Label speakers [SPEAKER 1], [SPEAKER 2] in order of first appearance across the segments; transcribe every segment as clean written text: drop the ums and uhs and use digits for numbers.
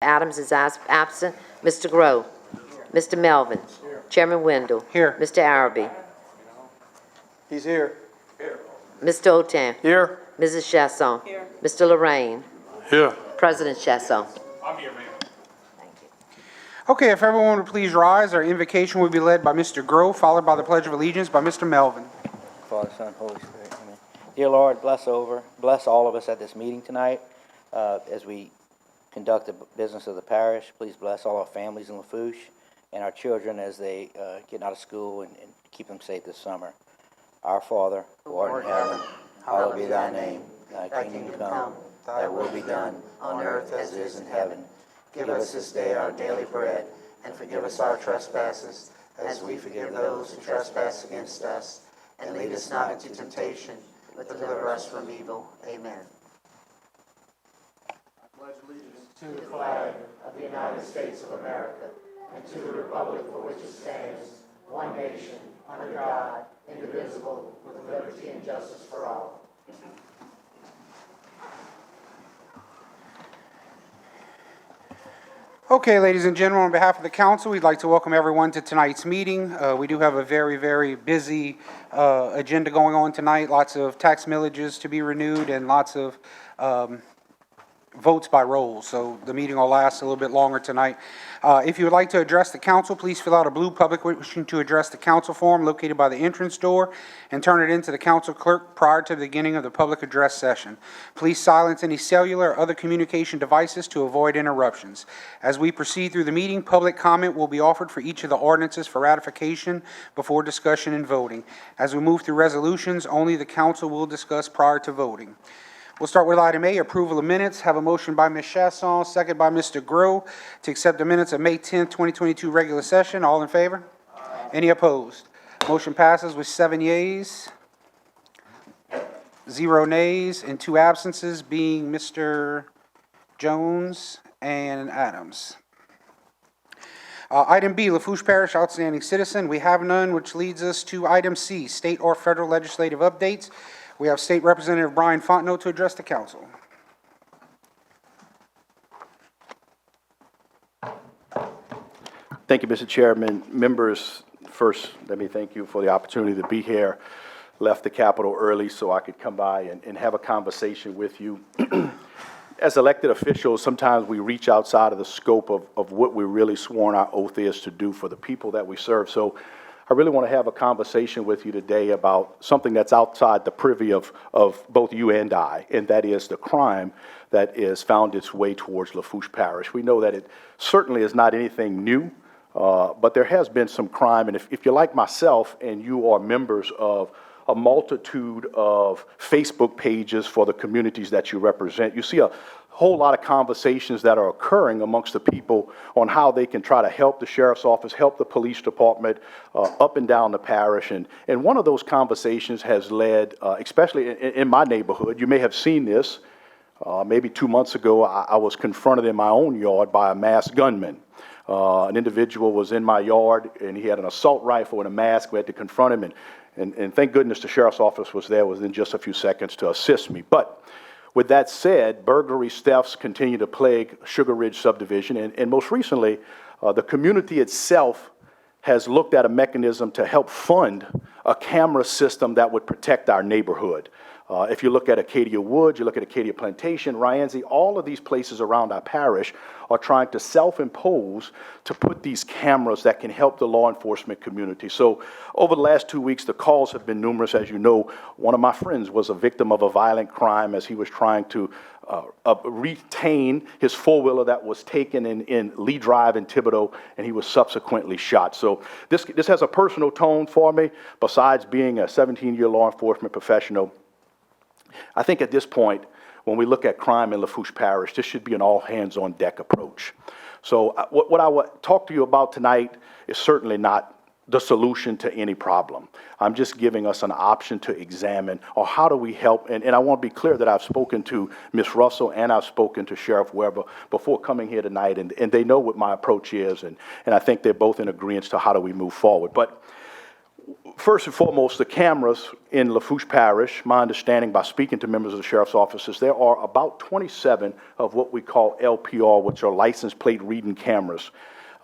[SPEAKER 1] Adams is absent. Mr. Grove. Mr. Melvin. Chairman Wendell.
[SPEAKER 2] Here.
[SPEAKER 1] Mr. Araby.
[SPEAKER 2] He's here.
[SPEAKER 1] Mr. Otan.
[SPEAKER 2] Here.
[SPEAKER 1] Mrs. Shastone. Here. Mr. Lorraine.
[SPEAKER 2] Here.
[SPEAKER 1] President Shastone.
[SPEAKER 3] I'm here, ma'am.
[SPEAKER 2] Okay, if everyone would please rise, our invocation will be led by Mr. Grove, followed by the Pledge of Allegiance by Mr. Melvin.
[SPEAKER 4] Father, Son, Holy Spirit. Amen. Dear Lord, bless all of us at this meeting tonight as we conduct the business of the parish. Please bless all our families in Lafourche and our children as they get out of school and keep them safe this summer. Our Father, who art in heaven, hallowed be thy name. Thy kingdom come, thy will be done, on earth as it is in heaven. Give us this day our daily bread, and forgive us our trespasses, as we forgive those who trespass against us. And lead us not into temptation, but deliver us from evil. Amen.
[SPEAKER 5] I pledge allegiance to the flag of the United States of America and to the republic for which it stands, one nation, under God, indivisible, with liberty and justice for all.
[SPEAKER 2] Okay, ladies and gentlemen, on behalf of the council, we'd like to welcome everyone to tonight's meeting. We do have a very, very busy agenda going on tonight. Lots of tax millages to be renewed and lots of votes by roll, so the meeting will last a little bit longer tonight. If you would like to address the council, please fill out a blue public wishing to address the council form located by the entrance door and turn it into the council clerk prior to the beginning of the public address session. Please silence any cellular or other communication devices to avoid interruptions. As we proceed through the meeting, public comment will be offered for each of the ordinances for ratification before discussion and voting. As we move through resolutions, only the council will discuss prior to voting. We'll start with item A, approval of minutes. Have a motion by Ms. Shastone, second by Mr. Grove, to accept the minutes of May 10th, 2022 regular session. All in favor? Aye. Any opposed? Motion passes with 7 yeas, 0 nays, and 2 absences, being Mr. Jones and Adams. Item B, Lafourche Parish Outstanding Citizen. We have none, which leads us to item C, state or federal legislative updates. We have State Representative Brian Fontenot to address the council.
[SPEAKER 6] Thank you, Mr. Chairman. Members, first, let me thank you for the opportunity to be here. Left the Capitol early so I could come by and have a conversation with you. As elected officials, sometimes we reach outside of the scope of what we really sworn our oath is to do for the people that we serve. So I really want to have a conversation with you today about something that's outside the privy of both you and I, and that is the crime that is found its way towards Lafourche Parish. We know that it certainly is not anything new, but there has been some crime, and if you're like myself and you are members of a multitude of Facebook pages for the communities that you represent, you see a whole lot of conversations that are occurring amongst the people on how they can try to help the sheriff's office, help the police department up and down the parish. And one of those conversations has led, especially in my neighborhood, you may have seen this, maybe 2 months ago, I was confronted in my own yard by a masked gunman. An individual was in my yard and he had an assault rifle and a mask. We had to confront him, and thank goodness the sheriff's office was there within just a few seconds to assist me. But with that said, burglaries, thefts continue to plague Sugar Ridge subdivision, and most recently, the community itself has looked at a mechanism to help fund a camera system that would protect our neighborhood. If you look at Acadia Woods, you look at Acadia Plantation, Ryanzi, all of these places around our parish are trying to self-impose to put these cameras that can help the law enforcement community. So over the last 2 weeks, the calls have been numerous. As you know, one of my friends was a victim of a violent crime as he was trying to retain his four-wheeler that was taken in Lee Drive in Thibodaux, and he was subsequently shot. So this has a personal tone for me. Besides being a 17-year law enforcement professional, I think at this point, when we look at crime in Lafourche Parish, this should be an all-hands-on-deck approach. So what I would talk to you about tonight is certainly not the solution to any problem. I'm just giving us an option to examine, or how do we help, and I want to be clear that I've spoken to Ms. Russell and I've spoken to Sheriff Weber before coming here tonight, and they know what my approach is, and I think they're both in agreement to how do we move forward. But First and foremost, the cameras in Lafourche Parish, my understanding by speaking to members of the sheriff's offices, there are about 27 of what we call LPR, which are license plate reading cameras.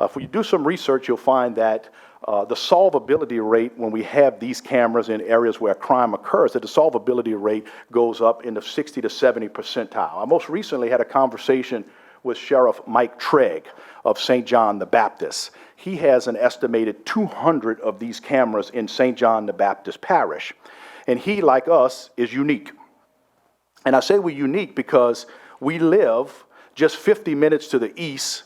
[SPEAKER 6] If you do some research, you'll find that the solvability rate when we have these cameras in areas where crime occurs, that the solvability rate goes up in the 60 to 70 percentile. I most recently had a conversation with Sheriff Mike Trigg of St. John the Baptist. He has an estimated 200 of these cameras in St. John the Baptist Parish. And he, like us, is unique. And I say we're unique because we live just 50 minutes to the east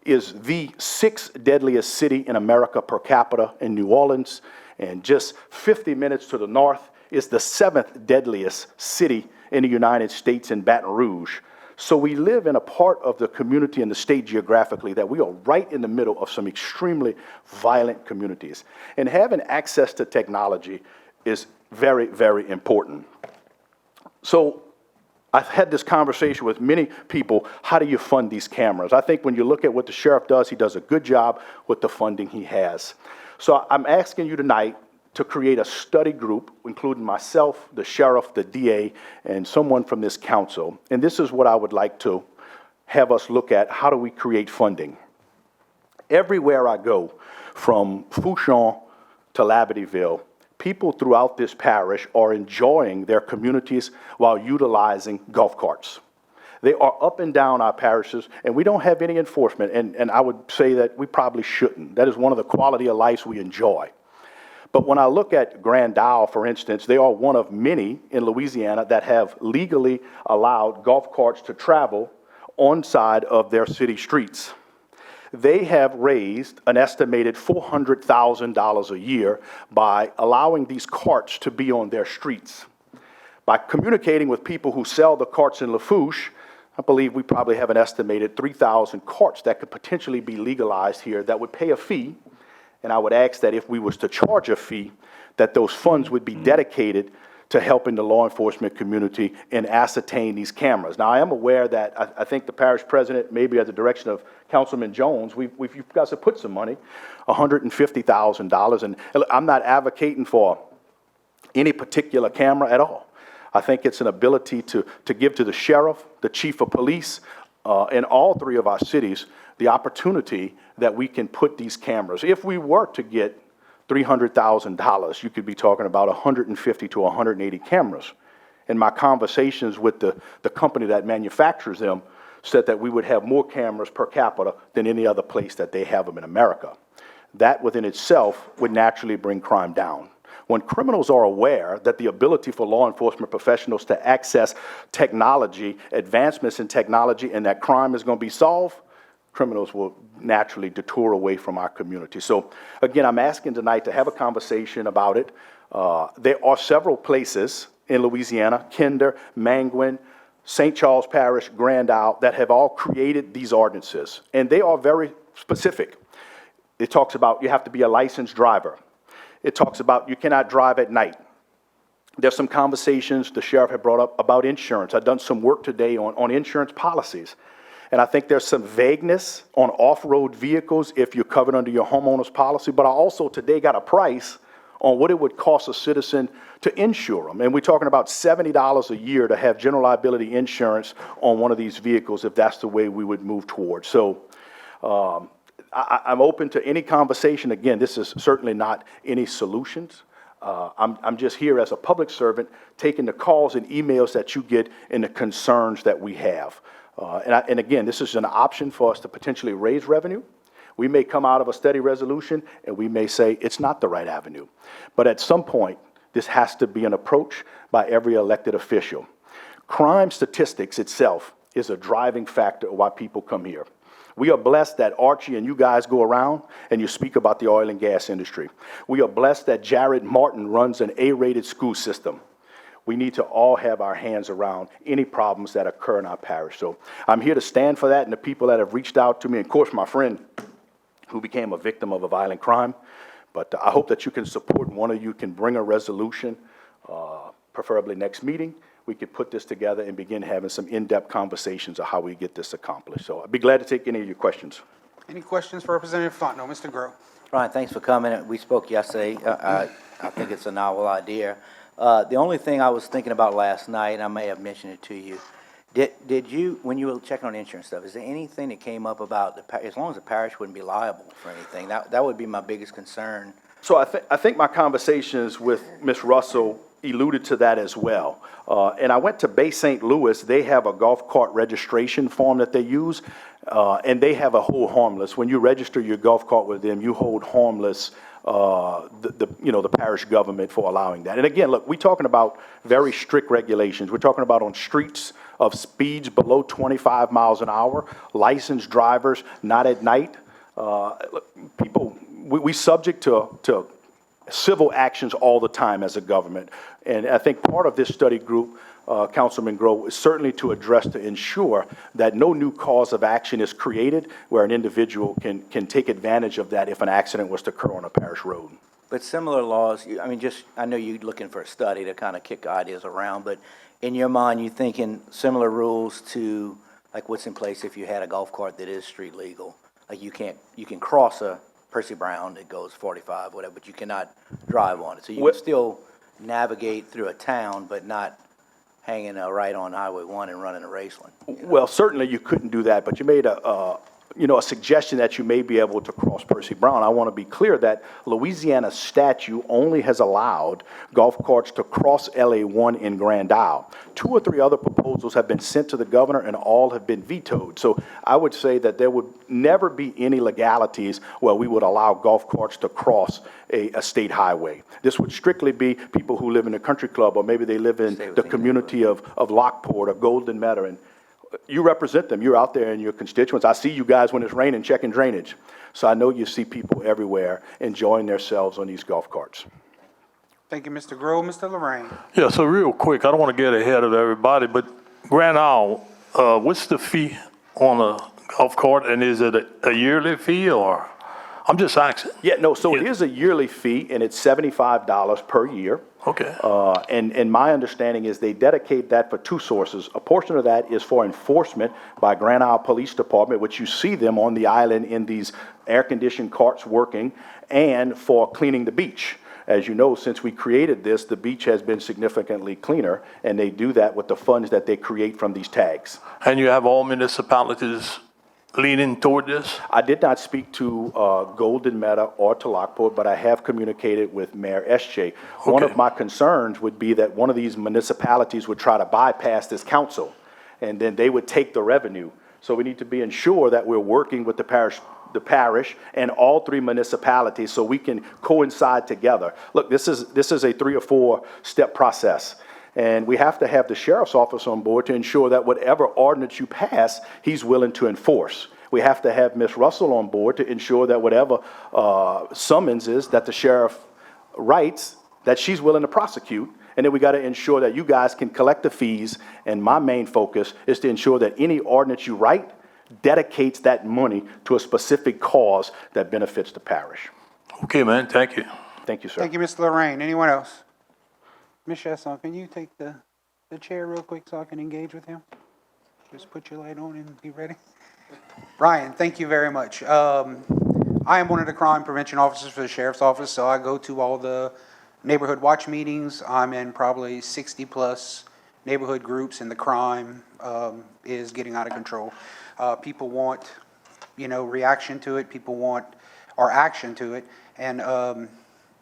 [SPEAKER 6] is the 6th deadliest city in America per capita in New Orleans, and just 50 minutes to the north is the 7th deadliest city in the United States in Baton Rouge. So we live in a part of the community and the state geographically that we are right in the middle of some extremely violent communities. And having access to technology is very, very important. So I've had this conversation with many people. How do you fund these cameras? I think when you look at what the sheriff does, he does a good job with the funding he has. So I'm asking you tonight to create a study group, including myself, the sheriff, the DA, and someone from this council. And this is what I would like to have us look at. How do we create funding? Everywhere I go, from Fouchon to Labourdyville, people throughout this parish are enjoying their communities while utilizing golf carts. They are up and down our parishes, and we don't have any enforcement, and I would say that we probably shouldn't. That is one of the quality of life we enjoy. But when I look at Grand Isle, for instance, they are one of many in Louisiana that have legally allowed golf carts to travel on side of their city streets. They have raised an estimated $400,000 a year by allowing these carts to be on their streets. By communicating with people who sell the carts in Lafourche, I believe we probably have an estimated 3,000 carts that could potentially be legalized here that would pay a fee. And I would ask that if we was to charge a fee, that those funds would be dedicated to helping the law enforcement community and ascertain these cameras. Now, I am aware that I think the parish president, maybe at the direction of Councilman Jones, we've got to put some money, $150,000. And I'm not advocating for any particular camera at all. I think it's an ability to give to the sheriff, the chief of police, in all three of our cities, the opportunity that we can put these cameras. If we were to get $300,000, you could be talking about 150 to 180 cameras. And my conversations with the company that manufactures them said that we would have more cameras per capita than any other place that they have them in America. That within itself would naturally bring crime down. When criminals are aware that the ability for law enforcement professionals to access technology, advancements in technology, and that crime is going to be solved, criminals will naturally detour away from our community. So again, I'm asking tonight to have a conversation about it. There are several places in Louisiana, Kinder, Manguin, St. Charles Parish, Grand Isle, that have all created these ordinances. And they are very specific. It talks about you have to be a licensed driver. It talks about you cannot drive at night. There's some conversations the sheriff had brought up about insurance. I've done some work today on insurance policies. And I think there's some vagueness on off-road vehicles if you're covered under your homeowner's policy. But I also today got a price on what it would cost a citizen to insure them. And we're talking about $70 a year to have general liability insurance on one of these vehicles if that's the way we would move towards. So I'm open to any conversation. Again, this is certainly not any solutions. I'm just here as a public servant taking the calls and emails that you get and the concerns that we have. And again, this is an option for us to potentially raise revenue. We may come out of a steady resolution and we may say it's not the right avenue. But at some point, this has to be an approach by every elected official. Crime statistics itself is a driving factor of why people come here. We are blessed that Archie and you guys go around and you speak about the oil and gas industry. We are blessed that Jared Martin runs an A-rated school system. We need to all have our hands around any problems that occur in our parish. So I'm here to stand for that, and the people that have reached out to me, and of course my friend who became a victim of a violent crime. But I hope that you can support, one of you can bring a resolution, preferably next meeting. We could put this together and begin having some in-depth conversations of how we get this accomplished. So I'd be glad to take any of your questions.
[SPEAKER 2] Any questions for Representative Fontenot? Mr. Grow.
[SPEAKER 4] Ryan, thanks for coming. We spoke yesterday. I think it's a novel idea. The only thing I was thinking about last night, and I may have mentioned it to you, did you, when you were checking on insurance stuff, is there anything that came up about, as long as the parish wouldn't be liable for anything, that would be my biggest concern.
[SPEAKER 6] So I think my conversations with Ms. Russell alluded to that as well. And I went to Bay St. Louis. They have a golf cart registration form that they use, and they have a hold harmless. When you register your golf cart with them, you hold harmless the parish government for allowing that. And again, look, we're talking about very strict regulations. We're talking about on streets of speeds below 25 miles an hour, licensed drivers, not at night. People, we subject to civil actions all the time as a government. And I think part of this study group, Councilman Grow, is certainly to address, to ensure that no new cause of action is created where an individual can take advantage of that if an accident was to occur on a parish road.
[SPEAKER 4] But similar laws, I mean, I know you're looking for a study to kind of kick ideas around, but in your mind, you thinking similar rules to like what's in place if you had a golf cart that is street legal? Like you can cross a Percy Brown that goes 45, whatever, but you cannot drive on it. So you can still navigate through a town, but not hanging right on Highway 1 and running a Raceland.
[SPEAKER 6] Well, certainly you couldn't do that, but you made a suggestion that you may be able to cross Percy Brown. I want to be clear that Louisiana statute only has allowed golf carts to cross LA1 in Grand Isle. 2 or 3 other proposals have been sent to the governor and all have been vetoed. So I would say that there would never be any legalities where we would allow golf carts to cross a state highway. This would strictly be people who live in a country club, or maybe they live in the community of Lockport or Golden Meadow. And you represent them. You're out there in your constituents. I see you guys when it's raining checking drainage. So I know you see people everywhere enjoying themselves on these golf carts.
[SPEAKER 2] Thank you, Mr. Grove. Mr. Lorraine.
[SPEAKER 3] Yeah, so real quick, I don't want to get ahead of everybody, but Grand Isle, what's the fee on a golf cart, and is it a yearly fee, or? I'm just asking.
[SPEAKER 6] Yeah, no, so it is a yearly fee, and it's $75 per year.
[SPEAKER 3] Okay.
[SPEAKER 6] And my understanding is they dedicate that for 2 sources. A portion of that is for enforcement by Grand Isle Police Department, which you see them on the island in these air-conditioned carts working, and for cleaning the beach. As you know, since we created this, the beach has been significantly cleaner, and they do that with the funds that they create from these tags.
[SPEAKER 3] And you have all municipalities leaning toward this?
[SPEAKER 6] I did not speak to Golden Meadow or to Lockport, but I have communicated with Mayor SJ. One of my concerns would be that one of these municipalities would try to bypass this council, and then they would take the revenue. So we need to be ensured that we're working with the parish and all 3 municipalities so we can coincide together. Look, this is a 3 or 4 step process. And we have to have the sheriff's office on board to ensure that whatever ordinance you pass, he's willing to enforce. We have to have Ms. Russell on board to ensure that whatever summonses that the sheriff writes, that she's willing to prosecute. And then we got to ensure that you guys can collect the fees. And my main focus is to ensure that any ordinance you write dedicates that money to a specific cause that benefits the parish.
[SPEAKER 3] Okay, man, thank you.
[SPEAKER 6] Thank you, sir.
[SPEAKER 2] Thank you, Mr. Lorraine. Anyone else? Ms. Shastone, can you take the chair real quick so I can engage with him? Just put your light on and be ready. Ryan, thank you very much. I am one of the crime prevention officers for the sheriff's office, so I go to all the neighborhood watch meetings. I'm in probably 60+ neighborhood groups, and the crime is getting out of control. People want, reaction to it. People want our action to it, and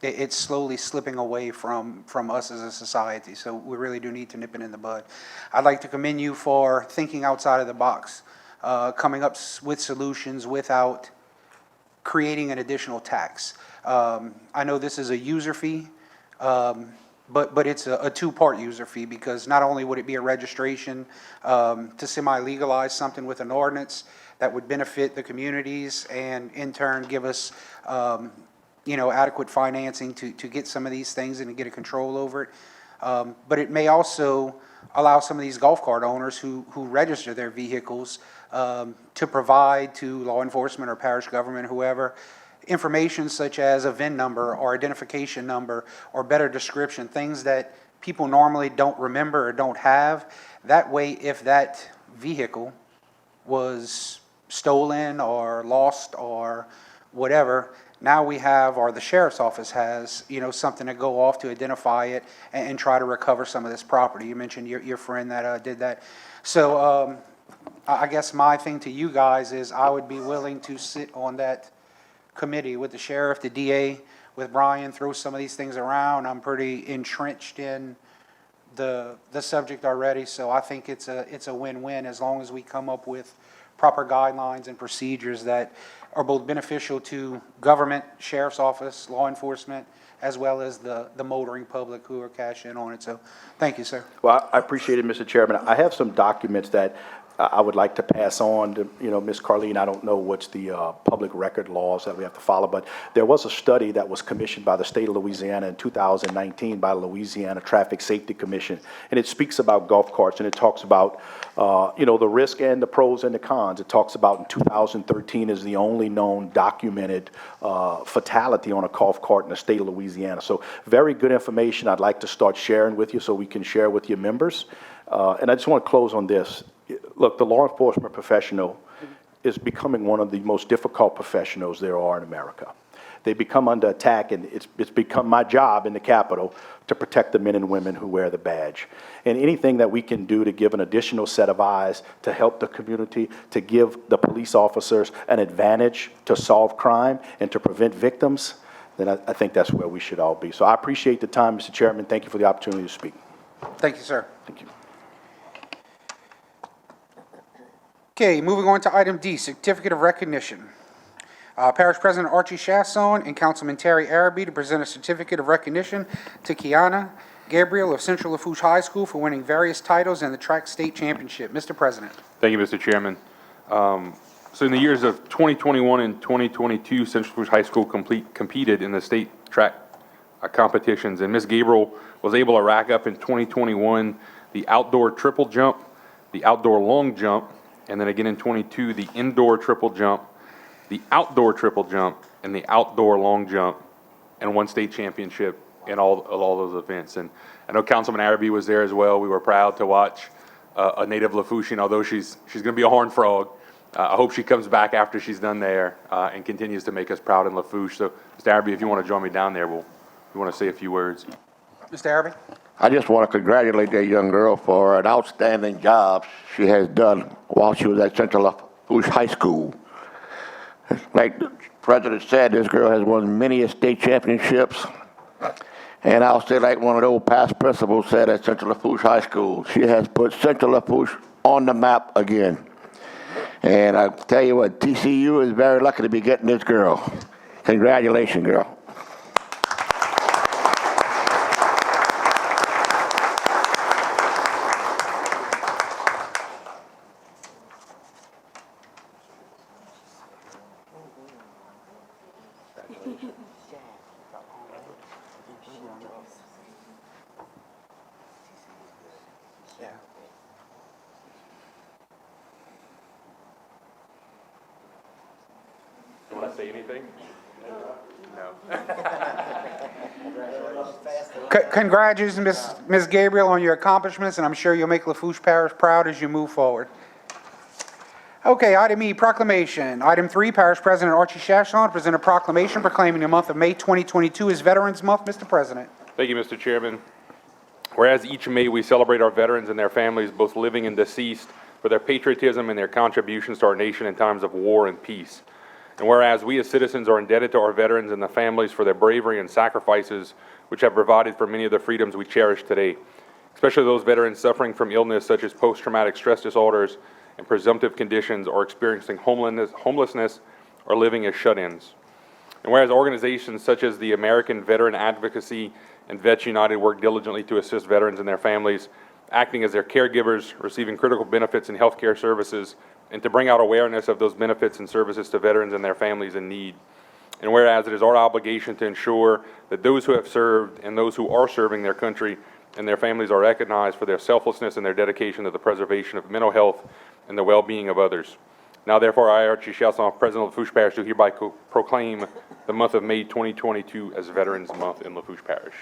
[SPEAKER 2] it's slowly slipping away from us as a society. So we really do need to nip it in the bud. I'd like to commend you for thinking outside of the box, coming up with solutions without creating an additional tax. I know this is a user fee, but it's a 2-part user fee, because not only would it be a registration to semi-legalize something with an ordinance that would benefit the communities and in turn give us adequate financing to get some of these things and to get a control over it. But it may also allow some of these golf cart owners who register their vehicles to provide to law enforcement or parish government, whoever, information such as a VIN number or identification number or better description, things that people normally don't remember or don't have. That way, if that vehicle was stolen or lost or whatever, now we have, or the sheriff's office has, something to go off to identify it and try to recover some of this property. You mentioned your friend that did that. So I guess my thing to you guys is I would be willing to sit on that committee with the sheriff, the DA, with Brian, throw some of these things around. I'm pretty entrenched in the subject already, so I think it's a win-win as long as we come up with proper guidelines and procedures that are both beneficial to government, sheriff's office, law enforcement, as well as the motoring public who are cashing in on it. So, thank you, sir.
[SPEAKER 6] Well, I appreciate it, Mr. Chairman. I have some documents that I would like to pass on to, Ms. Carleen. I don't know what's the public record laws that we have to follow, but there was a study that was commissioned by the state of Louisiana in 2019 by the Louisiana Traffic Safety Commission, and it speaks about golf carts, and it talks about, the risk and the pros and the cons. It talks about in 2013 is the only known documented fatality on a golf cart in the state of Louisiana. So very good information I'd like to start sharing with you so we can share with your members. And I just want to close on this. Look, the law enforcement professional is becoming one of the most difficult professionals there are in America. They become under attack, and it's become my job in the Capitol to protect the men and women who wear the badge. And anything that we can do to give an additional set of eyes to help the community, to give the police officers an advantage to solve crime and to prevent victims, then I think that's where we should all be. So I appreciate the time, Mr. Chairman. Thank you for the opportunity to speak.
[SPEAKER 2] Thank you, sir.
[SPEAKER 6] Thank you.
[SPEAKER 2] Okay, moving on to item D, certificate of recognition. Parish President Archie Shastone and Councilman Terry Araby to present a certificate of recognition to Keanu, Gabriel of Central Lafourche High School for winning various titles in the track state championship. Mr. President.
[SPEAKER 7] Thank you, Mr. Chairman. So in the years of 2021 and 2022, Central Lafourche High School competed in the state track competitions, and Ms. Gabriel was able to rack up in 2021 the outdoor triple jump, the outdoor long jump, and then again in 22 the indoor triple jump, the outdoor triple jump, and the outdoor long jump, and won state championship in all those events. And I know Councilman Araby was there as well. We were proud to watch a native Lafourchian, although she's going to be a horned frog. I hope she comes back after she's done there and continues to make us proud in Lafourche. So, Mr. Araby, if you want to join me down there, we want to say a few words.
[SPEAKER 2] Mr. Araby.
[SPEAKER 8] I just want to congratulate that young girl for an outstanding job she has done while she was at Central Lafourche High School. Like the president said, this girl has won many state championships. And I'll say like one of the old past principals said at Central Lafourche High School, she has put Central Lafourche on the map again. And I tell you what, TCU is very lucky to be getting this girl. Congratulations, girl.
[SPEAKER 7] You want to say anything? No.
[SPEAKER 2] Congratulations, Ms. Gabriel, on your accomplishments, and I'm sure you'll make Lafourche Parish proud as you move forward. Okay, item E, proclamation. Item 3, Parish President Archie Shastone to present a proclamation proclaiming the month of May 2022 as Veterans Month. Mr. President.
[SPEAKER 7] Thank you, Mr. Chairman. Whereas each May we celebrate our veterans and their families, both living and deceased, for their patriotism and their contributions to our nation in times of war and peace. And whereas we as citizens are indebted to our veterans and the families for their bravery and sacrifices which have provided for many of the freedoms we cherish today, especially those veterans suffering from illness such as post-traumatic stress disorders and presumptive conditions, or experiencing homelessness or living as shut-ins. And whereas organizations such as the American Veteran Advocacy and Vets United work diligently to assist veterans and their families, acting as their caregivers, receiving critical benefits and health care services, and to bring out awareness of those benefits and services to veterans and their families in need. And whereas it is our obligation to ensure that those who have served and those who are serving their country and their families are recognized for their selflessness and their dedication to the preservation of mental health and the well-being of others. Now, therefore, I, Archie Shastone, President of Lafourche Parish, do hereby proclaim the month of May 2022 as Veterans Month in Lafourche Parish.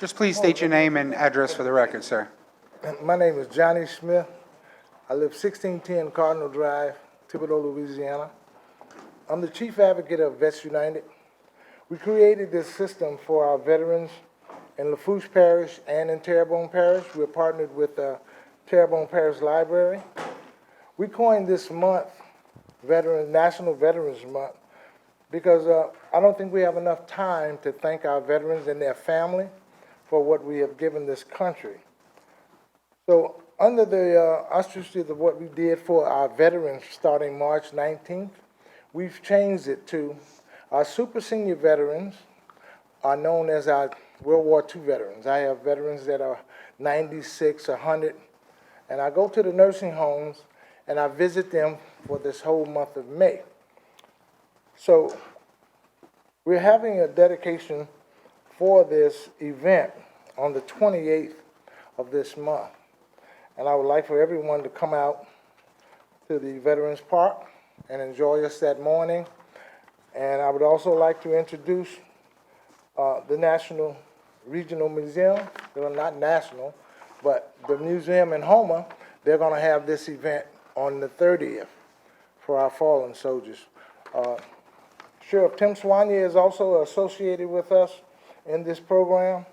[SPEAKER 2] Just please state your name and address for the record, sir.
[SPEAKER 5] My name is Johnny Smith. I live 1610 Cardinal Drive, Thibodaux, Louisiana. I'm the chief advocate of Vets United. We created this system for our veterans in Lafourche Parish and in Terrebonne Parish. We're partnered with Terrebonne Parish Library. We coined this month National Veterans Month because I don't think we have enough time to thank our veterans and their family for what we have given this country. So under the auspices of what we did for our veterans starting March 19th, we've changed it to our super senior veterans are known as our World War II veterans. I have veterans that are 96, 100, and I go to the nursing homes and I visit them for this whole month of May. So we're having a dedication for this event on the 28th of this month. And I would like for everyone to come out to the Veterans Park and enjoy us that morning. And I would also like to introduce the National Regional Museum. They're not national, but the museum in Houma, they're going to have this event on the 30th for our fallen soldiers. Sheriff Tim Soignier is also associated with us in this program,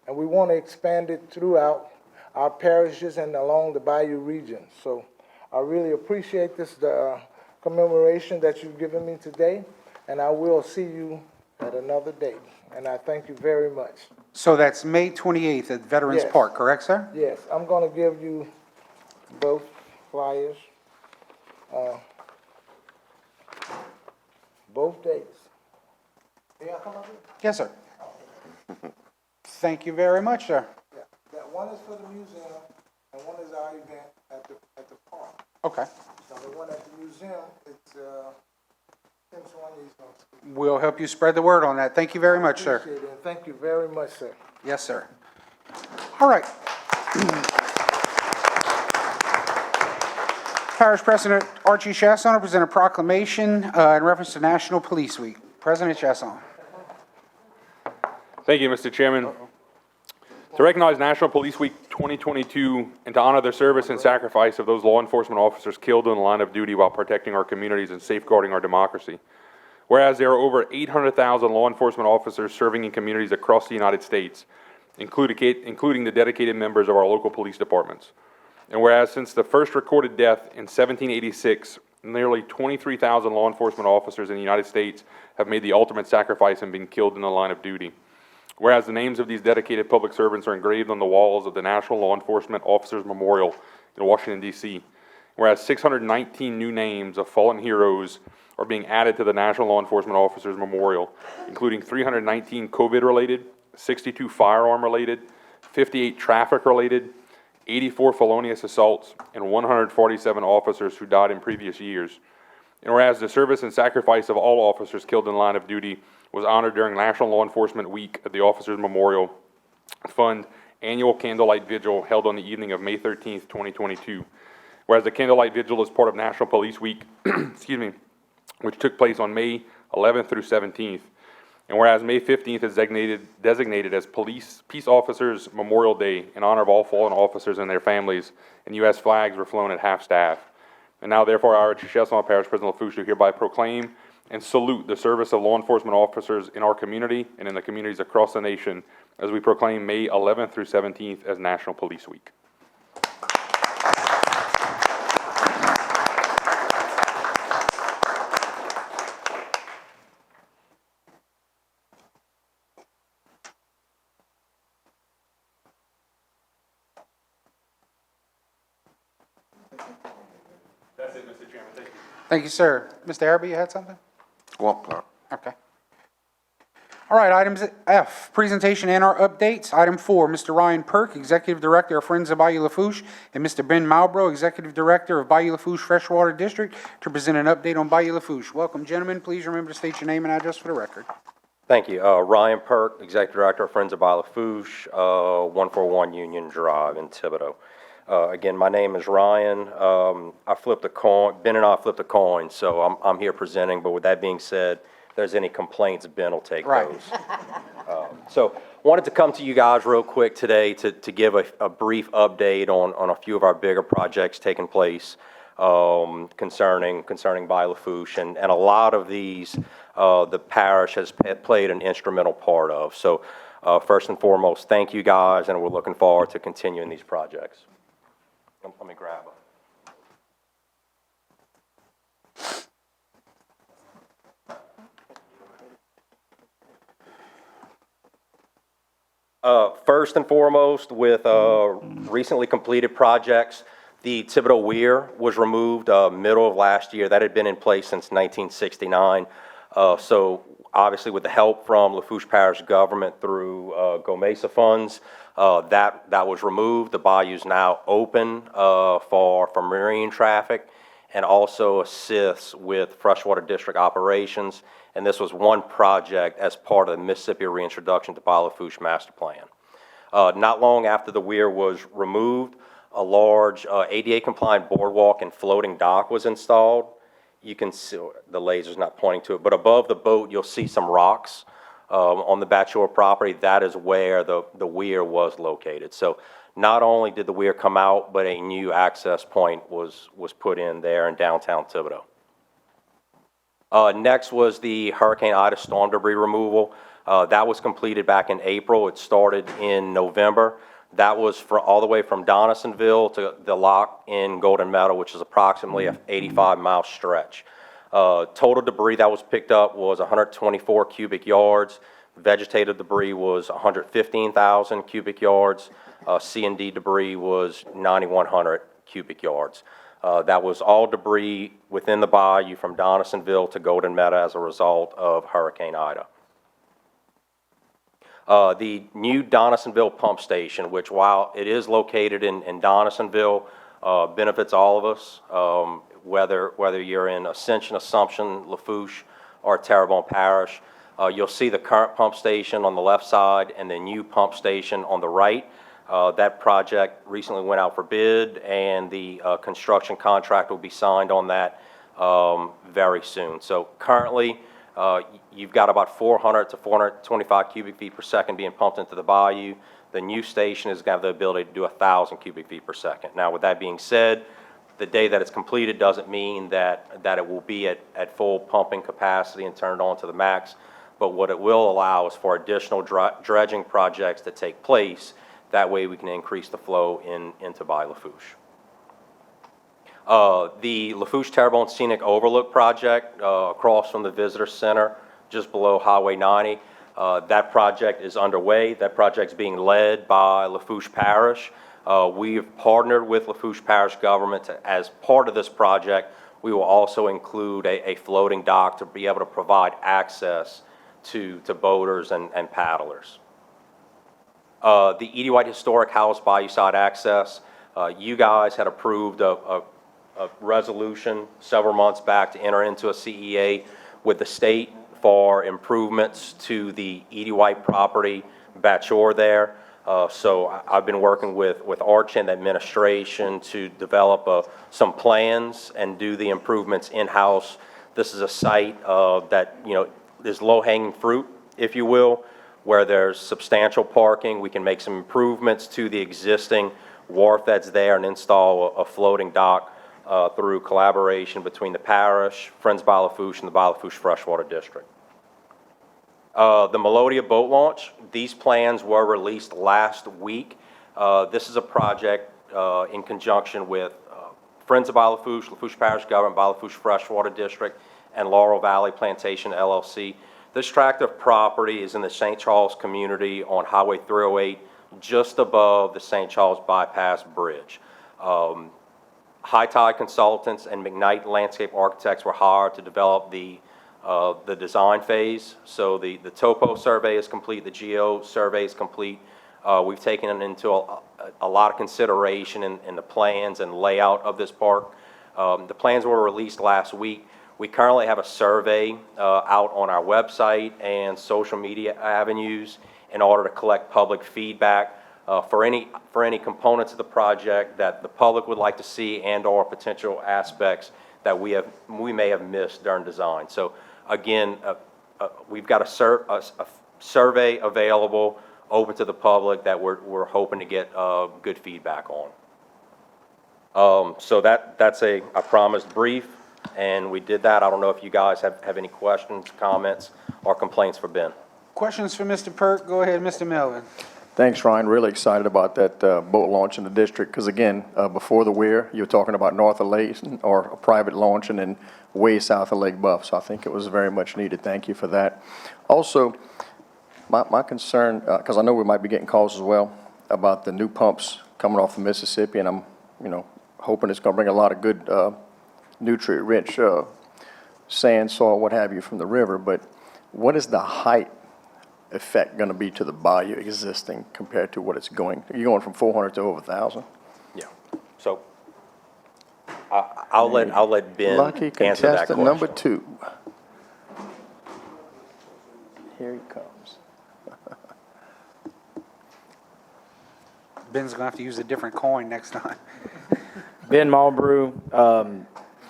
[SPEAKER 5] and we want to expand it throughout our parishes and along the Bayou region. So I really appreciate this commemoration that you've given me today, and I will see you at another date. And I thank you very much.
[SPEAKER 2] So that's May 28th at Veterans
[SPEAKER 5] Yes.
[SPEAKER 2] Park, correct, sir?
[SPEAKER 5] Yes, I'm going to give you both flyers, both dates. May I come up here?
[SPEAKER 2] Yes, sir. Thank you very much, sir.
[SPEAKER 5] Yeah, that one is for the museum, and one is our event at the park.
[SPEAKER 2] Okay.
[SPEAKER 5] Now, the one at the museum, it's Tim Soignier's going to speak.
[SPEAKER 2] We'll help you spread the word on that. Thank you very much, sir.
[SPEAKER 5] Appreciate it, and thank you very much, sir.
[SPEAKER 2] Yes, sir. All right. Parish President Archie Shastone will present a proclamation in reference to National Police Week. President Shastone.
[SPEAKER 7] Thank you, Mr. Chairman. To recognize National Police Week 2022 and to honor the service and sacrifice of those law enforcement officers killed in the line of duty while protecting our communities and safeguarding our democracy. Whereas there are over 800,000 law enforcement officers serving in communities across the United States, including the dedicated members of our local police departments. And whereas since the first recorded death in 1786, nearly 23,000 law enforcement officers in the United States have made the ultimate sacrifice and been killed in the line of duty. Whereas the names of these dedicated public servants are engraved on the walls of the National Law Enforcement Officers Memorial in Washington, D.C. Whereas 619 new names of fallen heroes are being added to the National Law Enforcement Officers Memorial, including 319 COVID-related, 62 firearm-related, 58 traffic-related, 84 felonious assaults, and 147 officers who died in previous years. And whereas the service and sacrifice of all officers killed in the line of duty was honored during National Law Enforcement Week at the Officers Memorial Fund annual candlelight vigil held on the evening of May 13th, 2022. Whereas the candlelight vigil is part of National Police Week, excuse me, which took place on May 11th through 17th. And whereas May 15th is designated as Peace Officers Memorial Day in honor of all fallen officers and their families, and U.S. flags were flown at half-staff. And now, therefore, I, Archie Shastone, Parish President Lafourche, do hereby proclaim and salute the service of law enforcement officers in our community and in the communities across the nation as we proclaim May 11th through 17th as National Police Week. That's it, Mr. Chairman. Thank you.
[SPEAKER 2] Thank you, sir. Mr. Araby, you had something?
[SPEAKER 8] Well, clerk.
[SPEAKER 2] Okay. All right, items F, presentation and our updates. Item 4, Mr. Ryan Perk, Executive Director of Friends of Bayou Lafourche, and Mr. Ben Malbrough, Executive Director of Bayou Lafourche Freshwater District, to present an update on Bayou Lafourche. Welcome, gentlemen. Please remember to state your name and address for the record.
[SPEAKER 9] Thank you. Ryan Perk, Executive Director of Friends of Bayou Lafourche, 141 Union Drive in Thibodaux. Again, my name is Ryan. I flipped a coin. Ben and I flipped a coin, so I'm here presenting. But with that being said, there's any complaints, Ben will take
[SPEAKER 2] Right.
[SPEAKER 9] those. So wanted to come to you guys real quick today to give a brief update on a few of our bigger projects taking place concerning by Lafourche, and a lot of these the parish has played an instrumental part of. So first and foremost, thank you guys, and we're looking forward to continuing these projects. Let me grab them. First and foremost, with recently completed projects, the Thibodaux Weir was removed middle of last year. That had been in place since 1969. So obviously with the help from Lafourche Parish government through Go Mesa funds, that was removed. The bayou is now open for marine traffic, and also assists with freshwater district operations. And this was one project as part of the Mississippi reintroduction to Lafourche master plan. Not long after the weir was removed, a large ADA compliant boardwalk and floating dock was installed. You can see, the laser's not pointing to it, but above the boat you'll see some rocks on the Batchor property. That is where the weir was located. So not only did the weir come out, but a new access point was put in there in downtown Thibodaux. Next was the Hurricane Ida storm debris removal. That was completed back in April. It started in November. That was all the way from Donaldsonville to the lock in Golden Meadow, which is approximately an 85-mile stretch. Total debris that was picked up was 124 cubic yards. Vegetative debris was 115,000 cubic yards. C&D debris was 9,100 cubic yards. That was all debris within the bayou from Donaldsonville to Golden Meadow as a result of Hurricane Ida. The new Donaldsonville pump station, which while it is located in Donaldsonville, benefits all of us, whether you're in Ascension, Assumption, Lafourche, or Terrebonne Parish. You'll see the current pump station on the left side and the new pump station on the right. That project recently went out for bid, and the construction contract will be signed on that very soon. So currently, you've got about 400 to 425 cubic feet per second being pumped into the bayou. The new station is going to have the ability to do 1,000 cubic feet per second. Now, with that being said, the day that it's completed doesn't mean that it will be at full pumping capacity and turned on to the max, but what it will allow is for additional dredging projects to take place. That way we can increase the flow into by Lafourche. The Lafourche Terrebonne Scenic Overlook project across from the Visitor Center, just below Highway 90, that project is underway. That project's being led by Lafourche Parish. We've partnered with Lafourche Parish government as part of this project. We will also include a floating dock to be able to provide access to boaters and paddlers. The Edie White Historic House Bayou Side Access, you guys had approved a resolution several months back to enter into a CEA with the state for improvements to the Edie White property, Batchor there. So I've been working with Archie and the administration to develop some plans and do the improvements in-house. This is a site that, is low-hanging fruit, if you will, where there's substantial parking. We can make some improvements to the existing wharf that's there and install a floating dock through collaboration between the parish, Friends by Lafourche, and the by Lafourche Freshwater District. The Melodia boat launch, these plans were released last week. This is a project in conjunction with Friends of by Lafourche, Lafourche Parish Government, by Lafourche Freshwater District, and Laurel Valley Plantation LLC. This tract of property is in the St. Charles community on Highway 308, just above the St. Charles Bypass Bridge. High Tide Consultants and McKnight Landscape Architects were hired to develop the design phase. So the topo survey is complete, the geo survey is complete. We've taken it into a lot of consideration in the plans and layout of this park. The plans were released last week. We currently have a survey out on our website and social media avenues in order to collect public feedback for any components of the project that the public would like to see and/or potential aspects that we may have missed during design. So again, we've got a survey available, open to the public, that we're hoping to get good feedback on. So that's I promised brief, and we did that. I don't know if you guys have any questions, comments, or complaints for Ben.
[SPEAKER 2] Questions for Mr. Perk? Go ahead, Mr. Melvin.
[SPEAKER 6] Thanks, Ryan. Really excited about that boat launch in the district, because again, before the weir, you're talking about north of Lake, or a private launch, and then way south of Lake Buff. So I think it was very much needed. Thank you for that. Also, my concern, because I know we might be getting calls as well about the new pumps coming off the Mississippi, and I'm, hoping it's going to bring a lot of good nutrient-rich sand, soil, what have you, from the river. But what is the height effect going to be to the bayou existing compared to what it's going? You're going from 400 to over 1,000.
[SPEAKER 9] Yeah. So I'll let Ben
[SPEAKER 6] Lucky
[SPEAKER 9] answer that
[SPEAKER 6] contestant
[SPEAKER 9] question.
[SPEAKER 6] number 2. Here he comes.
[SPEAKER 2] Ben's gonna have to use a different coin next time.
[SPEAKER 4] Ben Marlbrew,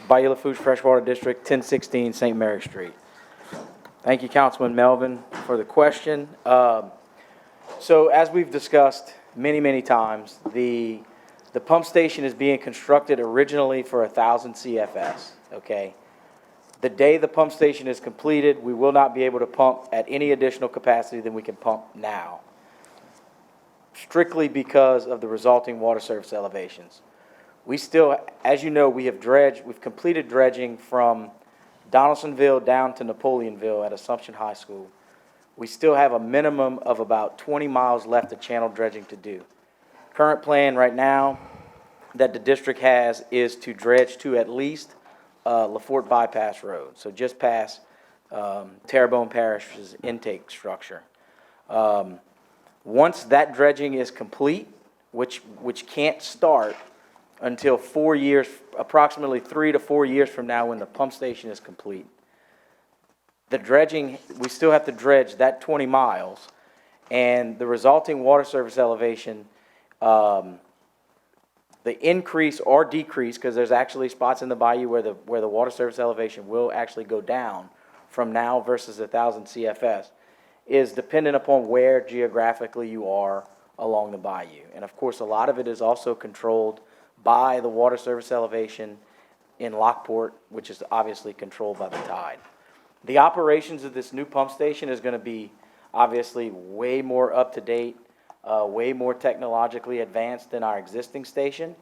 [SPEAKER 4] Bayou Lafourche Freshwater District, 1016 St. Mary Street. Thank you, Councilman Melvin, for the question. So as we've discussed many times, the pump station is being constructed originally for 1,000 CFS, okay? The day the pump station is completed, we will not be able to pump at any additional capacity than we can pump now, strictly because of the resulting water surface elevations. We still, as you know, we've completed dredging from Donaldsonville down to Napoleonville at Assumption High School. We still have a minimum of about 20 miles left of channel dredging to do. Current plan right now that the district has is to dredge to at least Lafourche Bypass Road, so just past Terrebonne Parish's intake structure. Once that dredging is complete, which can't start until 4 years, approximately 3 to 4 years from now when the pump station is complete. The dredging, we still have to dredge that 20 miles, and the resulting water surface elevation, the increase or decrease, because there's actually spots in the bayou where the water surface elevation will actually go down from now versus 1,000 CFS, is dependent upon where geographically you are along the bayou. And of course, a lot of it is also controlled by the water surface elevation in Lockport, which is obviously controlled by the tide. The operations of this new pump station is going to be obviously way more up to date, way more technologically advanced than our existing station.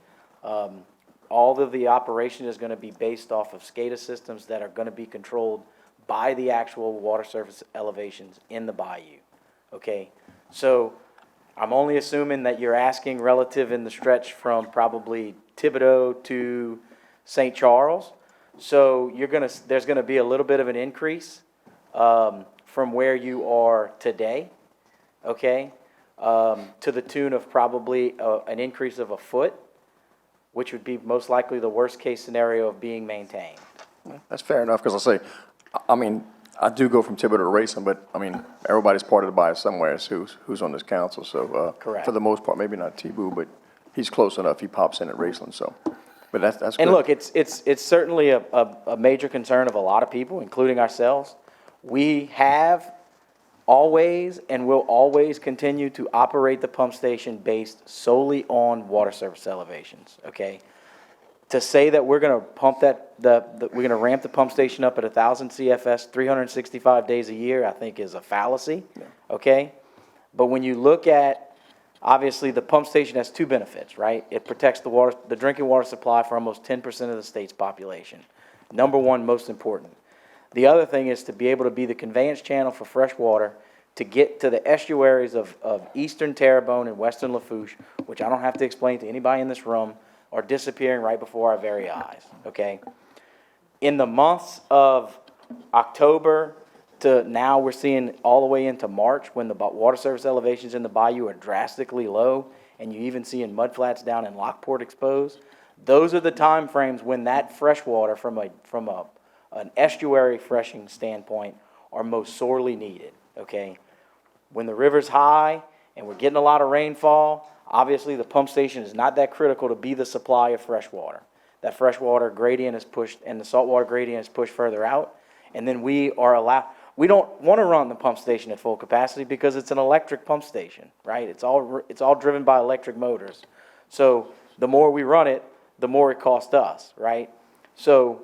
[SPEAKER 4] All of the operation is going to be based off of SCADA systems that are going to be controlled by the actual water surface elevations in the bayou. Okay, so I'm only assuming that you're asking relative in the stretch from probably Thibodaux to St. Charles. So there's gonna be a little bit of an increase from where you are today, okay, to the tune of probably an increase of a foot, which would be most likely the worst case scenario of being maintained.
[SPEAKER 6] That's fair enough, because I do go from Thibodaux to Racing, but everybody's part of the bayou somewhere who's on this council. So
[SPEAKER 4] Correct.
[SPEAKER 6] For the most part, maybe not T-Boo, but he's close enough. He pops in at Raceland, so. But that's good.
[SPEAKER 4] And look, it's certainly a major concern of a lot of people, including ourselves. We have always and will always continue to operate the pump station based solely on water surface elevations, okay? To say that we're going to pump we're going to ramp the pump station up at 1,000 CFS 365 days a year, I think is a fallacy, okay? But when you look at, obviously, the pump station has two benefits, right? It protects the drinking water supply for almost 10% of the state's population. Number one, most important. The other thing is to be able to be the conveyance channel for fresh water to get to the estuaries of eastern Terrebonne and western Lafourche, which I don't have to explain to anybody in this room, are disappearing right before our very eyes, okay? In the months of October to now, we're seeing all the way into March when the water surface elevations in the bayou are drastically low, and you even see in mudflats down in Lockport exposed. Those are the time frames when that fresh water from an estuary freshing standpoint are most sorely needed, okay? When the river's high and we're getting a lot of rainfall, obviously, the pump station is not that critical to be the supply of fresh water. That freshwater gradient is pushed, and the saltwater gradient is pushed further out, and then we are We don't want to run the pump station at full capacity because it's an electric pump station, right? It's all driven by electric motors. So the more we run it, the more it costs us, right? So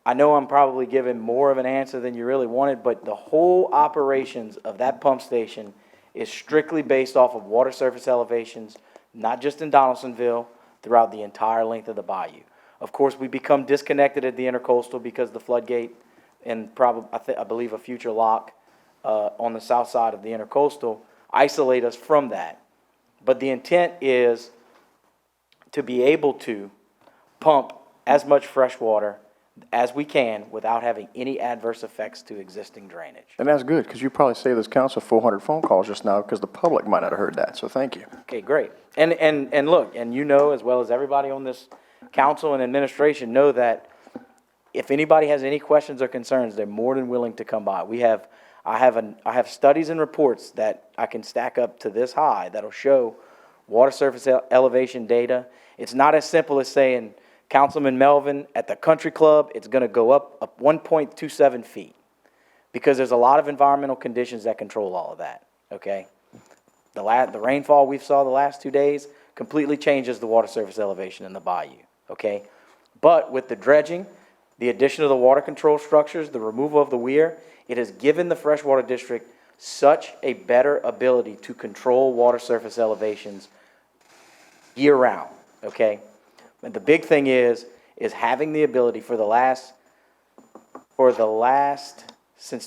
[SPEAKER 4] I know I'm probably giving more of an answer than you really wanted, but the whole operations of that pump station is strictly based off of water surface elevations, not just in Donaldsonville, throughout the entire length of the bayou. Of course, we become disconnected at the intercoastal because the floodgate and probably, I believe, a future lock on the south side of the intercoastal isolate us from that. But the intent is to be able to pump as much fresh water as we can without having any adverse effects to existing drainage.
[SPEAKER 10] And that's good, because you probably saved this council 400 phone calls just now, because the public might not have heard that, so thank you.
[SPEAKER 4] Okay, great. And look, and you know, as well as everybody on this council and administration know that if anybody has any questions or concerns, they're more than willing to come by. I have studies and reports that I can stack up to this high that'll show water surface elevation data. It's not as simple as saying, Councilman Melvin, at the country club, it's gonna go up 1.27 feet. Because there's a lot of environmental conditions that control all of that, okay? The rainfall we saw the last 2 days completely changes the water surface elevation in the bayou, okay? But with the dredging, the addition of the water control structures, the removal of the weir, it has given the freshwater district such a better ability to control water surface elevations year-round, okay? And the big thing is having the ability since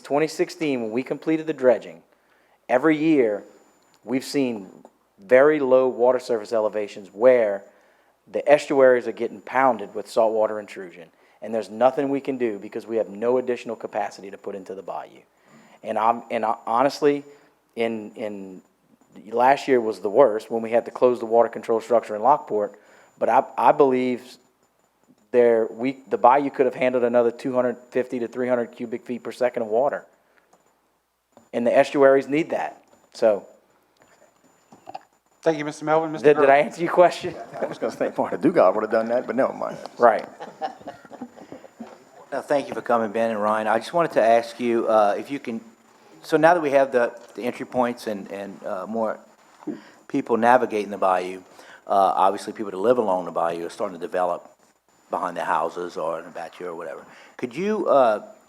[SPEAKER 4] 2016, when we completed the dredging, every year we've seen very low water surface elevations where the estuaries are getting pounded with saltwater intrusion. And there's nothing we can do because we have no additional capacity to put into the bayou. And honestly, in last year was the worst when we had to close the water control structure in Lockport. But I believe the bayou could have handled another 250 to 300 cubic feet per second of water. And the estuaries need that. So.
[SPEAKER 2] Thank you, Mr. Melvin. Mr.
[SPEAKER 4] Did
[SPEAKER 2] Grow.
[SPEAKER 4] I answer your question?
[SPEAKER 10] I was going to think Martha Dugal would have done that, but never mind.
[SPEAKER 4] Right. Thank you for coming, Ben and Ryan. I just wanted to ask you if you can, so now that we have the entry points and more people navigating the bayou, obviously people that live along the bayou are starting to develop behind their houses or in the backyard or whatever. Could you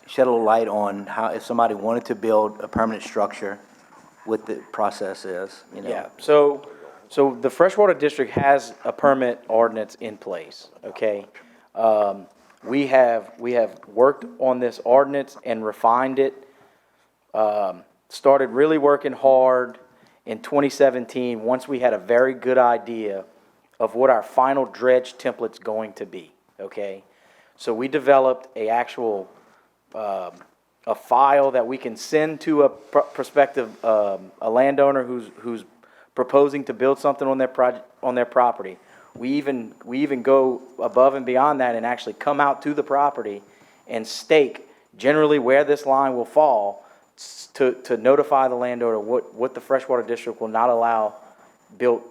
[SPEAKER 4] shed a little light on how, if somebody wanted to build a permanent structure, what the process is? You know?
[SPEAKER 11] Yeah, so the freshwater district has a permit ordinance in place, okay? We have worked on this ordinance and refined it, started really working hard in 2017, once we had a very good idea of what our final dredge template's going to be, okay? So we developed a actual, a file that we can send to a prospective, a landowner who's proposing to build something on their property. We even go above and beyond that and actually come out to the property and stake generally where this line will fall to notify the landowner what the freshwater district will not allow built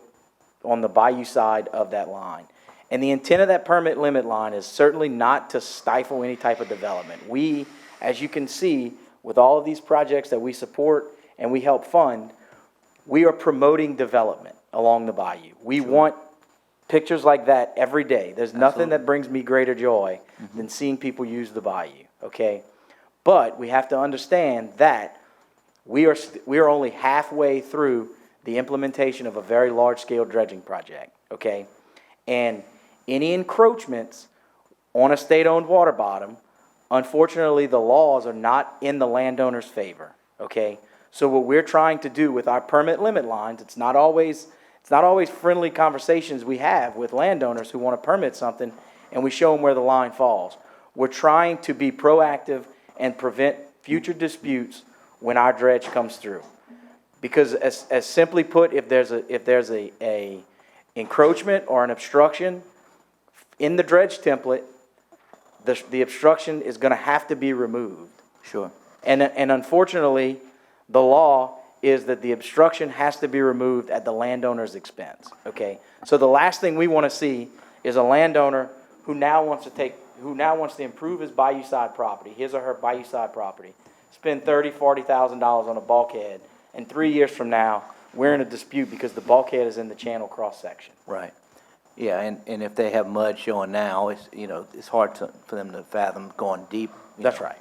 [SPEAKER 11] on the bayou side of that line. And the intent of that permit limit line is certainly not to stifle any type of development. We, as you can see, with all of these projects that we support and we help fund, we are promoting development along the bayou. We want pictures like that every day. There's nothing that brings me greater joy than seeing people use the bayou, okay? But we have to understand that we are only halfway through the implementation of a very large-scale dredging project, okay? And any encroachments on a state-owned water bottom, unfortunately, the laws are not in the landowner's favor, okay? So what we're trying to do with our permit limit lines, it's not always friendly conversations we have with landowners who want to permit something and we show them where the line falls. We're trying to be proactive and prevent future disputes when our dredge comes through. Because as simply put, if there's a encroachment or an obstruction in the dredge template, the obstruction is going to have to be removed.
[SPEAKER 4] Sure.
[SPEAKER 11] And unfortunately, the law is that the obstruction has to be removed at the landowner's expense, okay? So the last thing we want to see is a landowner who now wants to improve his bayou side property, his or her bayou side property, spend $30,000-$40,000 on a bulkhead, and 3 years from now, we're in a dispute because the bulkhead is in the channel cross-section.
[SPEAKER 4] Right. Yeah, and if they have mud showing now, it's, it's hard for them to fathom going deep.
[SPEAKER 11] That's right.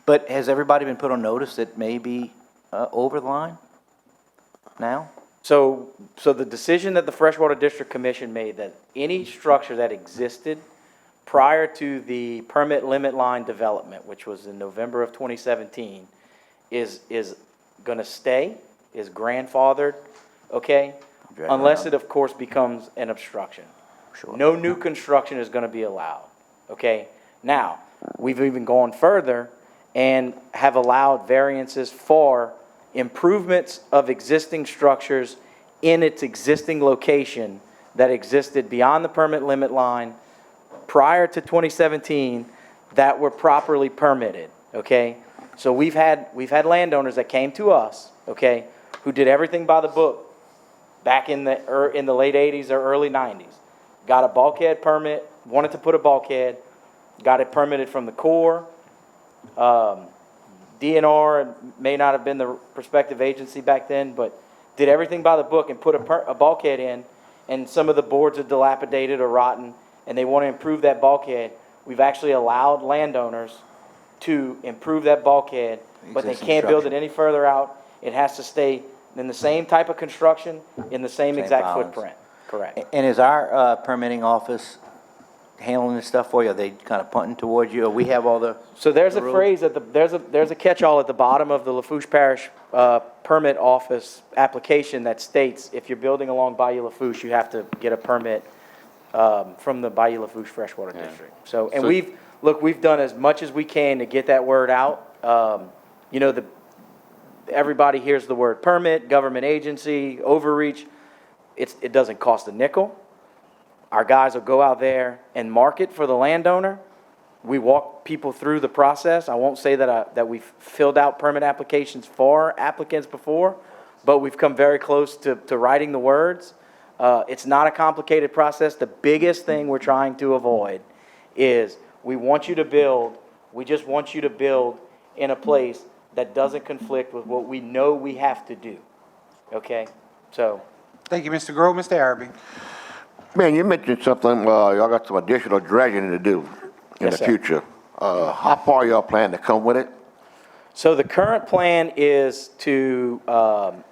[SPEAKER 4] But has everybody been put on notice that may be over the line now?
[SPEAKER 11] So the decision that the Freshwater District Commission made, that any structure that existed prior to the permit limit line development, which was in November of 2017, is going to stay, is grandfathered, okay? Unless it, of course, becomes an obstruction.
[SPEAKER 4] Sure.
[SPEAKER 11] No new construction is going to be allowed, okay? Now, we've even gone further and have allowed variances for improvements of existing structures in its existing location that existed beyond the permit limit line prior to 2017 that were properly permitted, okay? So we've had landowners that came to us, okay, who did everything by the book back in the late 80s or early 90s. Got a bulkhead permit, wanted to put a bulkhead, got it permitted from the Corps. DNR may not have been the prospective agency back then, but did everything by the book and put a bulkhead in, and some of the boards are dilapidated or rotten, and they want to improve that bulkhead. We've actually allowed landowners to improve that bulkhead, but they can't build it any further out. It has to stay in the same type of construction, in the same exact
[SPEAKER 4] filings.
[SPEAKER 11] footprint. Correct.
[SPEAKER 4] And is our permitting office handling this stuff for you? Are they kind of punting towards you? Or we have all the...
[SPEAKER 11] So there's
[SPEAKER 4] the
[SPEAKER 11] a
[SPEAKER 4] rules?
[SPEAKER 11] phrase there's a catch-all at the bottom of the Lafourche Parish permit office application that states if you're building along Bayou Lafourche, you have to get a permit from the Bayou Lafourche Freshwater District. So we've done as much as we can to get that word out. Everybody hears the word permit, government agency, overreach. It doesn't cost a nickel. Our guys will go out there and market for the landowner. We walk people through the process. I won't say that we've filled out permit applications for applicants before, but we've come very close to writing the words. It's not a complicated process. The biggest thing we're trying to avoid is we just want you to build in a place that doesn't conflict with what we know we have to do. Okay? So.
[SPEAKER 2] Thank you, Mr. Grove. Mr. Araby.
[SPEAKER 8] Man, you mentioned something, y'all got some additional dredging to do in
[SPEAKER 11] Yes,
[SPEAKER 8] the
[SPEAKER 11] sir.
[SPEAKER 8] future. How far y'all plan to come with it?
[SPEAKER 11] So the current plan is to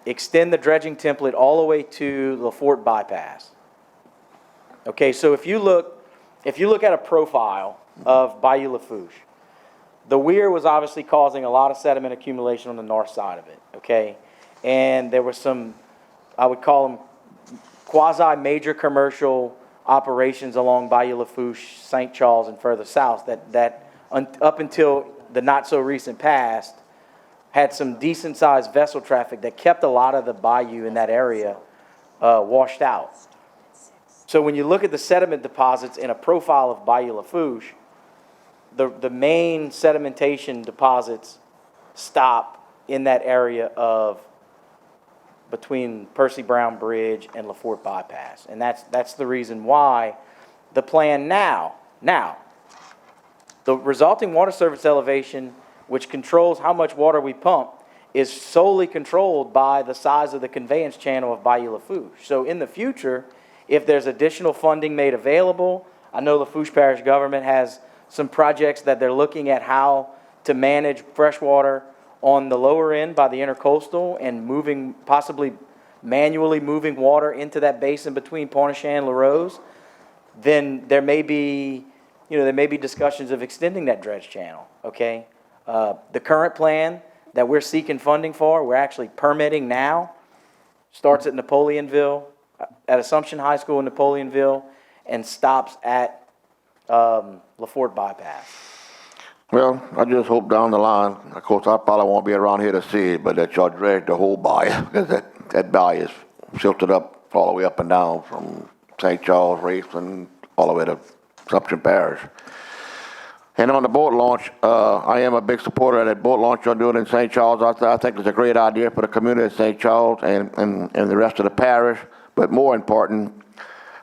[SPEAKER 11] extend the dredging template all the way to the Fort bypass. Okay, so if you look at a profile of Bayou Lafourche, the weir was obviously causing a lot of sediment accumulation on the north side of it, okay? And there were some, I would call them quasi-major commercial operations along Bayou Lafourche, St. Charles, and further south that up until the not-so-recent past had some decent-sized vessel traffic that kept a lot of the bayou in that area washed out. So when you look at the sediment deposits in a profile of Bayou Lafourche, the main sedimentation deposits stop in that area of between Percy Brown Bridge and Lafourche Bypass. And that's the reason why the plan now, the resulting water surface elevation, which controls how much water we pump, is solely controlled by the size of the conveyance channel of Bayou Lafourche. So in the future, if there's additional funding made available, I know Lafourche Parish government has some projects that they're looking at how to manage freshwater on the lower end by the intercoastal and possibly manually moving water into that basin between Pointe-aux-Chenes and LaRose, then there may be discussions of extending that dredge channel, okay? The current plan that we're seeking funding for, we're actually permitting now, starts at Napoleonville, at Assumption High School in Napoleonville, and stops at Lafourche Bypass.
[SPEAKER 8] Well, I just hope down the line, of course, I probably won't be around here to see it, but that y'all dredge the whole bayou, because that bayou is silted up all the way up and down from St. Charles, Raceland, all the way to Assumption Parish. And on the boat launch, I am a big supporter of that boat launch you're doing in St. Charles. I think it's a great idea for the community of St. Charles and the rest of the parish. But more important,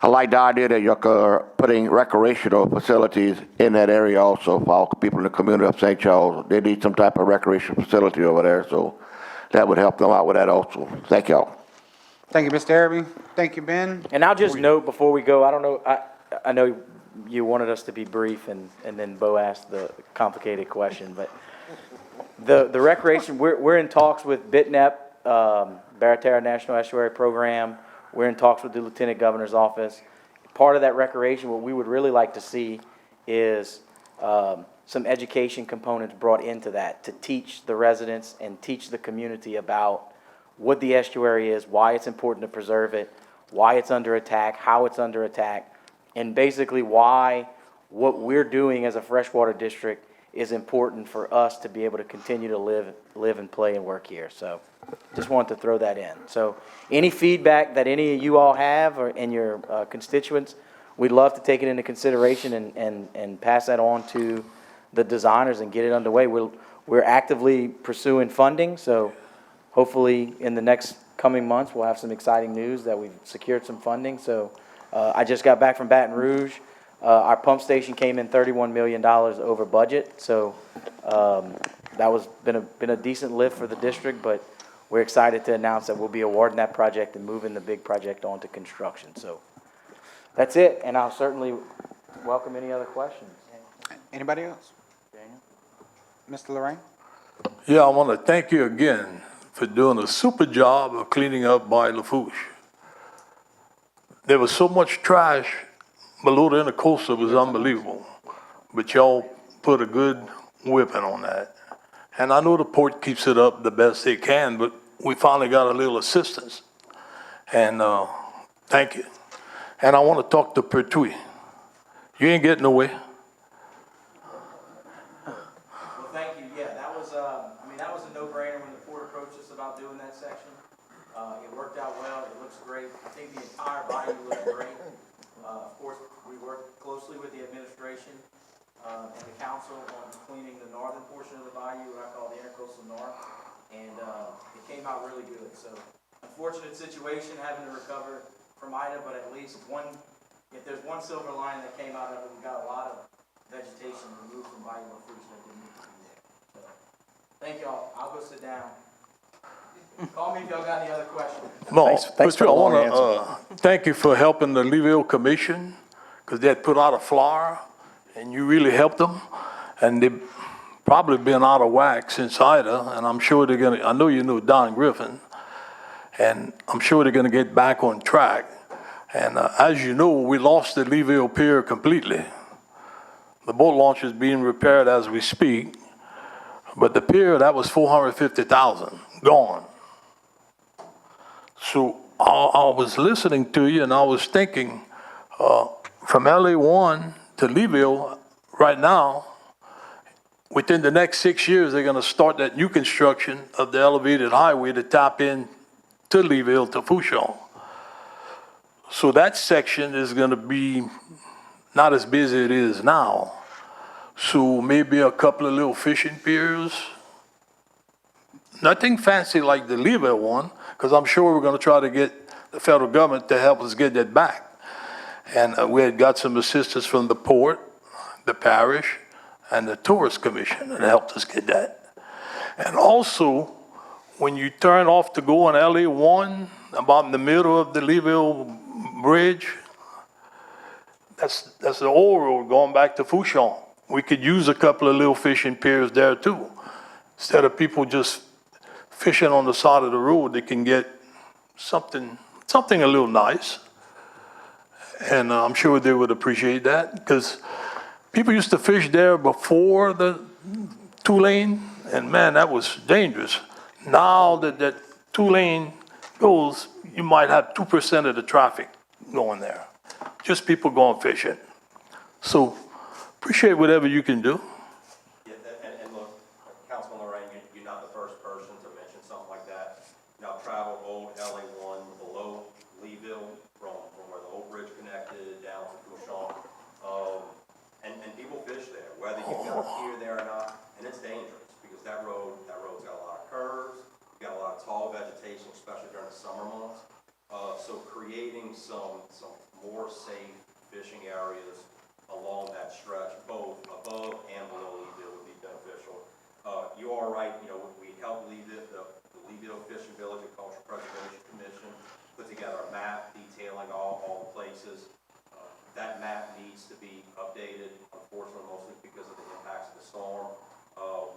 [SPEAKER 8] I like the idea that you're putting recreational facilities in that area also for all people in the community of St. Charles. They need some type of recreation facility over there, so that would help them out with that also. Thank y'all.
[SPEAKER 2] Thank you, Mr. Araby. Thank you, Ben.
[SPEAKER 11] And I'll just note before we go, I don't know, I know you wanted us to be brief and then Bo asked the complicated question, but the recreation, we're in talks with BITNEP, Barataria National Estuary Program. We're in talks with the Lieutenant Governor's Office. Part of that recreation, what we would really like to see is some education components brought into that to teach the residents and teach the community about what the estuary is, why it's important to preserve it, why it's under attack, how it's under attack, and basically why what we're doing as a freshwater district is important for us to be able to continue to live and play and work here. So just wanted to throw that in. So any feedback that any of you all have or in your constituents, we'd love to take it into consideration and pass that on to the designers and get it underway. We're actively pursuing funding, so hopefully in the next coming months we'll have some exciting news that we've secured some funding. So I just got back from Baton Rouge. Our pump station came in $31 million over budget, so that was been a decent lift for the district, but we're excited to announce that we'll be awarding that project and moving the big project on to construction. So that's it, and I'll certainly welcome any other questions.
[SPEAKER 2] Anybody else?
[SPEAKER 11] Daniel?
[SPEAKER 2] Mr. Lorraine?
[SPEAKER 3] Yeah, I want to thank you again for doing a super job of cleaning up by Lafourche. There was so much trash below the intercoastal, it was unbelievable. But y'all put a good whipping on that. And I know the port keeps it up the best they can, but we finally got a little assistance. And thank you. And I want to talk to Pertwee. You ain't getting away.
[SPEAKER 11] Well, thank you. Yeah, that was that was a no-brainer when the port approached us about doing that section. It worked out well. It looks great. I think the entire body looks great. Of course, we worked closely with the administration and the council on cleaning the northern portion of the bayou, what I call the intercoastal north, and it came out really good. So, unfortunate situation having to recover from Ida, but at least if there's one silver line that came out of it, we got a lot of vegetation removed from Bayou Lafourche that didn't need to be there. So, thank y'all. I'll go sit down. Call me if y'all got any other questions.
[SPEAKER 3] No,
[SPEAKER 10] Thanks for
[SPEAKER 3] Pertwee, I
[SPEAKER 10] the long
[SPEAKER 3] want to thank you for helping the Levying Commission, because they had put out a flyer, and you really helped them. And they've probably been out of whack since Ida, and I'm sure they're going to, I know you know Don Griffin, and I'm sure they're going to get back on track. And as you know, we lost the Levying Pier completely. The boat launch is being repaired as we speak, but the pier, that was $450,000, gone. So I was listening to you and I was thinking, from LA1 to Levying, right now, within the next 6 years, they're gonna start that new construction of the elevated highway to tap in to Levying to Fouchon. So that section is gonna be not as busy as it is now. So maybe a couple of little fishing piers. Nothing fancy like the Levying one, because I'm sure we're going to try to get the federal government to help us get that back. And we had got some assistance from the port, the parish, and the Tourist Commission that helped us get that. And also, when you turn off to go on LA1, about in the middle of the Levying Bridge, that's the old road going back to Fouchon. We could use a couple of little fishing piers there too. Instead of people just fishing on the side of the road, they can get something a little nice. And I'm sure they would appreciate that, because people used to fish there before the 2-lane, and man, that was dangerous. Now that 2-lane goes, you might have 2% of the traffic going there. Just people going fishing. So appreciate whatever you can do.
[SPEAKER 9] Yeah, and look, Councilman Lorraine, you're not the first person to mention something like that. Now, travel old LA1 below Leeville from where the old bridge connected down to Fouchon, and people fish there, whether you've got a pier there or not, and it's dangerous because that road's got a lot of curves, you got a lot of tall vegetation, especially during the summer months. So creating some more safe fishing areas along that stretch, both above and below Leeville would be beneficial. You are right, we helped Leeville, the Leeville Fishing Village and Cultural Preservation Commission put together a map detailing all the places. That map needs to be updated, unfortunately, mostly because of the impacts of the storm.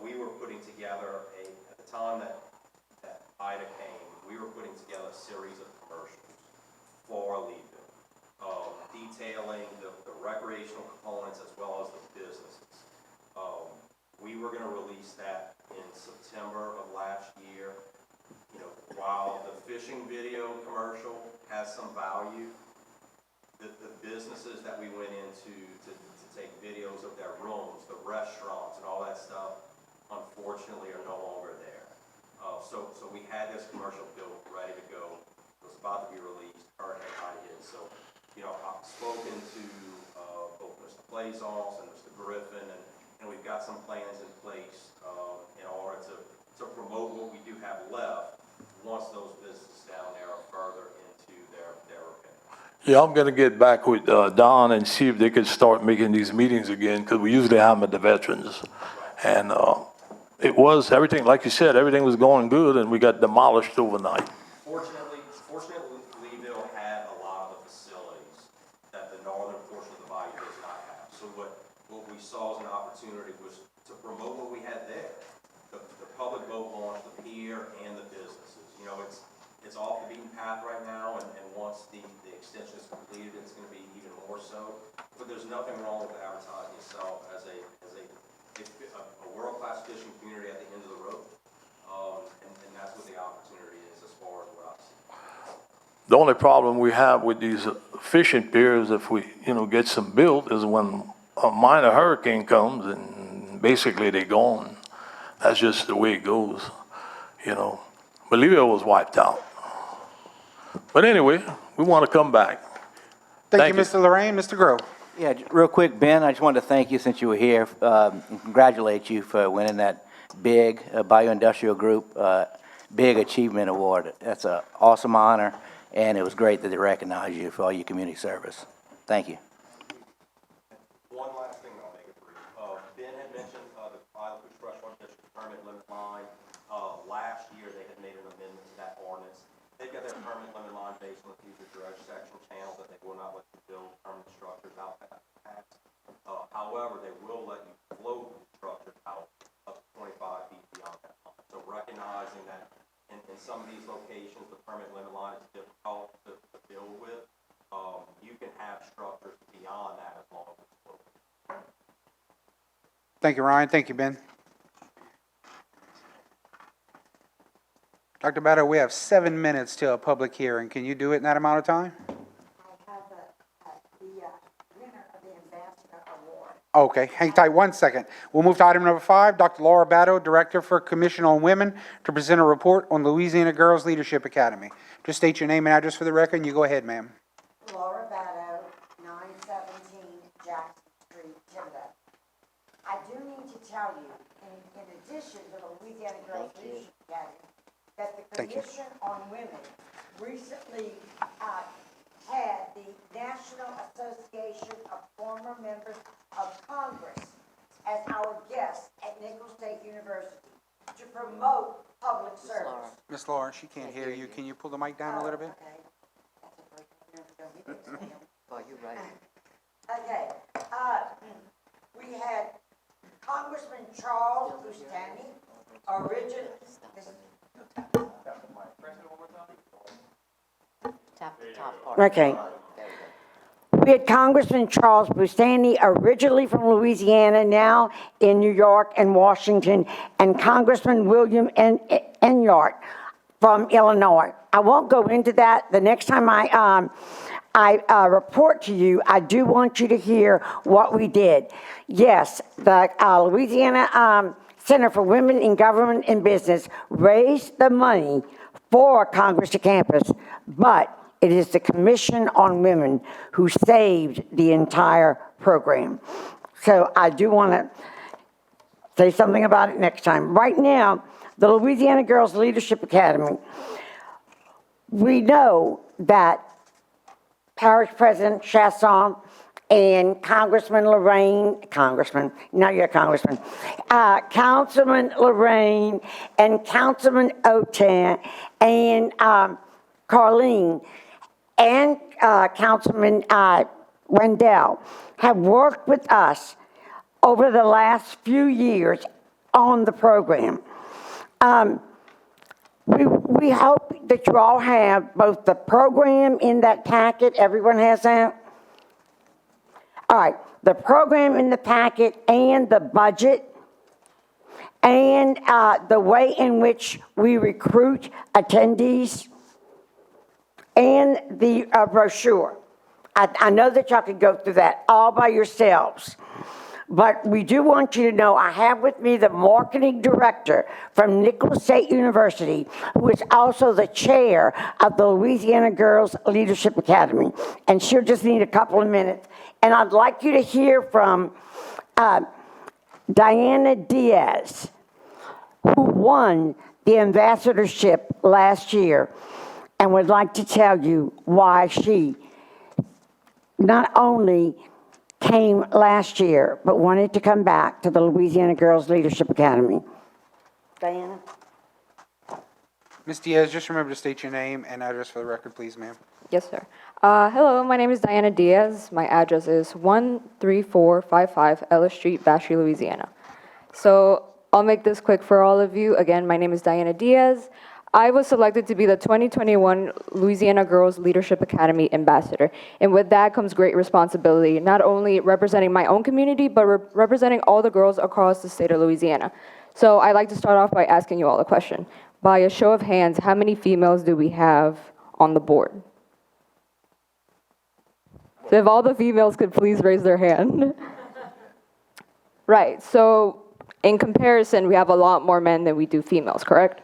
[SPEAKER 9] We were putting together at the time that Ida came, we were putting together a series of commercials for Leeville, detailing the recreational components as well as the businesses. We were going to release that in September of last year. While the fishing video commercial has some value, the businesses that we went into to take videos of their rooms, the restaurants and all that stuff, unfortunately are no longer there. So we had this commercial built, ready to go. It was about to be released. Hurricane Ida hit. So, I've spoken to both Mr. Blazons and Mr. Griffin, and we've got some plans in place in order to promote what we do have left once those businesses down there are further into their repair.
[SPEAKER 3] Yeah, I'm gonna get back with Don and see if they could start making these meetings again, because we usually have them at the Veterans. And it was, everything, like you said, everything was going good, and we got demolished overnight.
[SPEAKER 9] Fortunately, Leeville had a lot of the facilities that the northern portion of the bayou does not have. So what we saw as an opportunity was to promote what we had there. The public boat launch, the pier, and the businesses. It's off the beaten path right now, and once the extension is completed, it's going to be even more so. But there's nothing wrong with advertising yourself as a world-class fishing community at the end of the road, and that's what the opportunity is as far as what I see.
[SPEAKER 3] The only problem we have with these fishing piers, if we, get some built, is when a minor hurricane comes and basically they're gone. That's just the way it goes, But Leeville was wiped out. But anyway, we want to come back.
[SPEAKER 2] Thank you, Mr. Lorraine. Mr. Grove.
[SPEAKER 4] Yeah, real quick, Ben, I just wanted to thank you since you were here, and congratulate you for winning that big Bioindustrial Group Big Achievement Award. That's an awesome honor, and it was great that they recognized you for all your community service. Thank you.
[SPEAKER 9] One last thing, I'll make it brief. Ben had mentioned the Lafourche Freshwater District permit limit line. Last year, they had made an amendment to that ordinance. They've got their permit limit line based on the future dredge section channel that they will not let you build permanent structures out past. However, they will let you float structures out up to 25 feet beyond that line. So recognizing that in some of these locations, the permit limit line is difficult to build with, you can have structures beyond that as long as it's floating.
[SPEAKER 2] Thank you, Ryan. Thank you, Ben. Dr. Batto, we have 7 minutes till a public hearing. Can you do it in that amount of time?
[SPEAKER 5] I have the winner of the Ambassador Award.
[SPEAKER 2] Okay, hang tight 1 second. We'll move to item number 5, Dr. Laura Batto, Director for Commission on Women, to present a report on Louisiana Girls Leadership Academy. Just state your name and address for the record, and you go ahead, ma'am.
[SPEAKER 5] Laura Batto, 917 Jackson Street, Thibodaux. I do need to tell you, in addition to the Louisiana Girls Leadership Academy, that the
[SPEAKER 2] Thank you.
[SPEAKER 5] Commission on Women recently had the National Association of Former Members of Congress as our guest at Nicholls State University to promote public service.
[SPEAKER 2] Miss Laura, she can't hear you. Can you pull the mic down a little bit?
[SPEAKER 1] Oh, you're right.
[SPEAKER 5] Okay, we had Congressman Charles Bustani,
[SPEAKER 1] Top part.
[SPEAKER 5] Okay. We had Congressman Charles Bustani, originally from Louisiana, now in New York and Washington, and Congressman William Enyart from Illinois. I won't go into that. The next time I report to you, I do want you to hear what we did. Yes, the Louisiana Center for Women in Government and Business raised the money for Congress to Campus, but it is the Commission on Women who saved the entire program. So I do want to say something about it next time. Right now, the Louisiana Girls Leadership Academy, we know that
[SPEAKER 12] Parish President Shastone and Councilman, not your Congressman, Councilman Lorraine and Councilman Otan and Carlene and Councilman Wendell have worked with us over the last few years on the program. We hope that you all have both the program in that packet. Everyone has that? All right, the program in the packet and the budget and the way in which we recruit attendees and the brochure. I know that y'all could go through that all by yourselves. But we do want you to know I have with me the marketing director from Nicholas State University, who is also the chair of the Louisiana Girls Leadership Academy. And she'll just need a couple of minutes. And I'd like you to hear from Diana Diaz, who won the ambassadorship last year, and would like to tell you why she not only came last year, but wanted to come back to the Louisiana Girls Leadership Academy. Diana?
[SPEAKER 2] Ms. Diaz, just remember to state your name and address for the record, please, ma'am.
[SPEAKER 13] Yes, sir. Hello, my name is Diana Diaz. My address is 13455 Ellis Street, Bastrop, Louisiana. So I'll make this quick for all of you. Again, my name is Diana Diaz. I was selected to be the 2021 Louisiana Girls Leadership Academy Ambassador. And with that comes great responsibility, not only representing my own community, but representing all the girls across the state of Louisiana. So I'd like to start off by asking you all a question. By a show of hands, how many females do we have on the board? So if all the females could please raise their hand. Right, so in comparison, we have a lot more men than we do females, correct?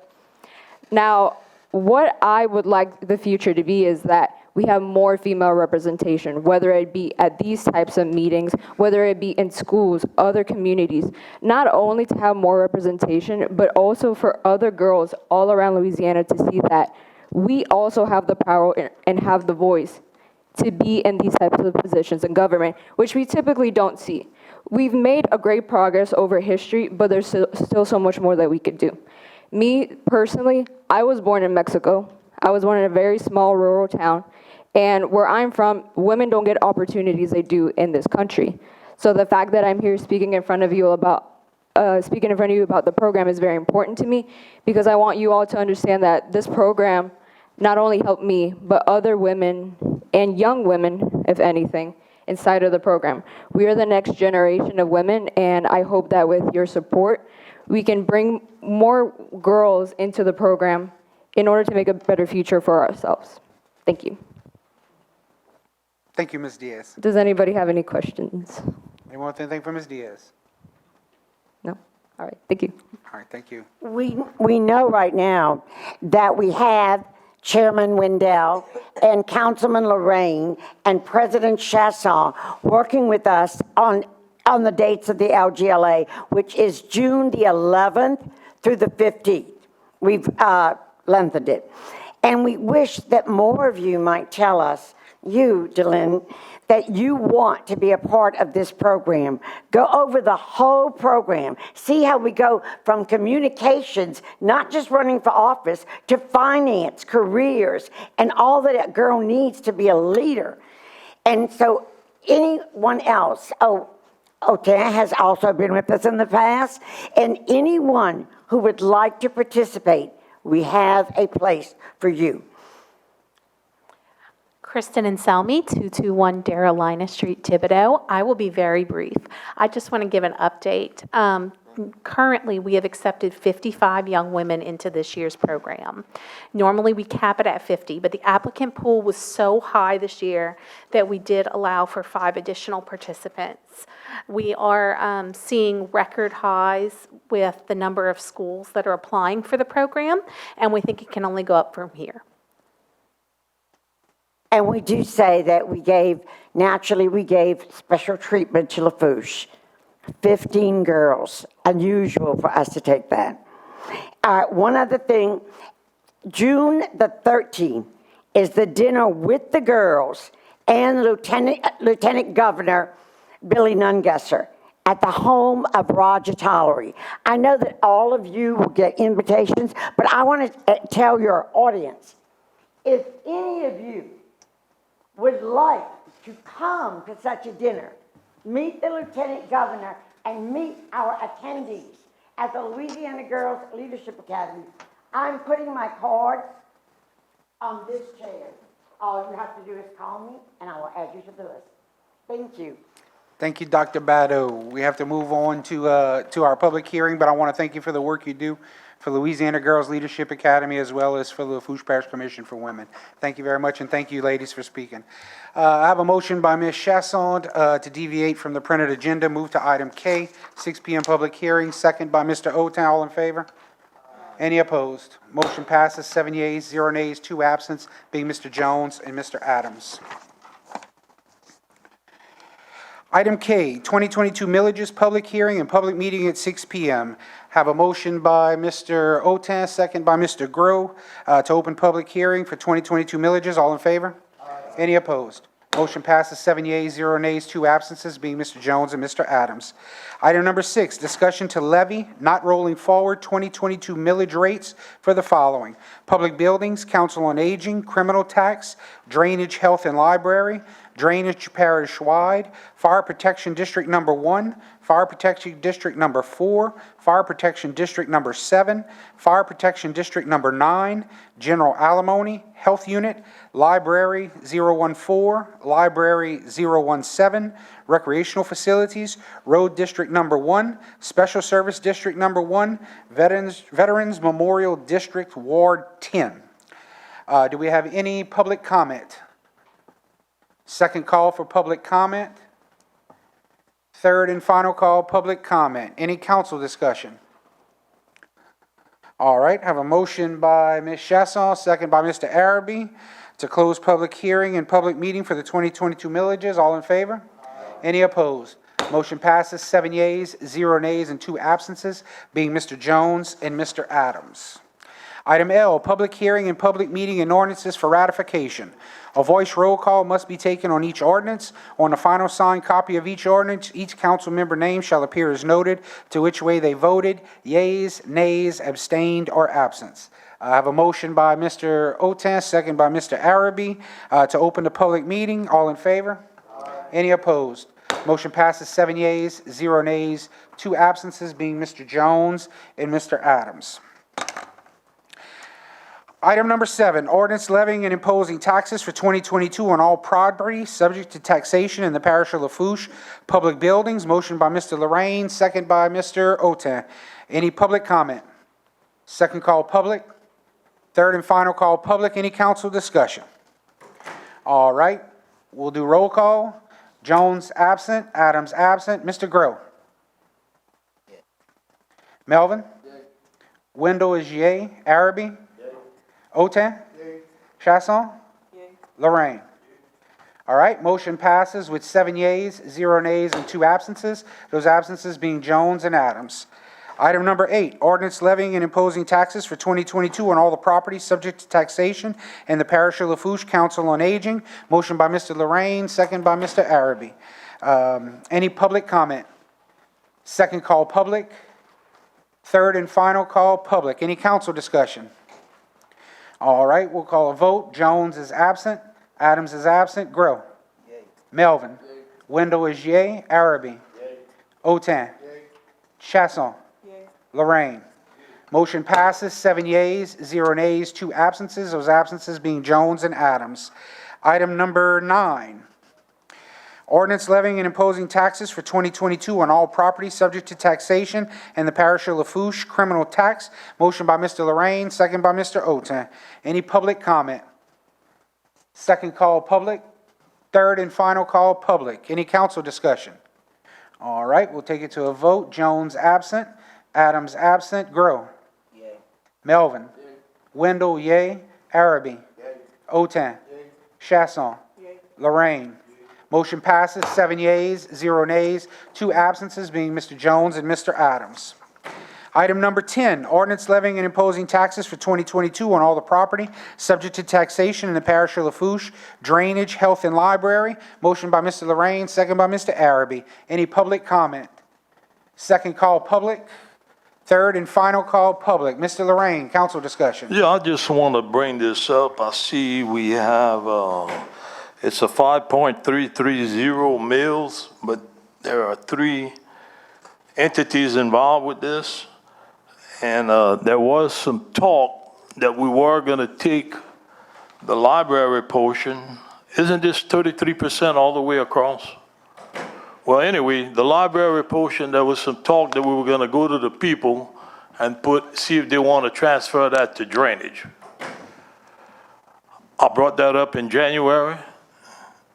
[SPEAKER 13] Now, what I would like the future to be is that we have more female representation, whether it be at these types of meetings, whether it be in schools, other communities, not only to have more representation, but also for other girls all around Louisiana to see that we also have the power and have the voice to be in these types of positions in government, which we typically don't see. We've made a great progress over history, but there's still so much more that we could do. Me, personally, I was born in Mexico. I was born in a very small rural town. And where I'm from, women don't get opportunities they do in this country. So the fact that I'm here speaking in front of you about the program is very important to me, because I want you all to understand that this program not only helped me, but other women and young women, if anything, inside of the program. We are the next generation of women, and I hope that with your support, we can bring more girls into the program in order to make a better future for ourselves. Thank you.
[SPEAKER 2] Thank you, Ms. Diaz.
[SPEAKER 13] Does anybody have any questions?
[SPEAKER 2] Anyone want anything for Ms. Diaz?
[SPEAKER 13] No? All right, thank you.
[SPEAKER 2] All right, thank you.
[SPEAKER 12] We know right now that we have Chairman Wendell and Councilman Lorraine and President Shastone working with us on the dates of the LGLA, which is June the 11th through the 15th. We've lengthened it. And we wish that more of you might tell us, you, Dylan, that you want to be a part of this program. Go over the whole program. See how we go from communications, not just running for office, to finance, careers, and all that a girl needs to be a leader. And so anyone else, Otan has also been with us in the past, and anyone who would like to participate, we have a place for you.
[SPEAKER 14] Kristen and Selmy, 221 Darolina Street, Thibodaux. I will be very brief. I just want to give an update. Currently, we have accepted 55 young women into this year's program. Normally, we cap it at 50, but the applicant pool was so high this year that we did allow for 5 additional participants. We are seeing record highs with the number of schools that are applying for the program, and we think it can only go up from here.
[SPEAKER 12] And we do say that we gave special treatment to Lafourche. 15 girls, unusual for us to take that. One other thing, June the 13th is the dinner with the girls and Lieutenant Governor Billy Nungesser at the home of Roger Tollery. I know that all of you will get invitations, but I want to tell your audience, if any of you would like to come to such a dinner, meet the Lieutenant Governor and meet our attendees at the Louisiana Girls Leadership Academy, I'm putting my card on this chair. All you have to do is call me and I will add you to the list. Thank you.
[SPEAKER 2] Thank you, Dr. Thibodaux. We have to move on to our public hearing, but I want to thank you for the work you do for Louisiana Girls Leadership Academy as well as for the Lafourche Parish Commission for Women. Thank you very much, and thank you, ladies, for speaking. I have a motion by Ms. Shastone to deviate from the printed agenda, move to item K, 6 p.m. public hearing, second by Mr. Oten. All in favor? Any opposed? Motion passes, 7 yeas, 0 nays, 2 absent, being Mr. Jones and Mr. Adams. Item K, 2022 millages, public hearing and public meeting at 6 p.m. Have a motion by Mr. Oten, second by Mr. Grow, to open public hearing for 2022 millages. All in favor? Any opposed? Motion passes, 7 yeas, 0 nays, 2 absences, being Mr. Jones and Mr. Adams. Item number 6, discussion to levy, not rolling forward, 2022 millage rates for the following: public buildings, council on aging, criminal tax, drainage, health and library, drainage parish-wide, fire protection district number 1, fire protection district number 4, fire protection district number 7, fire protection district number 9, general alimony, health unit, library 014, library 017, recreational facilities, road district number 1, special service district number 1, veterans memorial district ward 10. Do we have any public comment? Second call for public comment. Third and final call, public comment. Any council discussion? All right, have a motion by Ms. Shastone, second by Mr. Araby, to close public hearing and public meeting for the 2022 millages. All in favor? Any opposed? Motion passes, 7 yeas, 0 nays, and 2 absences, being Mr. Jones and Mr. Adams. Item L, public hearing and public meeting and ordinances for ratification. A voice roll call must be taken on each ordinance. On the final signed copy of each ordinance, each council member name shall appear as noted, to which way they voted, yeas, nays, abstained, or absent. I have a motion by Mr. Oten, second by Mr. Araby, to open the public meeting. All in favor? Any opposed? Motion passes, 7 yeas, 0 nays, 2 absences, being Mr. Jones and Mr. Adams. Item number 7, ordinance levying and imposing taxes for 2022 on all property subject to taxation in the parish of Lafourche. Public buildings, motion by Mr. Lorraine, second by Mr. Oten. Any public comment? Second call public. Third and final call public. Any council discussion? All right, we'll do roll call. Jones absent, Adams absent. Mr. Grow? Melvin? Wendell is yea. Araby? Oten? Shastone? Lorraine? All right, motion passes with 7 yeas, 0 nays, and 2 absences, those absences being Jones and Adams. Item number 8, ordinance levying and imposing taxes for 2022 on all the properties subject to taxation in the parish of Lafourche, Council on Aging. Motion by Mr. Lorraine, second by Mr. Araby. Any public comment? Second call public. Third and final call public. Any council discussion? All right, we'll call a vote. Jones is absent. Adams is absent. Grow? Yay. Melvin? Yay. Wendell is yea. Araby? Yay. Oten? Yay. Shastone? Yay. Lorraine? Yay. Motion passes, 7 yeas, 0 nays, 2 absences, those absences being Jones and Adams. Item number 9. Ordinance levying and imposing taxes for 2022 on all property subject to taxation in the parish of Lafourche, criminal tax. Motion by Mr. Lorraine, second by Mr. Oten. Any public comment? Second call public. Third and final call public. Any council discussion? All right, we'll take it to a vote. Jones absent. Adams absent. Grow? Yay. Melvin? Yay. Wendell, yay. Araby? Yay. Oten? Yay. Shastone? Yay. Lorraine? Motion passes, 7 yeas, 0 nays, 2 absences being Mr. Jones and Mr. Adams. Item number 10, ordinance levying and imposing taxes for 2022 on all the property subject to taxation in the parish of Lafourche, drainage, health, and library. Motion by Mr. Lorraine, second by Mr. Araby. Any public comment? Second call, public. Third and final call, public. Mr. Lorraine, council discussion.
[SPEAKER 3] Yeah, I just want to bring this up. I see we have, it's a 5.330 mills, but there are 3 entities involved with this. And there was some talk that we were going to take the library portion. Isn't this 33% all the way across? Well, anyway, the library portion, there was some talk that we were going to go to the people and see if they want to transfer that to drainage. I brought that up in January,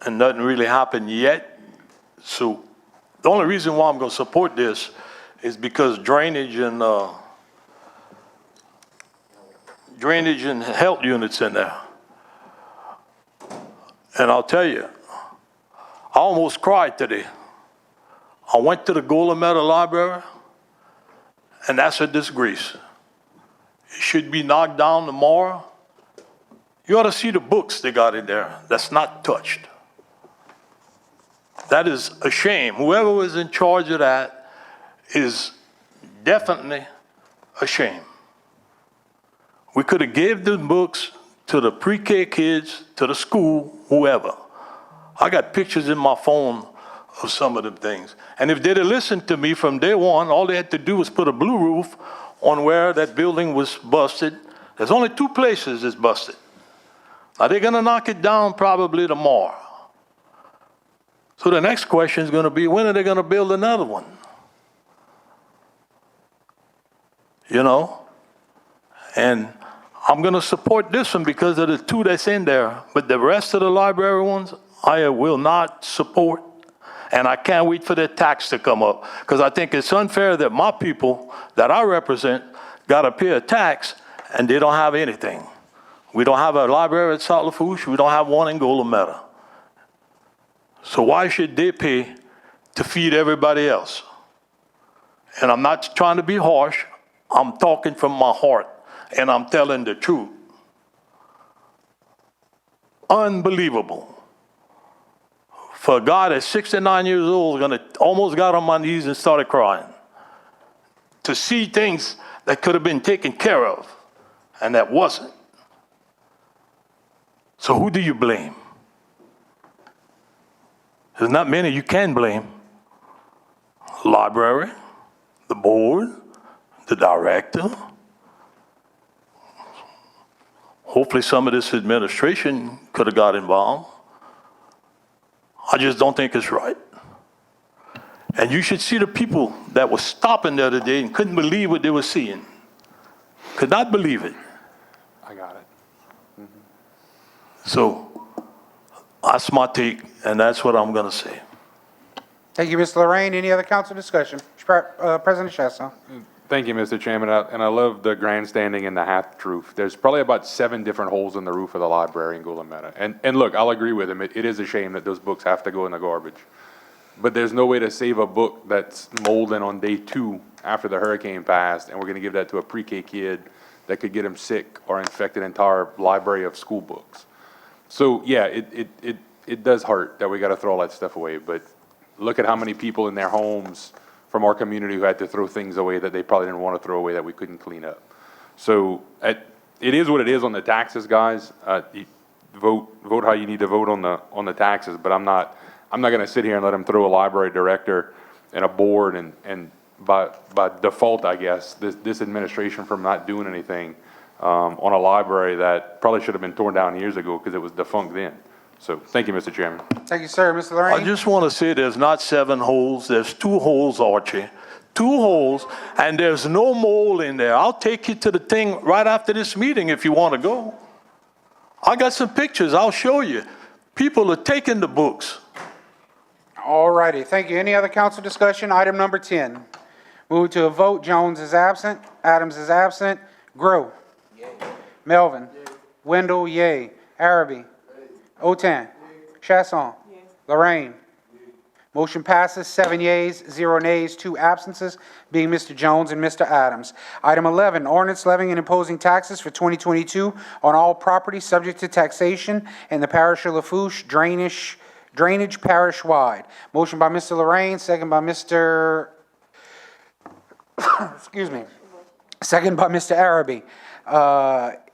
[SPEAKER 3] and nothing really happened yet. So the only reason why I'm going to support this is because drainage and health units in there. And I'll tell you, I almost cried today. I went to the Golometa Library, and that's a disgrace. It should be knocked down tomorrow. You ought to see the books they got in there that's not touched. That is a shame. Whoever was in charge of that is definitely a shame. We could have gave the books to the pre-K kids, to the school, whoever. I got pictures in my phone of some of them things. And if they'd have listened to me from day one, all they had to do was put a blue roof on where that building was busted. There's only 2 places it's busted. Now they're gonna knock it down probably tomorrow. So the next question is gonna be, when are they gonna build another one? You know? And I'm gonna support this one because of the 2 that's in there, but the rest of the library ones, I will not support. And I can't wait for the tax to come up, because I think it's unfair that my people that I represent got to pay a tax and they don't have anything. We don't have a library at South Lafourche. We don't have one in Golometa. So why should they pay to feed everybody else? And I'm not trying to be harsh. I'm talking from my heart, and I'm telling the truth. Unbelievable. For a guy that's 69 years old, almost got on my knees and started crying. To see things that could have been taken care of, and that wasn't. So who do you blame? There's not many you can blame. Library, the board, the director. Hopefully some of this administration could have got involved. I just don't think it's right. And you should see the people that were stopping there today and couldn't believe what they were seeing. Could not believe it.
[SPEAKER 7] I got it.
[SPEAKER 3] So that's my take, and that's what I'm going to say.
[SPEAKER 2] Thank you, Mr. Lorraine. Any other council discussion? President Shastone.
[SPEAKER 7] Thank you, Mr. Chairman, and I love the grandstanding and the half-truth. There's probably about 7 different holes in the roof of the library in Golometa. And look, I'll agree with him. It is a shame that those books have to go in the garbage. But there's no way to save a book that's molding on day 2 after the hurricane passed, and we're going to give that to a pre-K kid that could get him sick or infect an entire library of school books. So, yeah, it does hurt that we got to throw all that stuff away. But look at how many people in their homes from our community who had to throw things away that they probably didn't want to throw away that we couldn't clean up. So it is what it is on the taxes, guys. You vote how you need to vote on the taxes, but I'm not going to sit here and let them throw a library director and a board and by default, I guess, this administration from not doing anything on a library that probably should have been torn down years ago because it was defunct then. So thank you, Mr. Chairman.
[SPEAKER 2] Thank you, sir. Mr. Lorraine.
[SPEAKER 3] I just want to say there's not 7 holes. There's 2 holes, Archie. 2 holes, and there's no mold in there. I'll take you to the thing right after this meeting if you want to go. I got some pictures. I'll show you. People are taking the books.
[SPEAKER 2] All righty. Thank you. Any other council discussion? Item number 10. Move to a vote. Jones is absent. Adams is absent. Grow. Yay. Melvin. Yay. Wendell, yay. Araby. Otan. Chasson. Lorraine. Motion passes, 7 yeas, 0 nays, 2 absences, being Mr. Jones and Mr. Adams. Item 11, ordinance levying and imposing taxes for 2022 on all property subject to taxation in the parish of Lafourche drainage parish-wide. Motion by Mr. Lorraine, second by Mr. excuse me, second by Mr. Araby.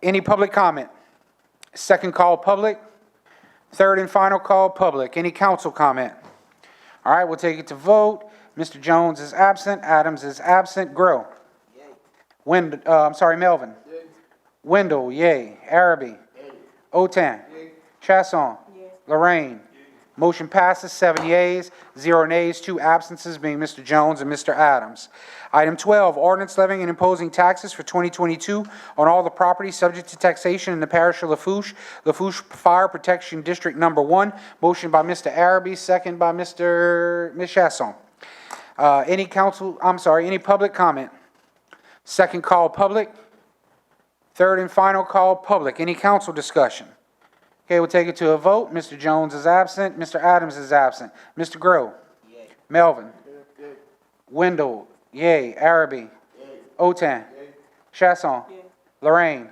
[SPEAKER 2] Any public comment? Second call, public. Third and final call, public. Any council comment? All right, we'll take it to vote. Mr. Jones is absent. Adams is absent. Grow. Melvin. Wendell, yay. Araby. Otan. Chasson. Lorraine. Motion passes, 7 yeas, 0 nays, 2 absences, being Mr. Jones and Mr. Adams. Item 12, ordinance levying and imposing taxes for 2022 on all the property subject to taxation in the parish of Lafourche Fire Protection District Number 1. Motion by Mr. Araby, second by Ms. Shastone. Any public comment? Second call, public. Third and final call, public. Any council discussion? Okay, we'll take it to a vote. Mr. Jones is absent. Mr. Adams is absent. Mr. Grow. Yay. Melvin. Yay. Wendell. Yay. Araby. Yay. Otan. Yay. Chasson. Yay. Lorraine. Yay.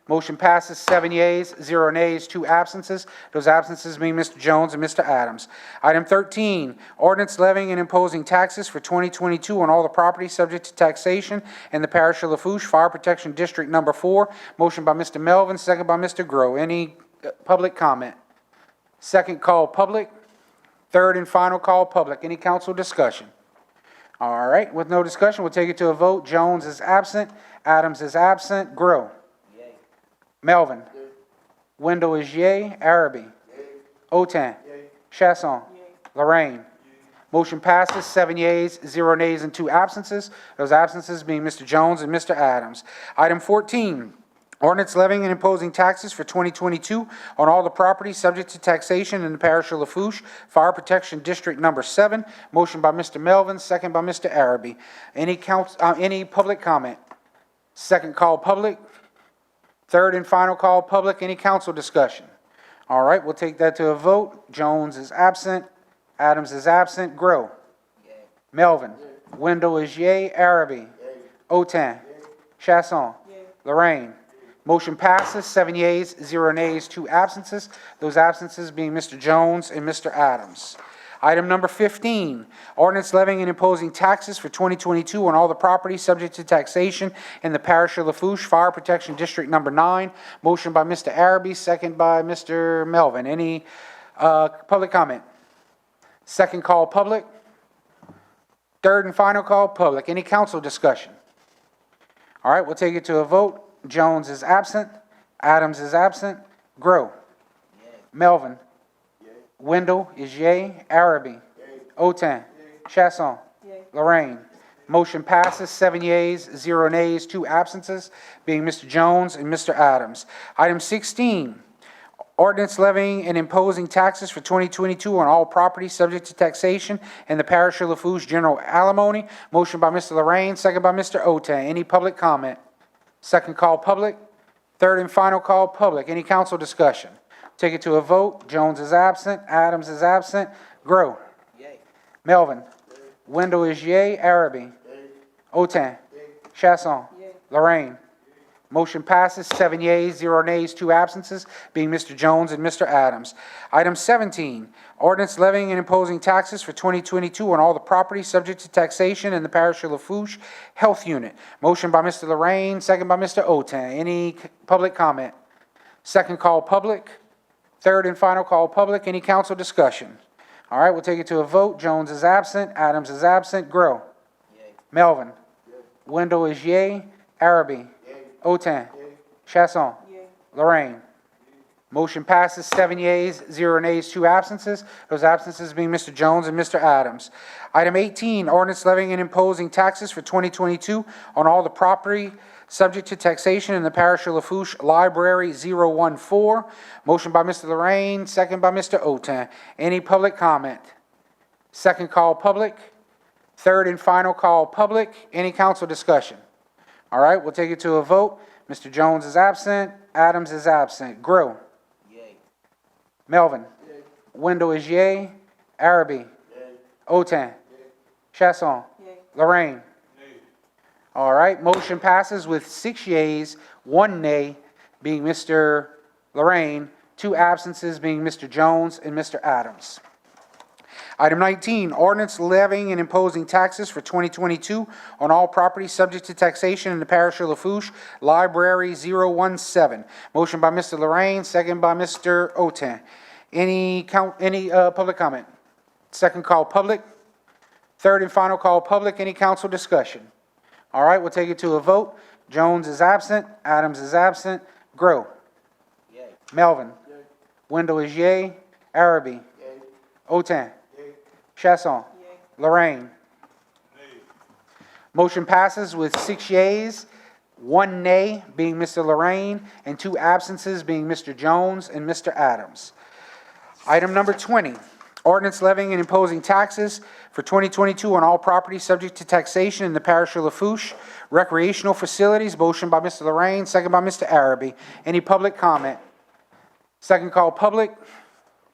[SPEAKER 2] Motion passes, 7 yeas, 0 nays, 2 absences. Those absences being Mr. Jones and Mr. Adams. Item 13, ordinance levying and imposing taxes for 2022 on all the property subject to taxation in the parish of Lafourche Fire Protection District Number 4. Motion by Mr. Melvin, second by Mr. Grow. Any public comment? Second call, public. Third and final call, public. Any council discussion? All right, with no discussion, we'll take it to a vote. Jones is absent. Adams is absent. Grow. Yay. Melvin. Yay. Wendell is yay. Araby. Yay. Otan. Yay. Chasson. Yay. Lorraine. Yay. Motion passes, 7 yeas, 0 nays, and 2 absences. Those absences being Mr. Jones and Mr. Adams. Item 14, ordinance levying and imposing taxes for 2022 on all the property subject to taxation in the parish of Lafourche Fire Protection District Number 7. Motion by Mr. Melvin, second by Mr. Araby. Any public comment? Second call, public. Third and final call, public. Any council discussion? All right, we'll take that to a vote. Jones is absent. Adams is absent. Grow. Yay. Melvin. Yay. Wendell is yay. Araby. Yay. Otan. Yay. Chasson. Yay. Lorraine. Motion passes, 7 yeas, 0 nays, 2 absences. Those absences being Mr. Jones and Mr. Adams. Item number 15, ordinance levying and imposing taxes for 2022 on all the property subject to taxation in the parish of Lafourche Fire Protection District Number 9. Motion by Mr. Araby, second by Mr. Melvin. Any public comment? Second call, public. Third and final call, public. Any council discussion? All right, we'll take it to a vote. Jones is absent. Adams is absent. Grow. Yay. Melvin. Yay. Wendell is yay. Araby. Yay. Otan. Yay. Chasson. Yay. Lorraine. Yay. Motion passes, 7 yeas, 0 nays, 2 absences, being Mr. Jones and Mr. Adams. Item 16, ordinance levying and imposing taxes for 2022 on all property subject to taxation in the parish of Lafourche General Alimony. Motion by Mr. Lorraine, second by Mr. Otan. Any public comment? Second call, public. Third and final call, public. Any council discussion? Take it to a vote. Jones is absent. Adams is absent. Grow. Yay. Melvin. Yay. Wendell is yay. Araby. Yay. Otan. Yay. Chasson. Yay. Lorraine. Yay. Motion passes, 7 yeas, 0 nays, 2 absences, being Mr. Jones and Mr. Adams. Item 17, ordinance levying and imposing taxes for 2022 on all the property subject to taxation in the parish of Lafourche Health Unit. Motion by Mr. Lorraine, second by Mr. Otan. Any public comment? Second call, public. Third and final call, public. Any council discussion? All right, we'll take it to a vote. Jones is absent. Adams is absent. Grow. Yay. Melvin. Yay. Wendell is yay. Araby. Otan. Yay. Chasson. Yay. Lorraine. Yay. Motion passes, 7 yeas, 0 nays, 2 absences. Those absences being Mr. Jones and Mr. Adams. Item 18, ordinance levying and imposing taxes for 2022 on all the property subject to taxation in the parish of Lafourche Library 014. Motion by Mr. Lorraine, second by Mr. Otan. Any public comment? Second call, public. Third and final call, public. Any council discussion? All right, we'll take it to a vote. Mr. Jones is absent. Adams is absent. Grow. Yay. Melvin. Yay. Wendell is yay. Araby. Yay. Otan. Shastone. Lorraine. All right, motion passes with 6 yeas, 1 nay, being Mr. Lorraine, 2 absences being Mr. Jones and Mr. Adams. Item 19, ordinance levying and imposing taxes for 2022 on all property subject to taxation in the parish of Lafourche, Library 017. Motion by Mr. Lorraine, second by Mr. Otan. Any public comment? Second call public. Third and final call public. Any council discussion? All right, we'll take it to a vote. Jones is absent. Adams is absent. Grow. Yay. Melvin. Yay. Wendell is yay. Araby. Yay. Otan. Yay. Shastone. Yay. Lorraine. Nay. Motion passes with 6 yeas, 1 nay, being Mr. Lorraine, and 2 absences being Mr. Jones and Mr. Adams. Item number 20, ordinance levying and imposing taxes for 2022 on all property subject to taxation in the parish of Lafourche, recreational facilities. Motion by Mr. Lorraine, second by Mr. Araby. Any public comment? Second call public.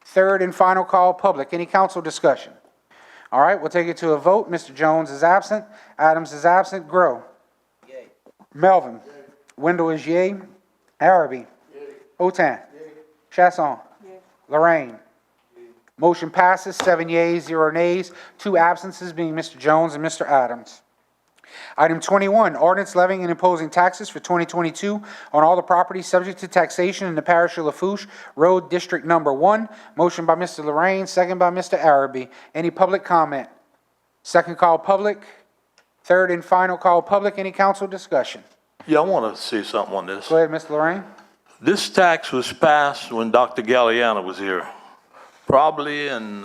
[SPEAKER 2] Third and final call public. Any council discussion? All right, we'll take it to a vote. Mr. Jones is absent. Adams is absent. Grow. Yay. Melvin. Yay. Wendell is yay. Araby. Yay. Otan. Yay. Chasson. Yay. Lorraine. Yay. Motion passes 7 yeas, 0 nays, 2 absences being Mr. Jones and Mr. Adams. Item 21, ordinance levying and imposing taxes for 2022 on all the properties subject to taxation in the parish of Lafourche, Road District Number 1. Motion by Mr. Lorraine, second by Mr. Araby. Any public comment? Second call public. Third and final call public. Any council discussion?
[SPEAKER 3] Yeah, I want to say something on this.
[SPEAKER 2] Go ahead, Mr. Lorraine.
[SPEAKER 3] This tax was passed when Dr. Galliano was here, probably in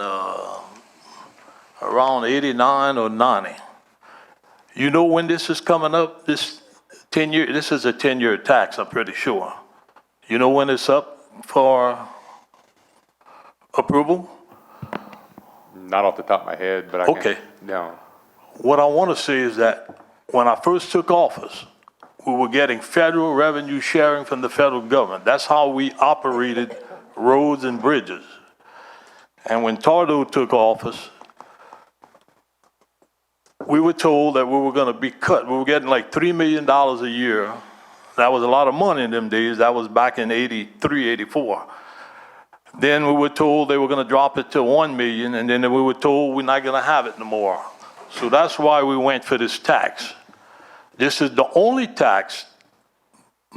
[SPEAKER 3] around 89 or 90. You know when this is coming up? This is a 10-year tax, I'm pretty sure. You know when it's up for approval?
[SPEAKER 7] Not off the top of my head, but I can.
[SPEAKER 3] Okay.
[SPEAKER 7] No.
[SPEAKER 3] What I want to say is that when I first took office, we were getting federal revenue sharing from the federal government. That's how we operated roads and bridges. And when Thibodaux took office, we were told that we were going to be cut. We were getting like $3 million a year. That was a lot of money in them days. That was back in 83, 84. Then we were told they were going to drop it to $1 million, and then we were told we're not going to have it no more. So that's why we went for this tax. This is the only tax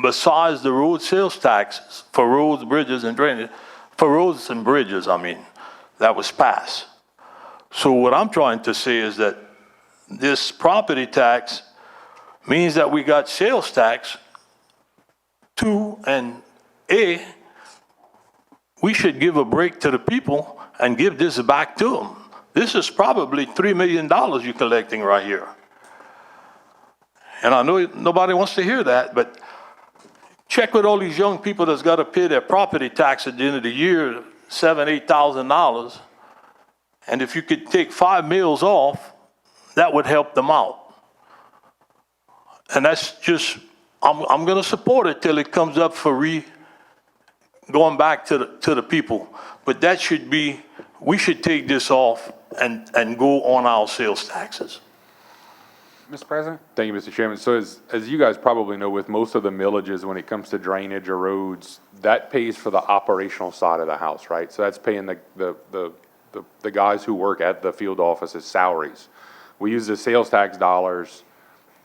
[SPEAKER 3] besides the road sales taxes for roads, bridges, and drainage, for roads and bridges, that was passed. So what I'm trying to say is that this property tax means that we got sales tax too, and we should give a break to the people and give this back to them. This is probably $3 million you're collecting right here. And I know nobody wants to hear that, but check with all these young people that's got to pay their property tax at the end of the year, $7,000, $8,000. And if you could take 5 meals off, that would help them out. And that's just, I'm going to support it till it comes up for going back to the people. But that should be, we should take this off and go on our sales taxes.
[SPEAKER 2] Mr. President?
[SPEAKER 7] Thank you, Mr. Chairman. So as you guys probably know, with most of the millages, when it comes to drainage or roads, that pays for the operational side of the house, right? So that's paying the guys who work at the field office's salaries. We use the sales tax dollars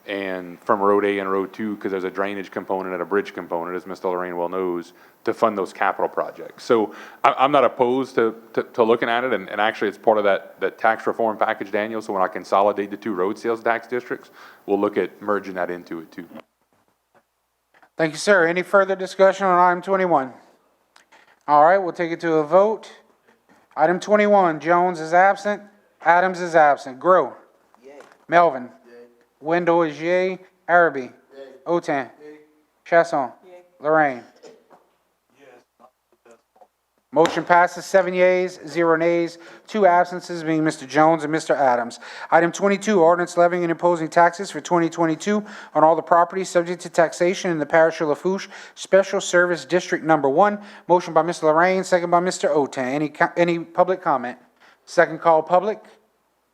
[SPEAKER 7] and from Road A and Road 2, because there's a drainage component and a bridge component, as Mr. Lorraine well knows, to fund those capital projects. So I'm not opposed to looking at it, and actually it's part of that tax reform package, Daniel, so when I consolidate the 2 road sales tax districts, we'll look at merging that into it too.
[SPEAKER 2] Thank you, sir. Any further discussion on item 21? All right, we'll take it to a vote. Item 21, Jones is absent. Adams is absent. Grow. Yay. Melvin. Yay. Wendell is yay. Araby. Yay. Otan. Yay. Chasson. Yay. Lorraine. Motion passes 7 yeas, 0 nays, 2 absences being Mr. Jones and Mr. Adams. Item 22, ordinance levying and imposing taxes for 2022 on all the properties subject to taxation in the parish of Lafourche, Special Service District Number 1. Motion by Mr. Lorraine, second by Mr. Otan. Any public comment? Second call public.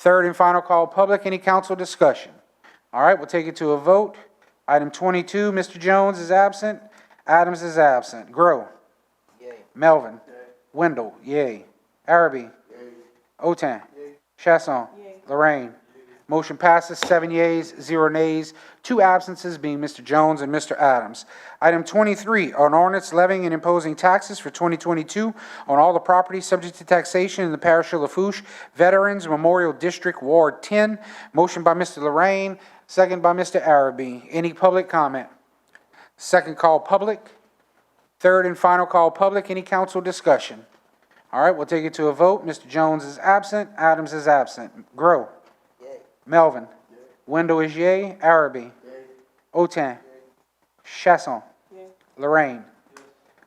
[SPEAKER 2] Third and final call public. Any council discussion? All right, we'll take it to a vote. Item 22, Mr. Jones is absent. Adams is absent. Grow. Melvin. Wendell. Yay. Araby. Otan. Shastone. Lorraine. Motion passes 7 yeas, 0 nays, 2 absences being Mr. Jones and Mr. Adams. Item 23, an ordinance levying and imposing taxes for 2022 on all the property subject to taxation in the parish of Lafourche, Veterans Memorial District, Ward 10. Motion by Mr. Lorraine, second by Mr. Araby. Any public comment? Second call public. Third and final call public. Any council discussion? All right, we'll take it to a vote. Mr. Jones is absent. Adams is absent. Grow. Melvin. Wendell is yay. Araby. Otan. Chasson. Lorraine.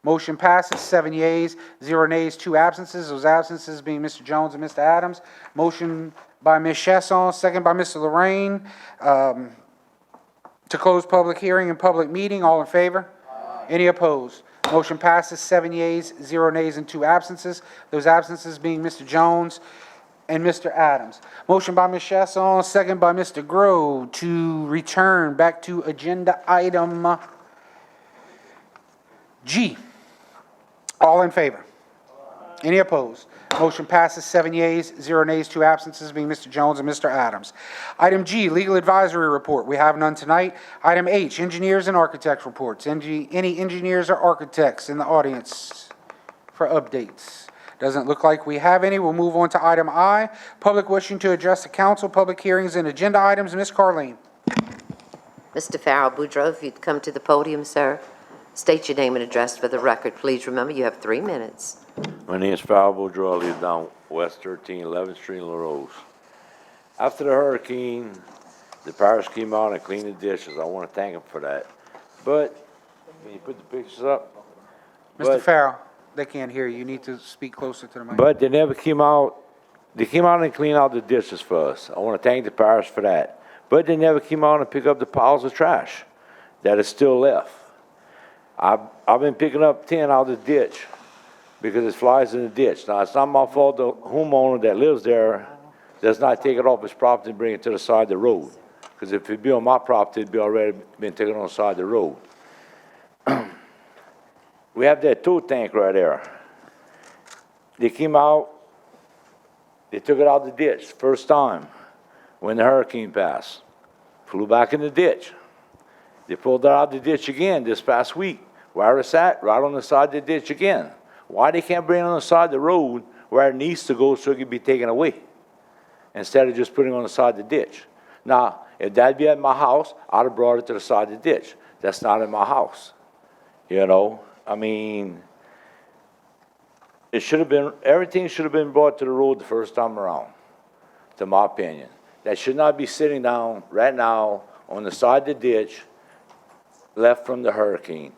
[SPEAKER 2] Motion passes 7 yeas, 0 nays, 2 absences. Those absences being Mr. Jones and Mr. Adams. Motion by Ms. Chasson, second by Mr. Lorraine, to close public hearing and public meeting. All in favor? Any opposed? Motion passes 7 yeas, 0 nays, and 2 absences. Those absences being Mr. Jones and Mr. Adams. Motion by Ms. Chasson, second by Mr. Grove, to return back to agenda item G. All in favor? Any opposed? Motion passes 7 yeas, 0 nays, 2 absences being Mr. Jones and Mr. Adams. Item G, legal advisory report. We have none tonight. Item H, engineers and architects reports. Any engineers or architects in the audience for updates? Doesn't look like we have any. We'll move on to item I, public wishing to address the council, public hearings and agenda items. Ms. Carleen.
[SPEAKER 1] Mr. Farrell Boudreaux, if you'd come to the podium, sir. State your name and address for the record. Please remember you have 3 minutes.
[SPEAKER 15] My name is Farrell Boudreaux. I live down West 13, 11th Street in La Rose. After the hurricane, the parish came out and cleaned the dishes. I want to thank them for that. But, can you put the pictures up?
[SPEAKER 2] Mr. Farrell, they can't hear you. You need to speak closer to the mic.
[SPEAKER 15] But they never came out. They came out and cleaned out the dishes for us. I want to thank the parish for that. But they never came out and picked up the piles of trash that is still left. I've been picking up 10 out of the ditch because it flies in the ditch. Now, it's not my fault the homeowner that lives there does not take it off his property and bring it to the side of the road. Because if it'd be on my property, it'd be already been taken on the side of the road. We have that tow tank right there. They came out, they took it out of the ditch first time when the hurricane passed. Flew back in the ditch. They pulled it out of the ditch again this past week. Where it's at, right on the side of the ditch again. Why they can't bring it on the side of the road where it needs to go so it can be taken away, instead of just putting it on the side of the ditch? Now, if that'd be at my house, I'd have brought it to the side of the ditch. That's not in my house. You know, I mean, it should have been, everything should have been brought to the road the first time around, to my opinion. That should not be sitting down right now on the side of the ditch left from the hurricane.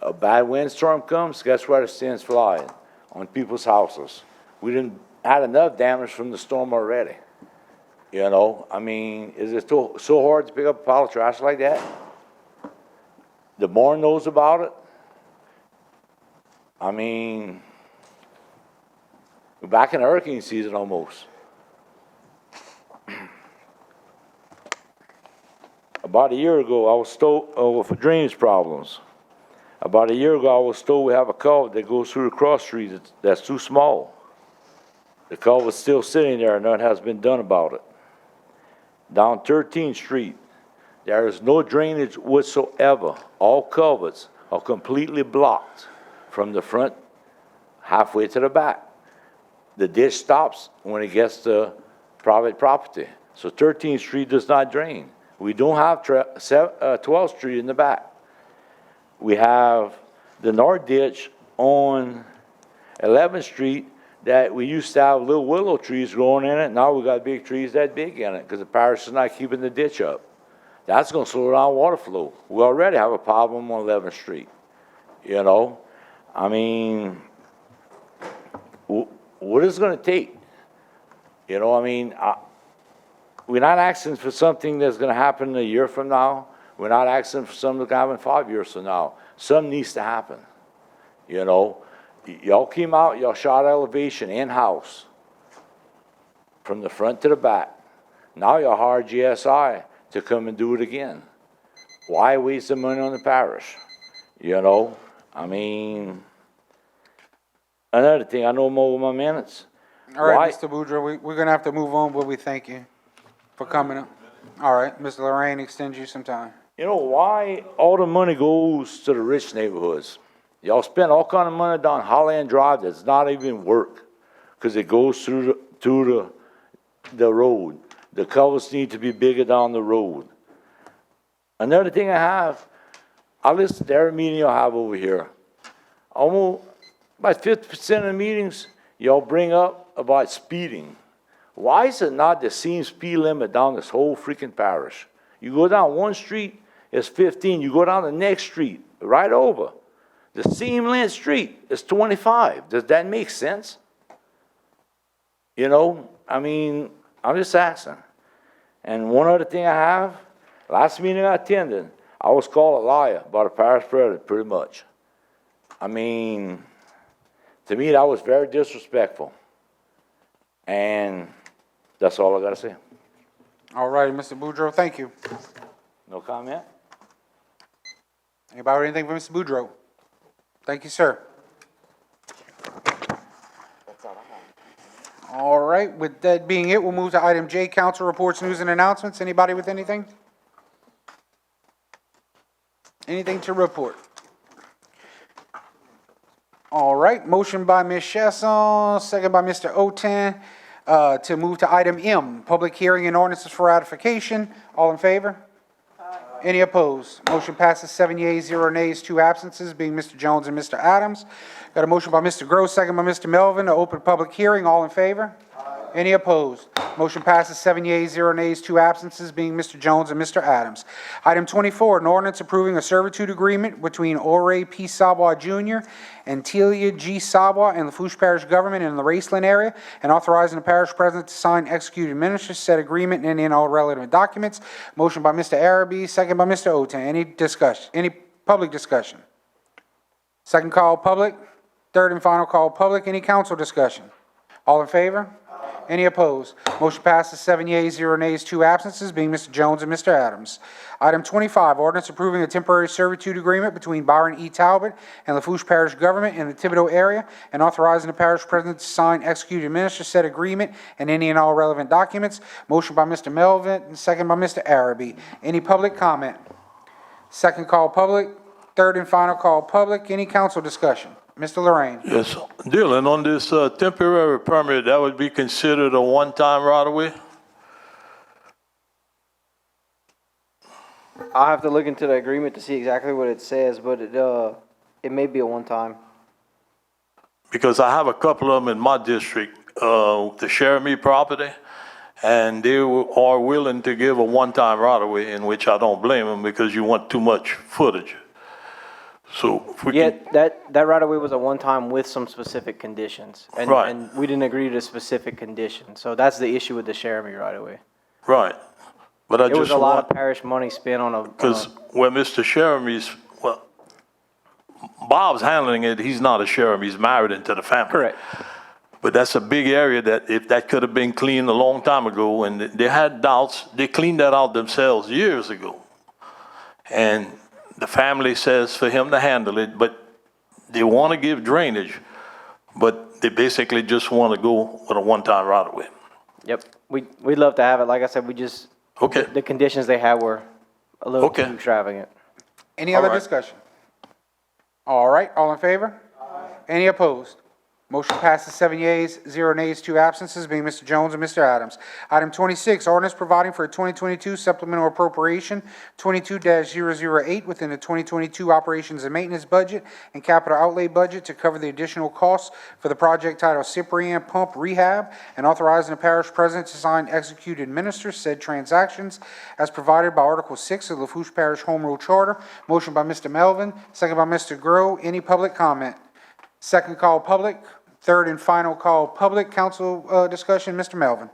[SPEAKER 15] A bad windstorm comes, guess where the sand's flying? On people's houses. We didn't had enough damage from the storm already. You know, I mean, is it so hard to pick up a pile of trash like that? The board knows about it. I mean, we're back in hurricane season almost. About a year ago, I was told for drainage problems. About a year ago, I was told we have a culvert that goes through the cross street that's too small. The culvert's still sitting there and nothing has been done about it. Down 13th Street, there is no drainage whatsoever. All culverts are completely blocked from the front halfway to the back. The ditch stops when it gets to private property. So 13th Street does not drain. We don't have 12th Street in the back. We have the north ditch on 11th Street that we used to have little willow trees growing in it. Now we got big trees that big in it because the parish is not keeping the ditch up. That's going to slow down water flow. We already have a problem on 11th Street. You know, I mean, what is it going to take? You know, I mean, we're not asking for something that's going to happen a year from now. We're not asking for something to happen 5 years from now. Something needs to happen. You know, y'all came out, y'all shot elevation in-house from the front to the back. Now you hire GSI to come and do it again. Why waste the money on the parish? You know, I mean, another thing, I know more of my minutes.
[SPEAKER 2] All right,
[SPEAKER 15] Why-
[SPEAKER 2] Mr. Boudreaux, we're gonna have to move on, but we thank you for coming up. All right, Ms. Lorraine, extend you some time.
[SPEAKER 15] You know, why all the money goes to the rich neighborhoods? Y'all spend all kind of money down Holland Drive that's not even work, because it goes through the road. The culverts need to be bigger down the road. Another thing I listen to every meeting y'all have over here. Almost about 50% of the meetings, y'all bring up about speeding. Why is it not the same speed limit down this whole freaking parish? You go down one street, it's 15. You go down the next street, right over. The same length street is 25. Does that make sense? You know, I mean, I'm just asking. And one other thing I have, last meeting I attended, I was called a liar by the parish president, pretty much. I mean, to me, that was very disrespectful. And that's all I gotta say.
[SPEAKER 2] All right, Mr. Boudreaux, thank you.
[SPEAKER 15] No comment?
[SPEAKER 2] Anybody have anything for Mr. Boudreaux? Thank you, sir. All right, with that being it, we'll move to item J, council reports, news, and announcements. Anybody with anything? Anything to report? All right, motion by Ms. Shastone, second by Mr. Oten, to move to item M, public hearing and ordinances for ratification. All in favor? Any opposed? Motion passes 7 yeas, 0 nays, 2 absences, being Mr. Jones and Mr. Adams. Got a motion by Mr. Gross, second by Mr. Melvin, to open public hearing. All in favor? Any opposed? Motion passes 7 yeas, 0 nays, 2 absences, being Mr. Jones and Mr. Adams. Item 24, an ordinance approving a servitude agreement between Oraby P. Sawa Jr. and Telia G. Sawa and Lafourche Parish government in the Raceland area, and authorizing the parish president to sign, execute, and administer said agreement and in all relevant documents. Motion by Mr. Araby, second by Mr. Oten. Any discussion? Any public discussion? Second call, public. Third and final call, public. Any council discussion? All in favor? Any opposed? Motion passes 7 yeas, 0 nays, 2 absences, being Mr. Jones and Mr. Adams. Item 25, ordinance approving a temporary servitude agreement between Byron E. Talbot and Lafourche Parish government in the Thibodaux area, and authorizing the parish president to sign, execute, and administer said agreement and any and all relevant documents. Motion by Mr. Melvin, and second by Mr. Araby. Any public comment? Second call, public. Third and final call, public. Any council discussion? Mr. Lorraine.
[SPEAKER 3] Yes, Dylan, on this temporary permit, that would be considered a one-time right-of-way?
[SPEAKER 11] I'll have to look into the agreement to see exactly what it says, but it may be a one-time.
[SPEAKER 3] Because I have a couple of them in my district, the Jeremy property, and they are willing to give a one-time right-of-way, in which I don't blame them because you want too much footage. So if we
[SPEAKER 11] Yeah,
[SPEAKER 3] can,
[SPEAKER 11] that right-of-way was a one-time with some specific conditions. And,
[SPEAKER 3] Right.
[SPEAKER 11] and we didn't agree to specific conditions. So that's the issue with the Jeremy right-of-way.
[SPEAKER 3] right. But I
[SPEAKER 11] It was
[SPEAKER 3] just
[SPEAKER 11] a lot
[SPEAKER 3] want,
[SPEAKER 11] of parish money spent on a.
[SPEAKER 3] because where Mr. Jeremy's, well, Bob's handling it, he's not a Jeremy, he's married into the family.
[SPEAKER 11] Correct.
[SPEAKER 3] But that's a big area that if that could have been cleaned a long time ago, and they had doubts, they cleaned that out themselves years ago. And the family says for him to handle it, but they want to give drainage, but they basically just want to go with a one-time right-of-way.
[SPEAKER 11] Yep. We'd love to have it. Like I said, we just,
[SPEAKER 3] Okay,
[SPEAKER 11] the conditions they had were a little too
[SPEAKER 3] Okay.
[SPEAKER 11] extravagant.
[SPEAKER 2] Any other
[SPEAKER 3] All right.
[SPEAKER 2] discussion? All right, all in favor? Any opposed? Motion passes 7 yeas, 0 nays, 2 absences, being Mr. Jones and Mr. Adams. Item 26, ordinance providing for a 2022 supplemental appropriation 22-008 within the 2022 operations and maintenance budget and capital outlay budget to cover the additional costs for the project titled Cyprian Pump Rehab, and authorizing the parish president to sign, execute, and administer said transactions as provided by Article 6 of the Lafourche Parish Home Rule Charter. Motion by Mr. Melvin, second by Mr. Grow. Any public comment? Second call, public. Third and final call, public. Council discussion, Mr. Melvin.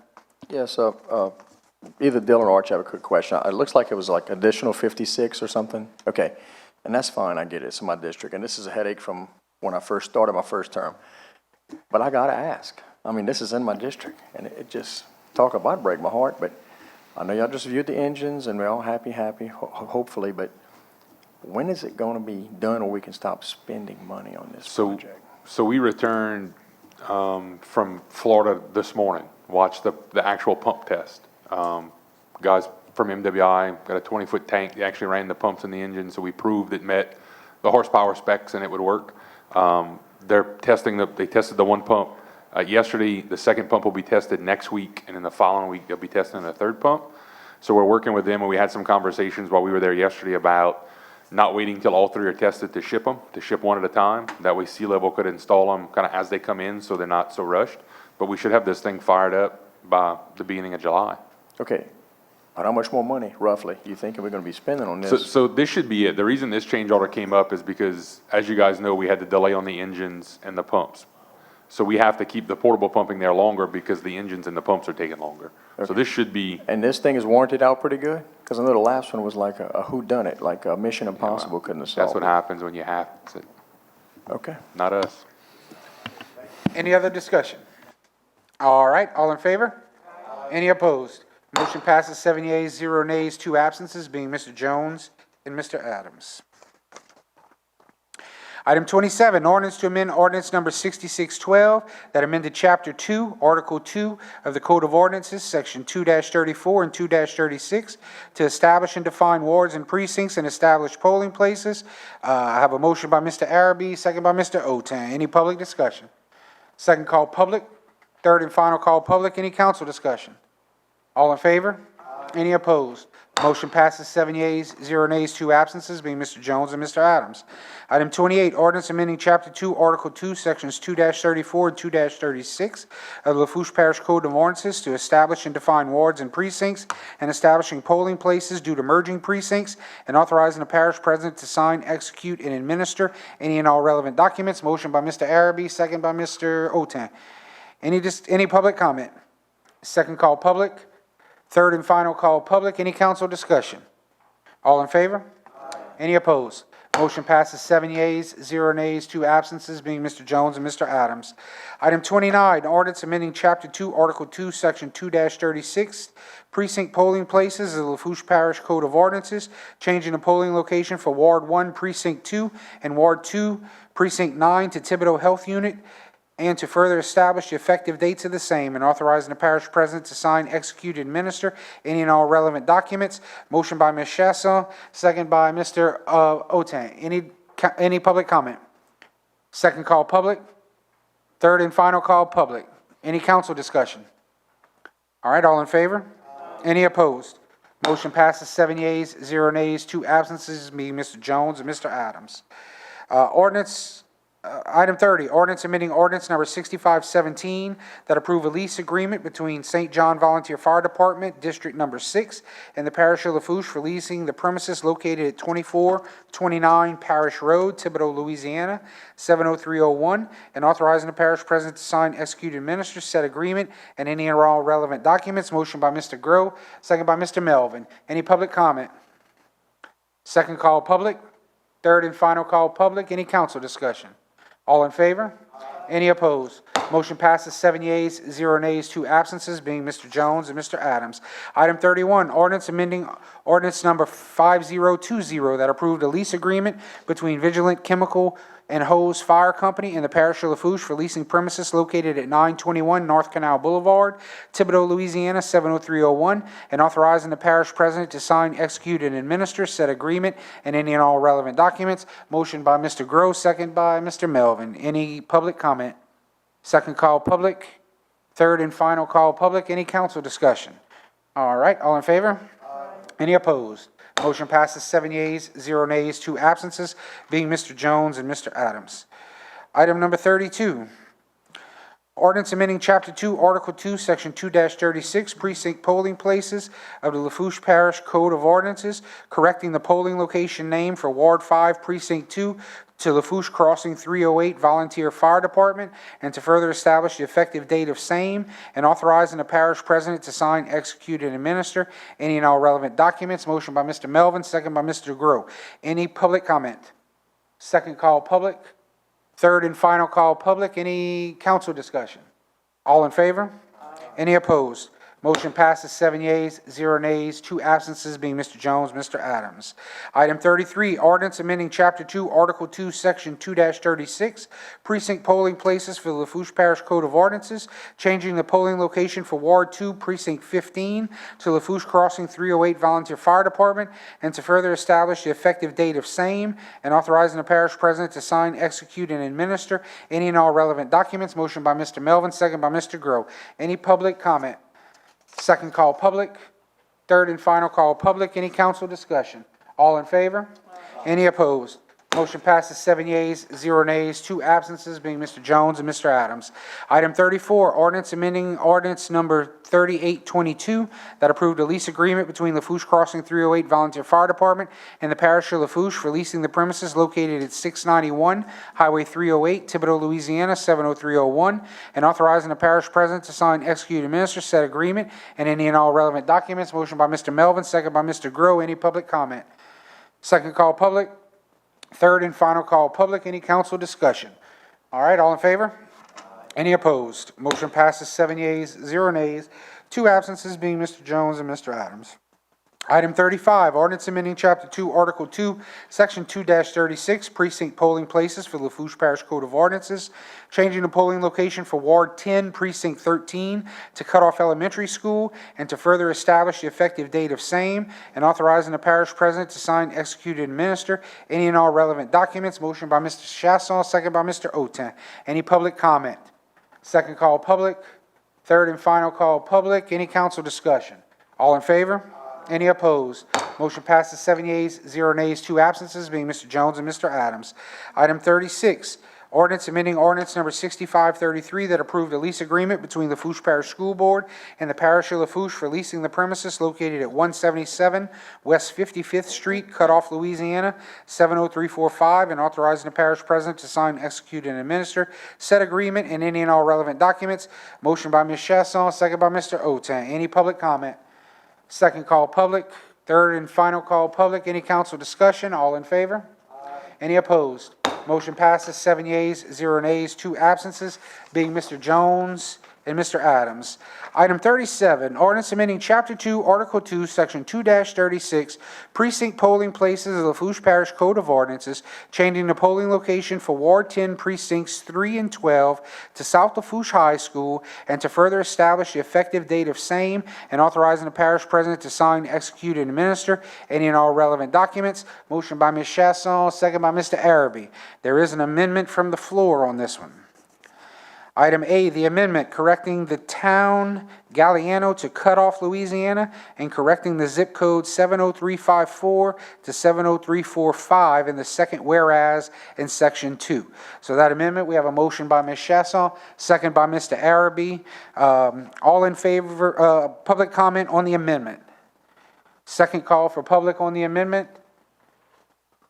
[SPEAKER 10] Yes, either Dylan or Archie have a quick question. It looks like it was like additional 56 or something. Okay, and that's fine, I get it, it's in my district, and this is a headache from when I first started my first term. But I gotta ask, I mean, this is in my district, and it just, talk about break my heart, but I know y'all just viewed the engines and we're all happy, hopefully, but when is it gonna be done or we can stop spending money on this project?
[SPEAKER 7] So we returned from Florida this morning, watched the actual pump test. Guys from MWI got a 20-foot tank. They actually ran the pumps in the engine, so we proved it met the horsepower specs and it would work. They tested the one pump yesterday. The second pump will be tested next week, and in the following week, they'll be testing the third pump. So we're working with them, and we had some conversations while we were there yesterday about not waiting till all three are tested to ship them, to ship one at a time. That way Sea Level could install them kind of as they come in, so they're not so rushed. But we should have this thing fired up by the beginning of July.
[SPEAKER 10] Okay, but how much more money, roughly, you think we're gonna be spending on this?
[SPEAKER 7] So this should be it. The reason this change order came up is because, as you guys know, we had the delay on the engines and the pumps. So we have to keep the portable pumping there longer because the engines and the pumps are taking longer. So this should be,
[SPEAKER 10] And this thing is warranted out pretty good? Because I know the last one was like a whodunit, like a Mission Impossible couldn't have solved
[SPEAKER 7] that's what
[SPEAKER 10] it.
[SPEAKER 7] happens when you have it.
[SPEAKER 10] Okay.
[SPEAKER 7] Not us.
[SPEAKER 2] Any other discussion? All right, all in favor? Any opposed? Motion passes 7 yeas, 0 nays, 2 absences, being Mr. Jones and Mr. Adams. Item 27, ordinance to amend ordinance number 6612 that amended Chapter 2, Article 2 of the Code of Ordinances, Section 2-34 and 2-36, to establish and define wards and precincts and establish polling places. I have a motion by Mr. Araby, second by Mr. Otan. Any public discussion? Second call public, third and final call public. Any council discussion? All in favor? Any opposed? Motion passes 7 yeas, 0 nays, 2 absences, being Mr. Jones and Mr. Adams. Item 28, ordinance amending Chapter 2, Article 2, Sections 2-34 and 2-36 of the Lafourche Parish Code of Ordinances to establish and define wards and precincts and establishing polling places due to merging precincts and authorizing the parish president to sign, execute, and administer any and all relevant documents. Motion by Mr. Araby, second by Mr. Otan. Any public comment? Second call public. Third and final call public. Any council discussion? All in favor? Any opposed? Motion passes 7 yeas, 0 nays, 2 absences, being Mr. Jones and Mr. Adams. Item 29, ordinance amending Chapter 2, Article 2, Section 2-36, precinct polling places of the Lafourche Parish Code of Ordinances, changing the polling location for Ward 1, Precinct 2, and Ward 2, Precinct 9 to Thibodaux Health Unit, and to further establish the effective dates of the same, and authorizing the parish president to sign, execute, and administer any and all relevant documents. Motion by Ms. Shastone, second by Mr. Otan. Any public comment? Second call public. Third and final call public. Any council discussion? All right, all in favor? Any opposed? Motion passes 7 yeas, 0 nays, 2 absences, being Mr. Jones and Mr. Adams. Item 30, ordinance amending ordinance number 6517 that approve a lease agreement between St. John Volunteer Fire Department, District Number 6, and the Parish of Lafourche for leasing the premises located at 2429 Parish Road, Thibodaux, Louisiana, 70301, and authorizing the parish president to sign, execute, and administer said agreement and any and all relevant documents. Motion by Mr. Grow, second by Mr. Melvin. Any public comment? Second call public. Third and final call public. Any council discussion? All in favor? Any opposed? Motion passes 7 yeas, 0 nays, 2 absences, being Mr. Jones and Mr. Adams. Item 31, ordinance amending ordinance number 5020 that approved a lease agreement between Vigilant Chemical and Hose Fire Company and the Parish of Lafourche for leasing premises located at 921 North Canal Boulevard, Thibodaux, Louisiana, 70301, and authorizing the parish president to sign, execute, and administer said agreement and any and all relevant documents. Motion by Mr. Gross, second by Mr. Melvin. Any public comment? Second call public. Third and final call public. Any council discussion? All right, all in favor? Any opposed? Motion passes 7 yeas, 0 nays, 2 absences, being Mr. Jones and Mr. Adams. Item number 32, ordinance amending Chapter 2, Article 2, Section 2-36, precinct polling places of the Lafourche Parish Code of Ordinances, correcting the polling location name for Ward 5, Precinct 2 to Lafourche Crossing 308 Volunteer Fire Department, and to further establish the effective date of same, and authorizing the parish president to sign, execute, and administer any and all relevant documents. Motion by Mr. Melvin, second by Mr. Grow. Any public comment? Second call public. Third and final call public. Any council discussion? All in favor? Any opposed? Motion passes 7 yeas, 0 nays, 2 absences, being Mr. Jones, Mr. Adams. Item 33, ordinance amending Chapter 2, Article 2, Section 2-36, precinct polling places for the Lafourche Parish Code of Ordinances, changing the polling location for Ward 2, Precinct 15 to Lafourche Crossing 308 Volunteer Fire Department, and to further establish the effective date of same, and authorizing the parish president to sign, execute, and administer any and all relevant documents. Motion by Mr. Melvin, second by Mr. Grow. Any public comment? Second call public. Third and final call public. Any council discussion? All in favor? Any opposed? Motion passes 7 yeas, 0 nays, 2 absences, being Mr. Jones and Mr. Adams. Item 34, ordinance amending ordinance number 3822 that approved a lease agreement between Lafourche Crossing 308 Volunteer Fire Department and the parish of Lafourche for leasing the premises located at 691 Highway 308, Thibodaux, Louisiana 70301, and authorizing the parish president to sign, execute, and administer said agreement and any and all relevant documents. Motion by Mr. Melvin, second by Mr. Grow. Any public comment? Second call public. Third and final call public. Any council discussion? All right, all in favor? Any opposed? Motion passes 7 yeas, 0 nays, 2 absences, being Mr. Jones and Mr. Adams. Item 35, ordinance amending Chapter 2, Article 2, Section 2-36, precinct polling places for the Lafourche Parish Code of Ordinances, changing the polling location for Ward 10, Precinct 13 to Cutoff Elementary School, and to further establish the effective date of same, and authorizing the parish president to sign, execute, and administer any and all relevant documents. Motion by Mr. Shastone, second by Mr. Oten. Any public comment? Second call public. Third and final call public. Any council discussion? All in favor? Any opposed? Motion passes 7 yeas, 0 nays, 2 absences, being Mr. Jones and Mr. Adams. Item 36, ordinance amending ordinance number 6533 that approved a lease agreement between the Lafourche Parish School Board and the parish of Lafourche for leasing the premises located at 177 West 55th Street, Cutoff, Louisiana 70345, and authorizing the parish president to sign, execute, and administer said agreement and any and all relevant documents. Motion by Ms. Chasson, second by Mr. Oten. Any public comment? Second call public. Third and final call public. Any council discussion? All in favor? Any opposed? Motion passes 7 yeas, 0 nays, 2 absences, being Mr. Jones and Mr. Adams. Item 37, ordinance amending Chapter 2, Article 2, Section 2-36, precinct polling places of the Lafourche Parish Code of Ordinances, changing the polling location for Ward 10 precincts 3 and 12 to South Lafourche High School, and to further establish the effective date of same, and authorizing the parish president to sign, execute, and administer any and all relevant documents. Motion by Ms. Shastone, second by Mr. Araby. There is an amendment from the floor on this one. Item A, the amendment correcting the town Galliano to Cutoff, Louisiana, and correcting the zip code 70354 to 70345 in the second whereas in Section 2. So that amendment, we have a motion by Ms. Chasson, second by Mr. Araby. All in favor, public comment on the amendment. Second call for public on the amendment.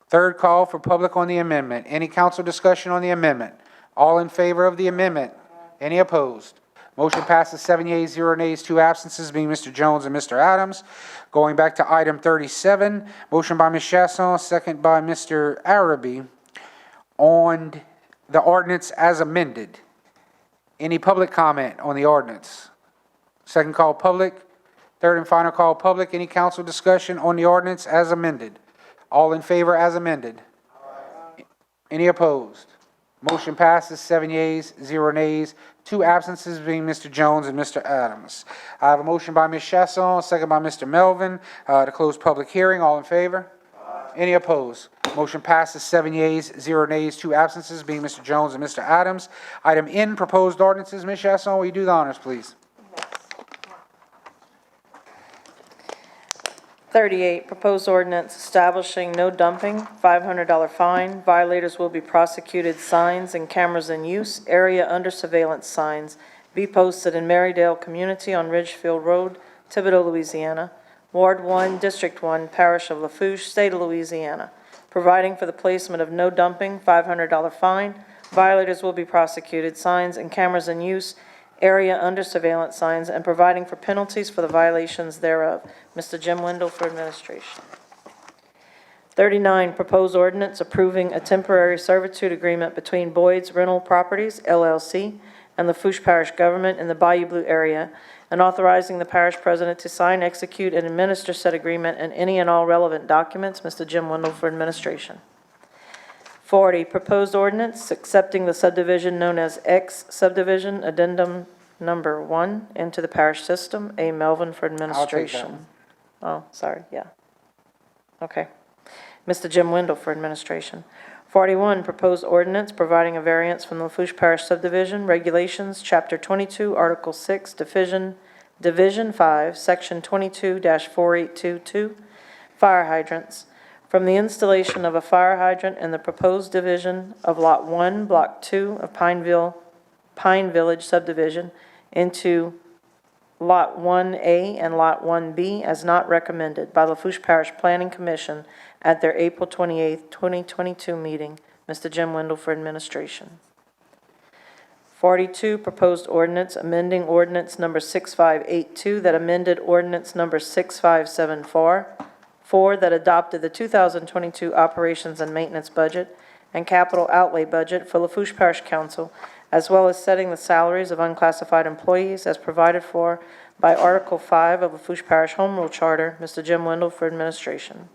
[SPEAKER 2] Third call for public on the amendment. Any council discussion on the amendment? All in favor of the amendment? Any opposed? Motion passes 7 yeas, 0 nays, 2 absences, being Mr. Jones and Mr. Adams. Going back to item 37, motion by Ms. Chasson, second by Mr. Araby, on the ordinance as amended. Any public comment on the ordinance? Second call public. Third and final call public. Any council discussion on the ordinance as amended? All in favor as amended? Any opposed? Motion passes 7 yeas, 0 nays, 2 absences, being Mr. Jones and Mr. Adams. I have a motion by Ms. Chasson, second by Mr. Melvin, to close public hearing. All in favor? Any opposed? Motion passes 7 yeas, 0 nays, 2 absences, being Mr. Jones and Mr. Adams. Item N, proposed ordinances. Ms. Chasson, will you do the honors, please?
[SPEAKER 16] 38, proposed ordinance establishing no dumping, $500 fine. Violators will be prosecuted. Signs and cameras in use. Area under surveillance signs be posted in Marydale Community on Ridgefield Road, Thibodaux, Louisiana. Ward 1, District 1, Parish of Lafourche, State of Louisiana. Providing for the placement of no dumping, $500 fine. Violators will be prosecuted. Signs and cameras in use. Area under surveillance signs, and providing for penalties for the violations thereof. Mr. Jim Wendell for administration. 39, proposed ordinance approving a temporary servitude agreement between Boyd's Rental Properties, LLC, and the Lafourche Parish government in the Bayou Blue area, and authorizing the parish president to sign, execute, and administer said agreement and any and all relevant documents. Mr. Jim Wendell for administration. 40, proposed ordinance accepting the subdivision known as X subdivision, addendum number 1, into the parish system. A. Melvin for administration. Oh, sorry, yeah. Okay. Mr. Jim Wendell for administration. 41, proposed ordinance providing a variance from the Lafourche Parish subdivision regulations, Chapter 22, Article 6, Division 5, Section 22-4822, fire hydrants, from the installation of a fire hydrant in the proposed division of Lot 1, Block 2 of Pine Village subdivision into Lot 1A and Lot 1B as not recommended by Lafourche Parish Planning Commission at their April 28, 2022 meeting. Mr. Jim Wendell for administration. 42, proposed ordinance amending ordinance number 6582 that amended ordinance number 6574 that adopted the 2022 operations and maintenance budget and capital outlay budget for Lafourche Parish Council, as well as setting the salaries of unclassified employees as provided for by Article 5 of Lafourche Parish Home Rule Charter. Mr. Jim Wendell for administration.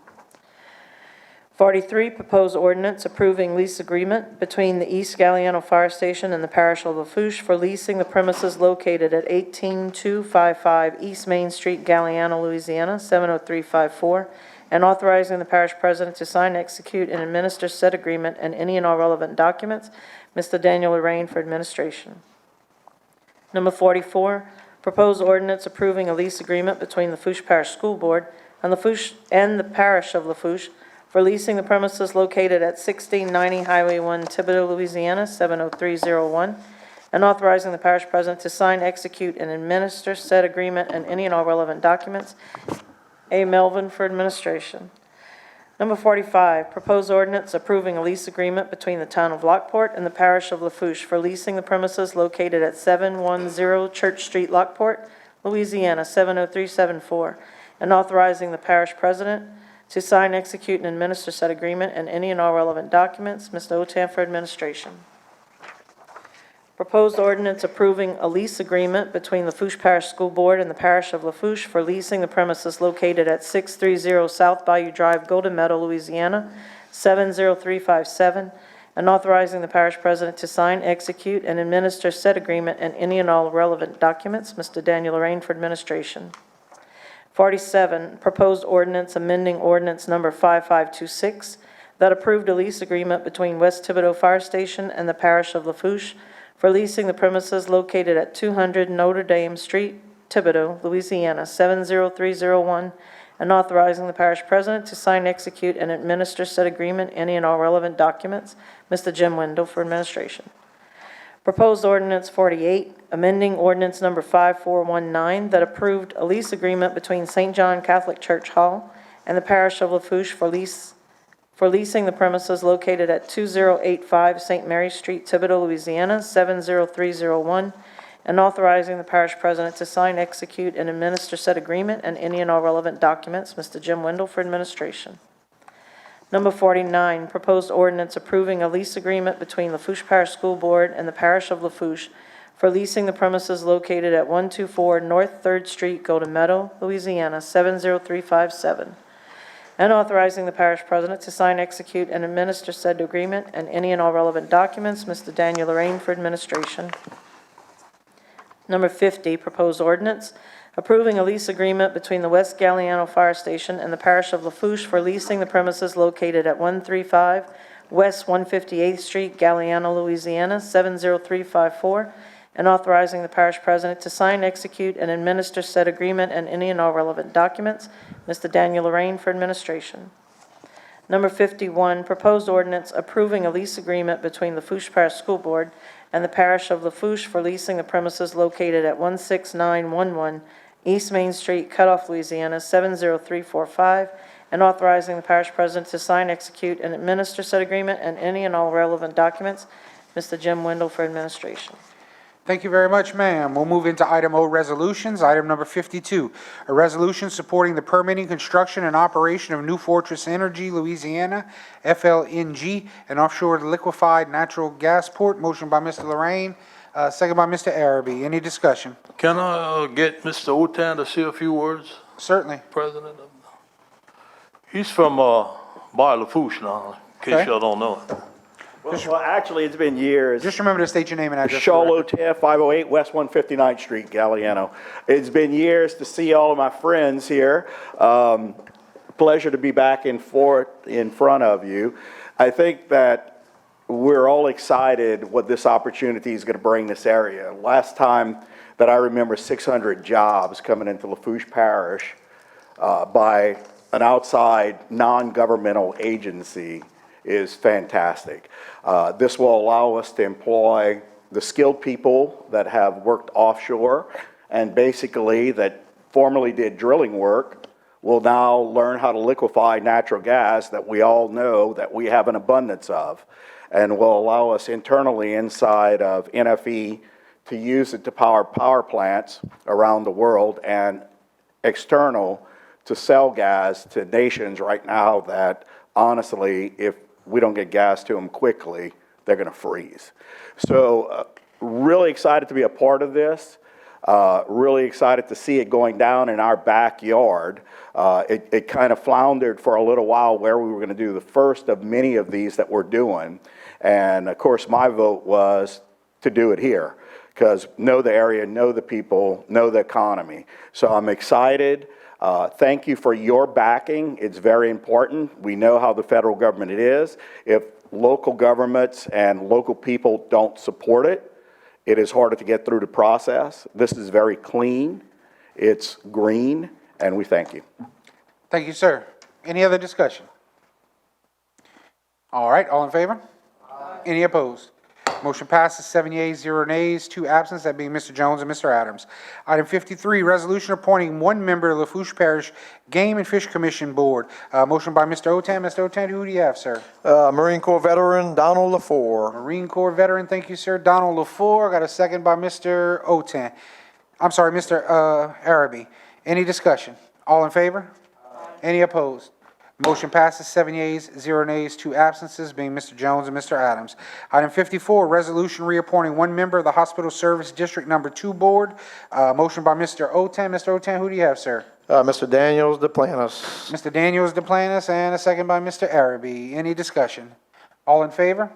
[SPEAKER 16] 43, proposed ordinance approving lease agreement between the East Galliano Fire Station and the Parish of Lafourche for leasing the premises located at 18255 East Main Street, Galliano, Louisiana, 70354, and authorizing the parish president to sign, execute, and administer said agreement and any and all relevant documents. Mr. Daniel Lorraine for administration. Number 44, proposed ordinance approving a lease agreement between the Lafourche Parish School Board and the Parish of Lafourche for leasing the premises located at 1690 Highway 1, Thibodaux, Louisiana, 70301, and authorizing the parish president to sign, execute, and administer said agreement and any and all relevant documents. A. Melvin for administration. Number 45, proposed ordinance approving a lease agreement between the town of Lockport and the parish of Lafourche for leasing the premises located at 710 Church Street, Lockport, Louisiana, 70374, and authorizing the parish president to sign, execute, and administer said agreement and any and all relevant documents. Mr. Otan for administration. Proposed ordinance approving a lease agreement between the Lafourche Parish School Board and the Parish of Lafourche for leasing the premises located at 630 South Bayou Drive, Golden Meadow, Louisiana, 70357, and authorizing the parish president to sign, execute, and administer said agreement and any and all relevant documents. Mr. Daniel Lorraine for administration. 47, proposed ordinance amending ordinance number 5526 that approved a lease agreement between West Thibodaux Fire Station and the Parish of Lafourche for leasing the premises located at 200 Notre Dame Street, Thibodaux, Louisiana, 70301, and authorizing the parish president to sign, execute, and administer said agreement, any and all relevant documents. Mr. Jim Wendell for administration. Proposed ordinance 48, amending ordinance number 5419 that approved a lease agreement between St. John Catholic Church Hall and the Parish of Lafourche for leasing the premises located at 2085 St. Mary Street, Thibodaux, Louisiana, 70301, and authorizing the parish president to sign, execute, and administer said agreement and any and all relevant documents. Mr. Jim Wendell for administration. Number 49, proposed ordinance approving a lease agreement between Lafourche Parish School Board and the Parish of Lafourche for leasing the premises located at 124 North 3rd Street, Golden Meadow, Louisiana, 70357, and authorizing the parish president to sign, execute, and administer said agreement and any and all relevant documents. Mr. Daniel Lorraine for administration. Number 50, proposed ordinance approving a lease agreement between the West Galliano Fire Station and the Parish of Lafourche for leasing the premises located at 135 West 158th Street, Galliano, Louisiana, 70354, and authorizing the parish president to sign, execute, and administer said agreement and any and all relevant documents. Mr. Daniel Lorraine for administration. Number 51, proposed ordinance approving a lease agreement between the Lafourche Parish School Board and the Parish of Lafourche for leasing the premises located at 16911 East Main Street, Cutoff, Louisiana, 70345, and authorizing the parish president to sign, execute, and administer said agreement and any and all relevant documents. Mr. Jim Wendell for administration.
[SPEAKER 2] Thank you very much, ma'am. We'll move into item O, resolutions. Item number 52, a resolution supporting the permitting, construction, and operation of New Fortress Energy, Louisiana, FLNG, an offshore liquefied natural gas port. Motion by Mr. Lorraine, Second by Mr. Araby. Any discussion?
[SPEAKER 3] Can I get Mr. Otan to say a few words,
[SPEAKER 2] Certainly.
[SPEAKER 3] President? He's from by Lafourche now, in case
[SPEAKER 2] Okay.
[SPEAKER 3] y'all don't know.
[SPEAKER 6] Well, actually, it's been years.
[SPEAKER 2] Just remember to state your name and address. for the record.
[SPEAKER 6] Charlotte, 508 West 159th Street, Galliano. It's been years to see all of my friends here. Pleasure to be back in front of you. I think that we're all excited what this opportunity is going to bring this area. Last time that I remember 600 jobs coming into Lafourche Parish by an outside non-governmental agency is fantastic. This will allow us to employ the skilled people that have worked offshore and basically that formerly did drilling work will now learn how to liquefy natural gas that we all know that we have an abundance of, and will allow us internally inside of NFE to use it to power plants around the world and external to sell gas to nations right now that honestly, if we don't get gas to them quickly, they're going to freeze. So really excited to be a part of this. Really excited to see it going down in our backyard. It kind of floundered for a little while where we were going to do the first of many of these that we're doing. And of course, my vote was to do it here because know the area, know the people, know the economy. So I'm excited. Thank you for your backing. It's very important. We know how the federal government it is. If local governments and local people don't support it, it is harder to get through the process. This is very clean, it's green, and we thank you.
[SPEAKER 2] Thank you, sir. Any other discussion? All right, all in favor? Any opposed? Motion passes 7 yeas, 0 nays, 2 absent, that being Mr. Jones and Mr. Adams. Item 53, resolution appointing 1 member of Lafourche Parish Game and Fish Commission Board. Motion by Mr. Otan. Mr. Otan, who do you have, sir?
[SPEAKER 17] Marine Corps veteran Donald Lafourche.
[SPEAKER 2] Marine Corps veteran, thank you, sir. Donald Lafourche. Got a second by Mr. Otan. I'm sorry, Mr. Araby. Any discussion? All in favor? Any opposed? Motion passes 7 yeas, 0 nays, 2 absences, being Mr. Jones and Mr. Adams. Item 54, resolution reappointing 1 member of the Hospital Service District Number 2 Board. Motion by Mr. Otan. Mr. Otan, who do you have, sir?
[SPEAKER 17] Mr. Daniels Duplantis.
[SPEAKER 2] Mr. Daniels Duplantis, and a second by Mr. Araby. Any discussion? All in favor?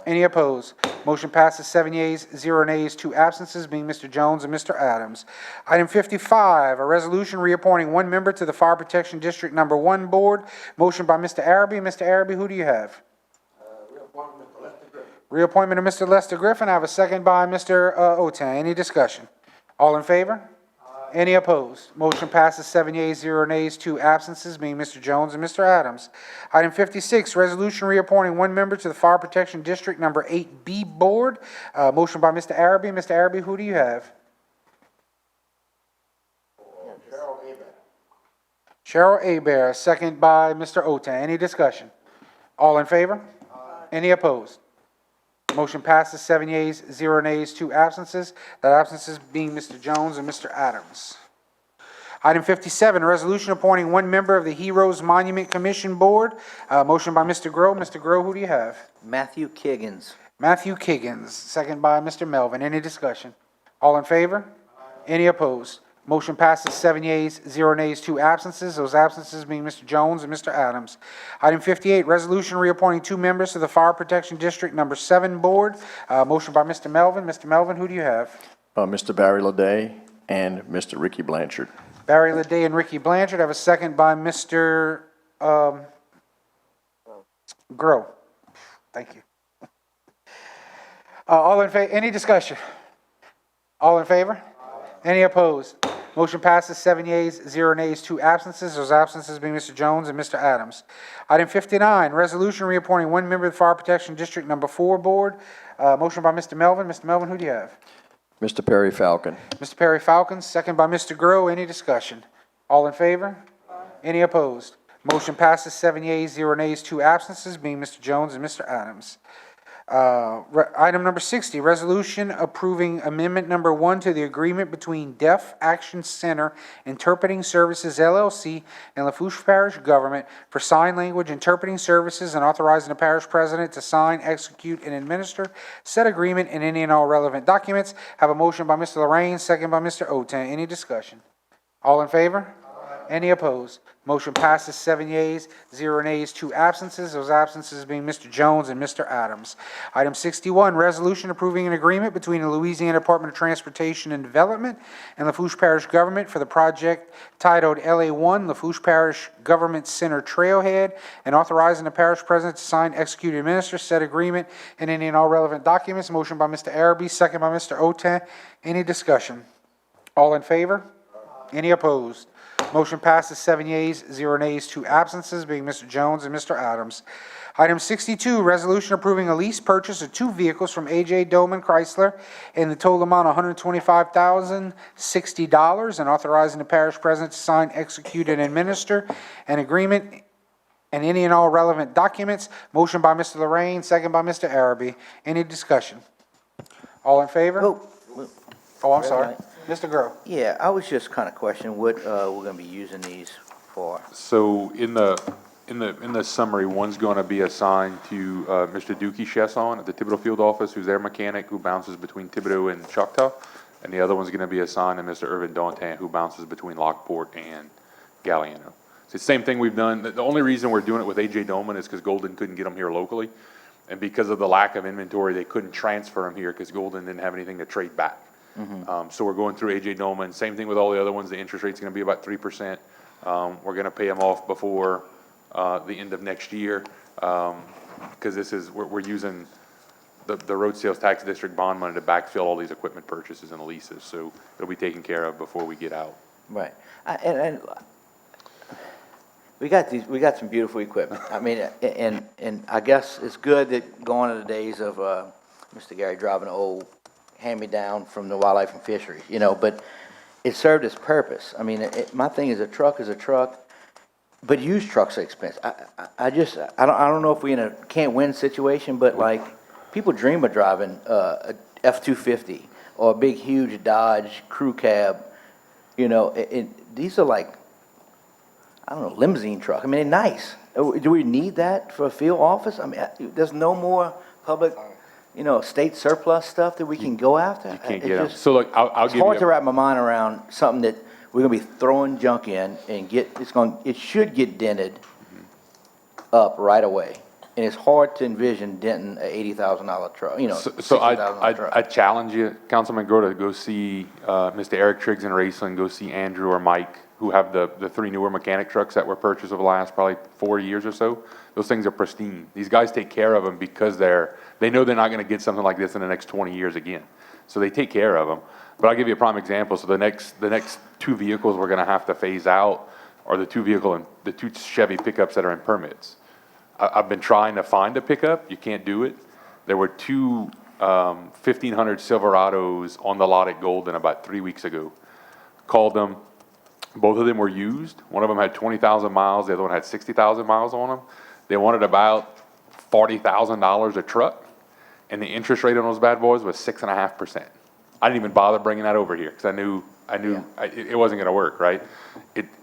[SPEAKER 2] Any opposed? Motion passes 7 yeas, 0 nays, 2 absences, being Mr. Jones and Mr. Adams. Item 55, a resolution reappointing 1 member to the Fire Protection District Number 1 Board. Motion by Mr. Araby. Mr. Araby, who do you have? Reappointment of Mr. Lester Griffin. I have a second by Mr. Otan. Any discussion? All in favor? Any opposed? Motion passes 7 yeas, 0 nays, 2 absences, being Mr. Jones and Mr. Adams. Item 56, resolution reappointing 1 member to the Fire Protection District Number 8B Board. Motion by Mr. Araby. Mr. Araby, who do you have? Cheryl Abear, second by Mr. Otan. Any discussion? All in favor? Any opposed? Motion passes 7 yeas, 0 nays, 2 absences. That absences being Mr. Jones and Mr. Adams. Item 57, resolution appointing 1 member of the Heroes Monument Commission Board. Motion by Mr. Groh. Mr. Groh, who do you have?
[SPEAKER 4] Matthew Kiggins.
[SPEAKER 2] Matthew Kiggins, second by Mr. Melvin. Any discussion? All in favor? Any opposed? Motion passes 7 yeas, 0 nays, 2 absences. Those absences being Mr. Jones and Mr. Adams. Item 58, resolution reappointing 2 members to the Fire Protection District Number 7 Board. Motion by Mr. Melvin. Mr. Melvin, who do you have?
[SPEAKER 10] Mr. Barry Leday and Mr. Ricky Blanchard.
[SPEAKER 2] Barry Leday and Ricky Blanchard. I have a second by Mr. Groh. Thank you. All in favor? Any discussion? All in favor? Any opposed? Motion passes 7 yeas, 0 nays, 2 absences. Those absences being Mr. Jones and Mr. Adams. Item 59, resolution reappointing 1 member of the Fire Protection District Number 4 Board. Motion by Mr. Melvin. Mr. Melvin, who do you have?
[SPEAKER 10] Mr. Perry Falcon.
[SPEAKER 2] Mr. Perry Falcon, second by Mr. Groh. Any discussion? All in favor? Any opposed? Motion passes 7 yeas, 0 nays, 2 absences, being Mr. Jones and Mr. Adams. Item number 60, resolution approving amendment number 1 to the agreement between Deaf Action Center Interpreting Services LLC and Lafourche Parish Government for sign language interpreting services and authorizing the parish president to sign, execute, and administer said agreement and any and all relevant documents. Have a motion by Mr. Lorraine, second by Mr. Oten. Any discussion? All in favor? Any opposed? Motion passes 7 yeas, 0 nays, 2 absences. Those absences being Mr. Jones and Mr. Adams. Item 61, resolution approving an agreement between the Louisiana Department of Transportation and Development and Lafourche Parish Government for the project titled LA1 Lafourche Parish Government Center Trailhead and authorizing the parish president to sign, execute, and administer said agreement and any and all relevant documents. Motion by Mr. Araby, second by Mr. Oten. Any discussion? All in favor? Any opposed? Motion passes 7 yeas, 0 nays, 2 absences, being Mr. Jones and Mr. Adams. Item 62, resolution approving a lease purchase of 2 vehicles from A.J. Doman Chrysler in the total amount of $125,060 and authorizing the parish president to sign, execute, and administer an agreement and any and all relevant documents. Motion by Mr. Lorraine, second by Mr. Araby. Any discussion? All in favor? Oh, I'm sorry. Mr. Grow.
[SPEAKER 4] Yeah, I was just kind of questioning what we're going to be using these for.
[SPEAKER 7] So in the summary, one's going to be assigned to Mr. Dookie Shastone at the Thibodaux field office, who's their mechanic, who bounces between Thibodaux and Choctaw. And the other one's going to be assigned to Mr. Irvin Dantan, who bounces between Lockport and Galliano. It's the same thing we've done. The only reason we're doing it with A.J. Doman is because Golden couldn't get them here locally. And because of the lack of inventory, they couldn't transfer them here because Golden didn't have anything to trade back. So we're going through A.J. Doman. Same thing with all the other ones. The interest rate's going to be about 3%. We're going to pay them off before the end of next year because we're using the road sales tax district bond money to backfill all these equipment purchases and leases. So it'll be taken care of before we get out.
[SPEAKER 4] Right. And we got some beautiful equipment. I mean, and I guess it's good that going to the days of Mr. Gary driving an old hand-me-down from the wildlife and fisheries, but it served its purpose. I mean, my thing is a truck, but used trucks are expensive. I don't know if we in a can't-win situation, but like, people dream of driving a F-250 or a big, huge Dodge crew cab, these are like, I don't know, limousine truck. I mean, they're nice. Do we need that for a field office? I mean, there's no more public state surplus stuff that we can go after.
[SPEAKER 7] You can't get them. So look, I'll give you.
[SPEAKER 4] It's hard to wrap my mind around something that we're gonna be throwing junk in and it should get dented up right away. And it's hard to envision denting a $80,000 truck,
[SPEAKER 7] So
[SPEAKER 4] $60,000 truck.
[SPEAKER 7] I challenge you, Councilman Grow, to go see Mr. Eric Triggs in Raceland, go see Andrew or Mike, who have the 3 newer mechanic trucks that were purchased over the last probably 4 years or so. Those things are pristine. These guys take care of them because they know they're not going to get something like this in the next 20 years again. So they take care of them. But I'll give you a prime example. So the next 2 vehicles we're going to have to phase out are the 2 Chevy pickups that are in permits. I've been trying to find a pickup. You can't do it. There were 2 1500 Silverados on the lot at Golden about 3 weeks ago. Called them. Both of them were used. One of them had 20,000 miles. The other one had 60,000 miles on them. They wanted about $40,000 a truck, and the interest rate on those bad boys was 6.5%. I didn't even bother bringing that over here because I knew it wasn't going to work. Right?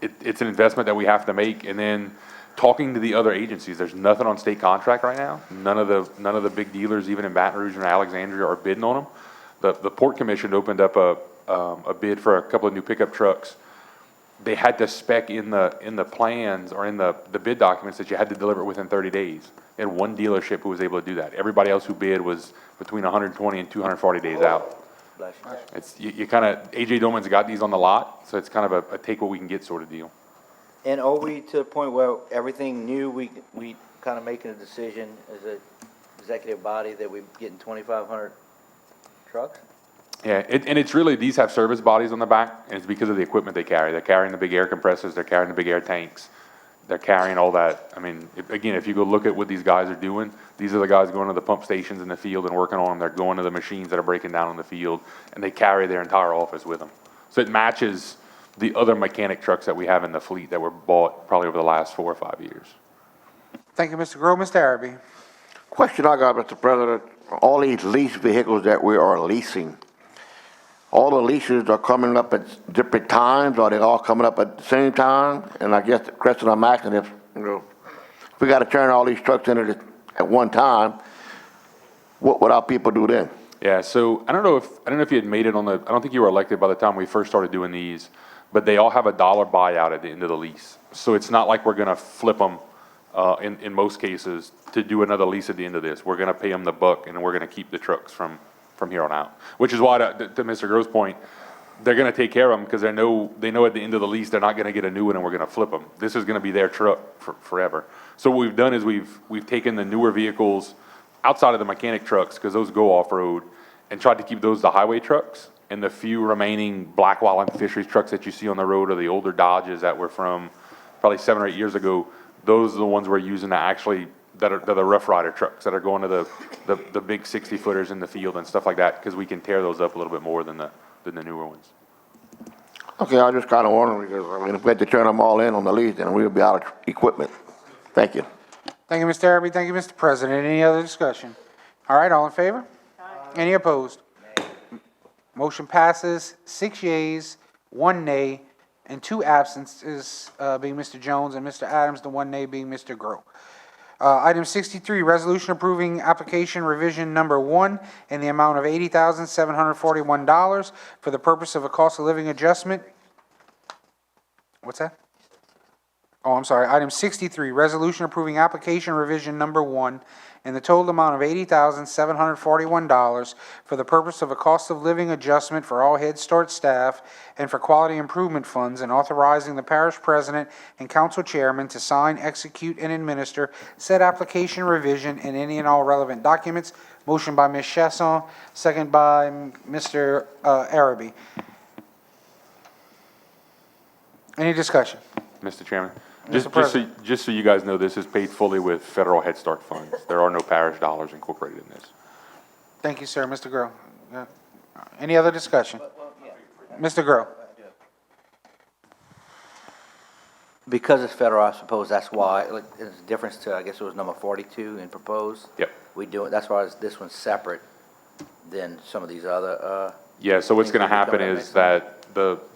[SPEAKER 7] It's an investment that we have to make, and then talking to the other agencies, there's nothing on state contract right now. None of the big dealers, even in Baton Rouge and Alexandria, are bidding on them. The Port Commission opened up a bid for a couple of new pickup trucks. They had to spec in the plans or in the bid documents that you had to deliver it within 30 days. And one dealership who was able to do that. Everybody else who bid was between 120 and 240 days out. It's you kind of, A.J. Doman's got these on the lot, so it's kind of a take what we can get sort of deal.
[SPEAKER 4] And are we to the point where everything new, we kind of making a decision as an executive body that we're getting 2,500 trucks?
[SPEAKER 7] Yeah, and it's really, these have service bodies on the back, and it's because of the equipment they carry. They're carrying the big air compressors, they're carrying the big air tanks, they're carrying all that. I mean, again, if you go look at what these guys are doing, these are the guys going to the pump stations in the field and working on them. They're going to the machines that are breaking down in the field, and they carry their entire office with them. So it matches the other mechanic trucks that we have in the fleet that were bought probably over the last 4 or 5 years.
[SPEAKER 2] Thank you, Mr. Grow. Mr. Araby.
[SPEAKER 8] question I got, Mr. President, all these lease vehicles that we are leasing, all the leases are coming up at different times, or they all coming up at the same time? And I guess the question I'm asking is, if we got to turn all these trucks into at one time, what would our people do then?
[SPEAKER 7] Yeah, so I don't know if you had made it on the, I don't think you were elected by the time we first started doing these, but they all have a dollar buyout at the end of the lease. So it's not like we're gonna flip them, in most cases, to do another lease at the end of this. We're gonna pay them the buck, and we're gonna keep the trucks from here on out. Which is why, to Mr. Grove's point, they're gonna take care of them, because they know at the end of the lease, they're not gonna get a new one and we're gonna flip them. This is gonna be their truck forever. So what we've done is we've taken the newer vehicles outside of the mechanic trucks, because those go off-road, and tried to keep those the highway trucks, and the few remaining Black Wildlife Fisheries trucks that you see on the road, or the older Dodges that were from probably 7 or 8 years ago, those are the ones we're using to actually, that are the Rough Rider trucks, that are going to the big 60-footers in the field and stuff like that, because we can tear those up a little bit more than the newer ones.
[SPEAKER 8] Okay, I just kind of wondering, because, I mean, if we had to turn them all in on the lease, then we would be out of equipment. Thank you.
[SPEAKER 2] Thank you, Mr. Araby. Thank you, Mr. President. Any other discussion? All right, all in favor? Any opposed? Motion passes, 6 yeas, 1 nay, and 2 absences, being Mr. Jones and Mr. Adams, the 1 nay being Mr. Groh. Item 63, resolution approving application revision number 1 in the amount of $80,741 for the purpose of a cost of living adjustment. What's that? Oh, I'm sorry. Item 63, resolution approving application revision number 1 in the total amount of $80,741 for the purpose of a cost of living adjustment for all Head Start staff and for quality improvement funds, and authorizing the parish president and council chairman to sign, execute, and administer said application revision and any and all relevant documents. Motion by Ms. Shastone, second by Mr. Araby. Any discussion?
[SPEAKER 7] Mr. Chairman,
[SPEAKER 2] Mr. President.
[SPEAKER 7] just so you guys know, this is paid fully with federal Head Start funds. There are no parish dollars incorporated in this.
[SPEAKER 2] Thank you, sir. Mr. Groh. Any other discussion? Mr. Groh.
[SPEAKER 4] Because it's federal, I suppose that's why, like, there's a difference to, I guess it was number 42 in proposed.
[SPEAKER 7] Yep.
[SPEAKER 4] We do it, that's why this one's separate than some of these other,
[SPEAKER 7] Yeah, so what's
[SPEAKER 4] things
[SPEAKER 7] gonna
[SPEAKER 4] that we
[SPEAKER 7] happen
[SPEAKER 4] covered
[SPEAKER 7] is
[SPEAKER 4] next
[SPEAKER 7] that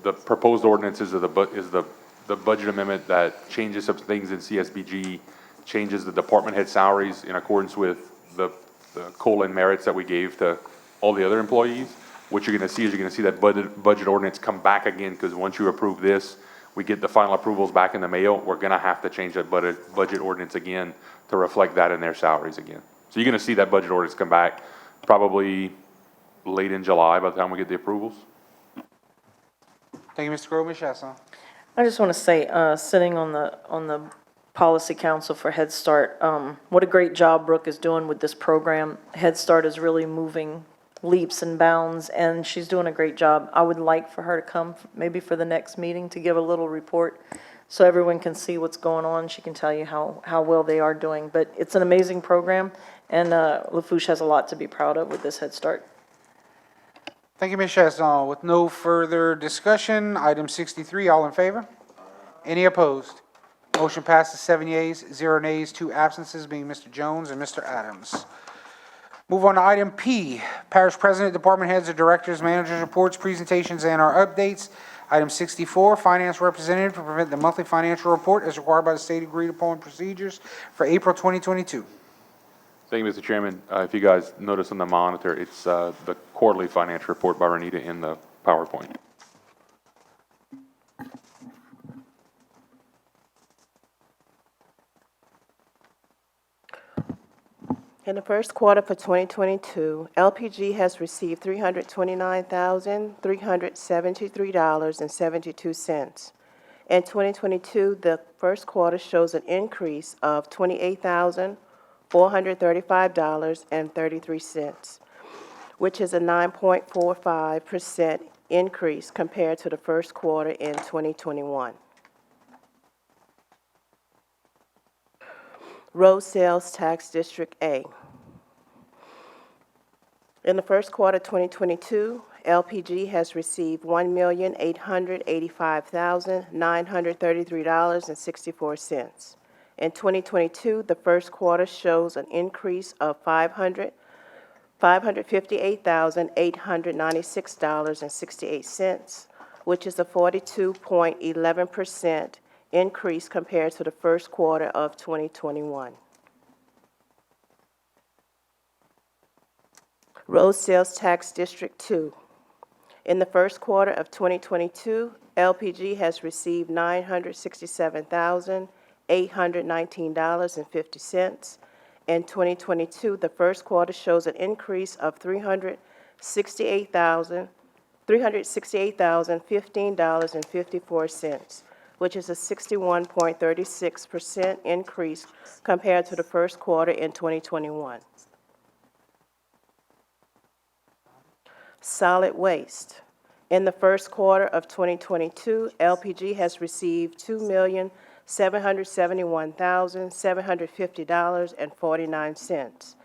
[SPEAKER 7] the proposed ordinances is the budget amendment that changes some things in CSBG, changes the department head salaries in accordance with the COLA and merits that we gave to all the other employees. What you're gonna see is you're gonna see that budget ordinance come back again, because once you approve this, we get the final approvals back in the mail, we're gonna have to change that budget ordinance again to reflect that in their salaries again. So you're gonna see that budget ordinance come back probably late in July by the time we get the approvals.
[SPEAKER 2] Thank you, Mr. Groh. Ms. Shastone.
[SPEAKER 16] I just want to say, sitting on the Policy Council for Head Start, what a great job Brooke is doing with this program. Head Start is really moving leaps and bounds, and she's doing a great job. I would like for her to come maybe for the next meeting to give a little report so everyone can see what's going on. She can tell you how well they are doing. But it's an amazing program, and Lafourche has a lot to be proud of with this Head Start.
[SPEAKER 2] Thank you, Ms. Shastone. With no further discussion, item 63, all in favor? Any opposed? Motion passes, 7 yeas, 0 nays, 2 absences, being Mr. Jones and Mr. Adams. Move on to item P, parish president, department heads, or directors, managers' reports, presentations, and our updates. Item 64, finance representative to present the monthly financial report as required by the state agreed upon procedures for April 2022.
[SPEAKER 7] Thank you, Mr. Chairman. If you guys notice on the monitor, it's the quarterly financial report by Renita in the PowerPoint.
[SPEAKER 18] In the first quarter for 2022, LPG has received $329,373.72. In 2022, the first quarter shows an increase of $28,435.33, which is a 9.45% increase compared to the first quarter in 2021. Road Sales Tax District A. In the first quarter 2022, LPG has received $1,885,933.64. In 2022, the first quarter shows an increase of $558,896.68, which is a 42.11% increase compared to the first quarter of 2021. Road Sales Tax District 2. In the first quarter of 2022, LPG has received $967,819.50. In 2022, the first quarter shows an increase of $368,015.54, which is a 61.36% increase compared to the first quarter in 2021. Solid waste. In the first quarter of 2022, LPG has received $2,771,750.49.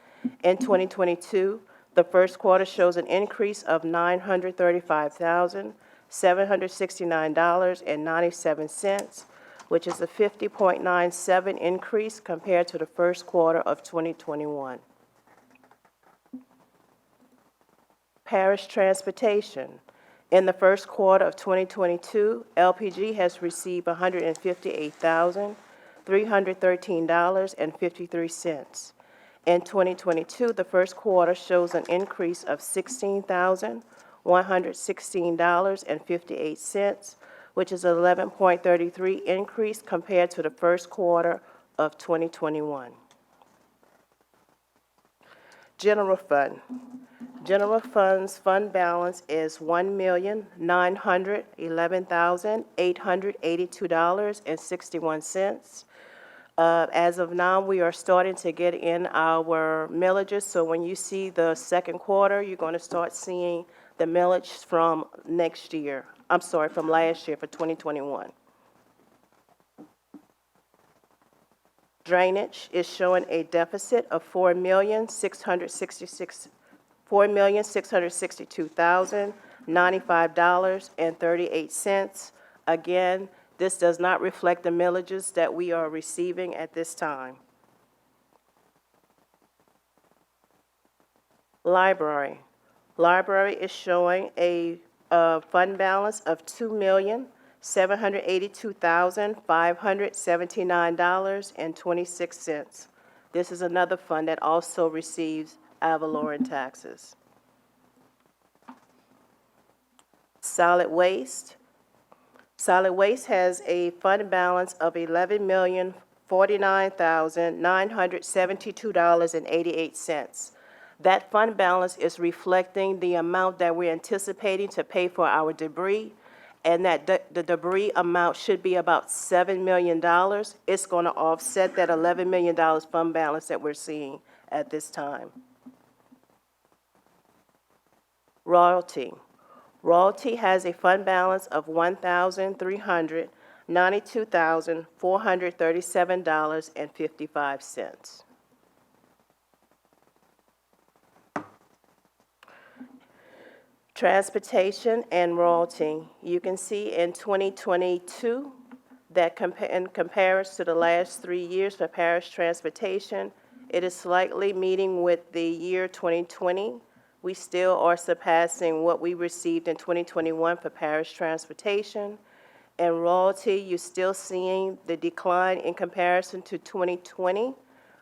[SPEAKER 18] In 2022, the first quarter shows an increase of $935,769.97, which is a 50.97% increase compared to the first quarter of 2021. Parish Transportation. In the first quarter of 2022, LPG has received $158,313.53. In 2022, the first quarter shows an increase of $16,116.58, which is an 11.33% increase compared to the first quarter of 2021. General Fund. General Fund's fund balance is $1,911,882.61. As of now, we are starting to get in our millages, so when you see the second quarter, you're going to start seeing the millage from next year. I'm sorry, from last year for 2021. Drainage is showing a deficit of $4,662,095.38. Again, this does not reflect the millages that we are receiving at this time. Library. Library is showing a fund balance of $2,782,579.26. This is another fund that also receives ad valorem taxes. Solid Waste. Solid Waste has a fund balance of $11,049,972.88. That fund balance is reflecting the amount that we're anticipating to pay for our debris, and that the debris amount should be about $7 million. It's going to offset that $11 million fund balance that we're seeing at this time. Royalty. Royalty has a fund balance of $1,392,437.55. Transportation and royalty. You can see in 2022 that in comparison to the last 3 years for parish transportation, it is slightly meeting with the year 2020. We still are surpassing what we received in 2021 for parish transportation. And royalty, you're still seeing the decline in comparison to 2020,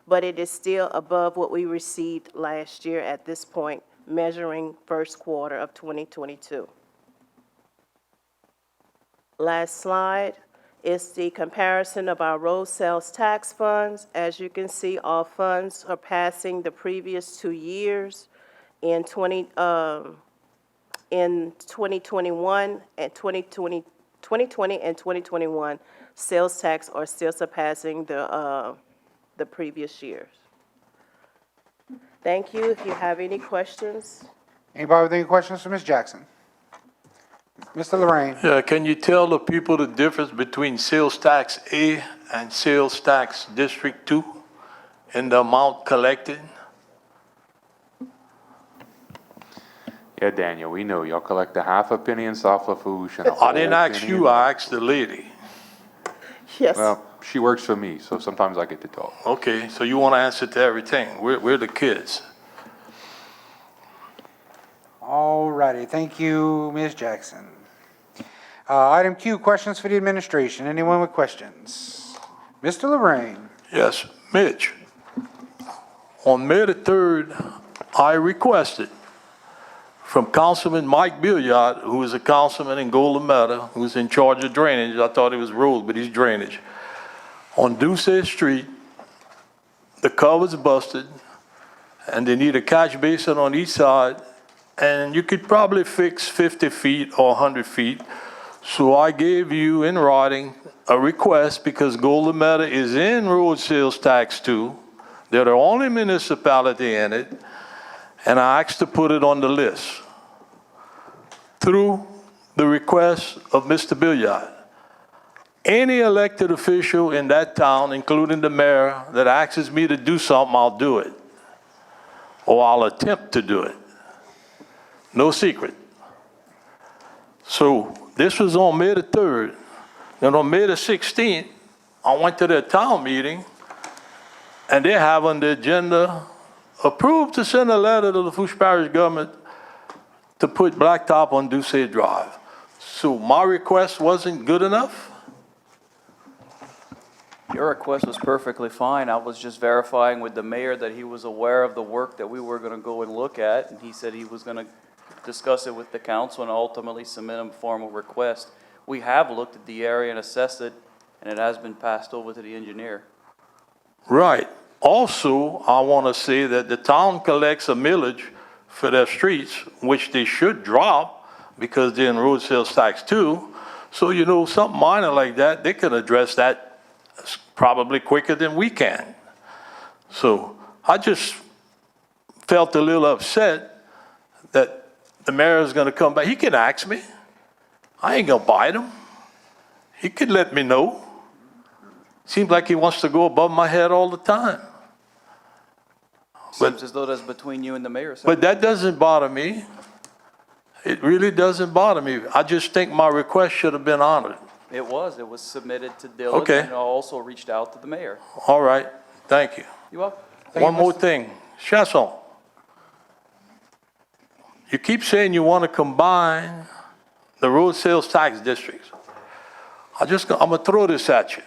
[SPEAKER 18] but it is still above what we received last year at this point, measuring first quarter of 2022. Last slide is the comparison of our road sales tax funds. As you can see, all funds are passing the previous 2 years. In 2021 and 2020 and 2021, sales tax are still surpassing the previous years. Thank you. If you have any questions.
[SPEAKER 2] Anybody with any questions for Ms. Jackson? Mr. Lorraine?
[SPEAKER 3] Yeah, can you tell the people the difference between sales tax A and sales tax District 2 and the amount collected?
[SPEAKER 7] Yeah, Daniel, we know y'all collect a half a penny in South Lafourche and a
[SPEAKER 3] I didn't
[SPEAKER 7] whole
[SPEAKER 3] ask
[SPEAKER 7] penny
[SPEAKER 3] you,
[SPEAKER 7] in-
[SPEAKER 3] I asked the lady.
[SPEAKER 18] Yes.
[SPEAKER 7] Well, she works for me, so sometimes I get to talk.
[SPEAKER 3] Okay, so you want to answer to everything. We're the kids.
[SPEAKER 2] All righty, thank you, Ms. Jackson. Item Q, questions for the administration. Anyone with questions? Mr. Lorraine.
[SPEAKER 3] Yes, Mitch. On May the 3rd, I requested from Councilman Mike Billiard, who is a councilman in Golden Meadow, who's in charge of drainage. I thought it was roads, but he's drainage. On Duce Street, the cover's busted, and they need a catch basin on each side, and you could probably fix 50 feet or 100 feet. So I gave you in writing a request because Golden Meadow is in road sales tax too. They're the only municipality in it, and I asked to put it on the list through the request of Mr. Billiard. Any elected official in that town, including the mayor, that asks me to do something, I'll do it, or I'll attempt to do it. No secret. So this was on May the 3rd. Then on May the 16th, I went to their town meeting, and they have on the agenda approved to send a letter to the Lafourche Parish government to put blacktop on Duce Drive. So my request wasn't good enough?
[SPEAKER 19] Your request was perfectly fine. I was just verifying with the mayor that he was aware of the work that we were going to go and look at, and he said he was going to discuss it with the council and ultimately submit a formal request. We have looked at the area and assessed it, and it has been passed over to the engineer.
[SPEAKER 3] Right. Also, I want to say that the town collects a millage for their streets, which they should drop because they're in road sales tax too. So, you know, something minor like that, they can address that probably quicker than we can. So I just felt a little upset that the mayor is going to come back. He can ask me. I ain't going to bite him. He could let me know. Seems like he wants to go above my head all the time.
[SPEAKER 19] Seems as though that's between you and the mayor, sir.
[SPEAKER 3] But that doesn't bother me. It really doesn't bother me. I just think my request should have been honored.
[SPEAKER 19] It was submitted to Dylan,
[SPEAKER 3] Okay.
[SPEAKER 19] and I also reached out to the mayor.
[SPEAKER 3] All right, thank you.
[SPEAKER 19] You welcome.
[SPEAKER 3] One more thing, Shastone. You keep saying you want to combine the road sales tax districts. I'm gonna throw this at you.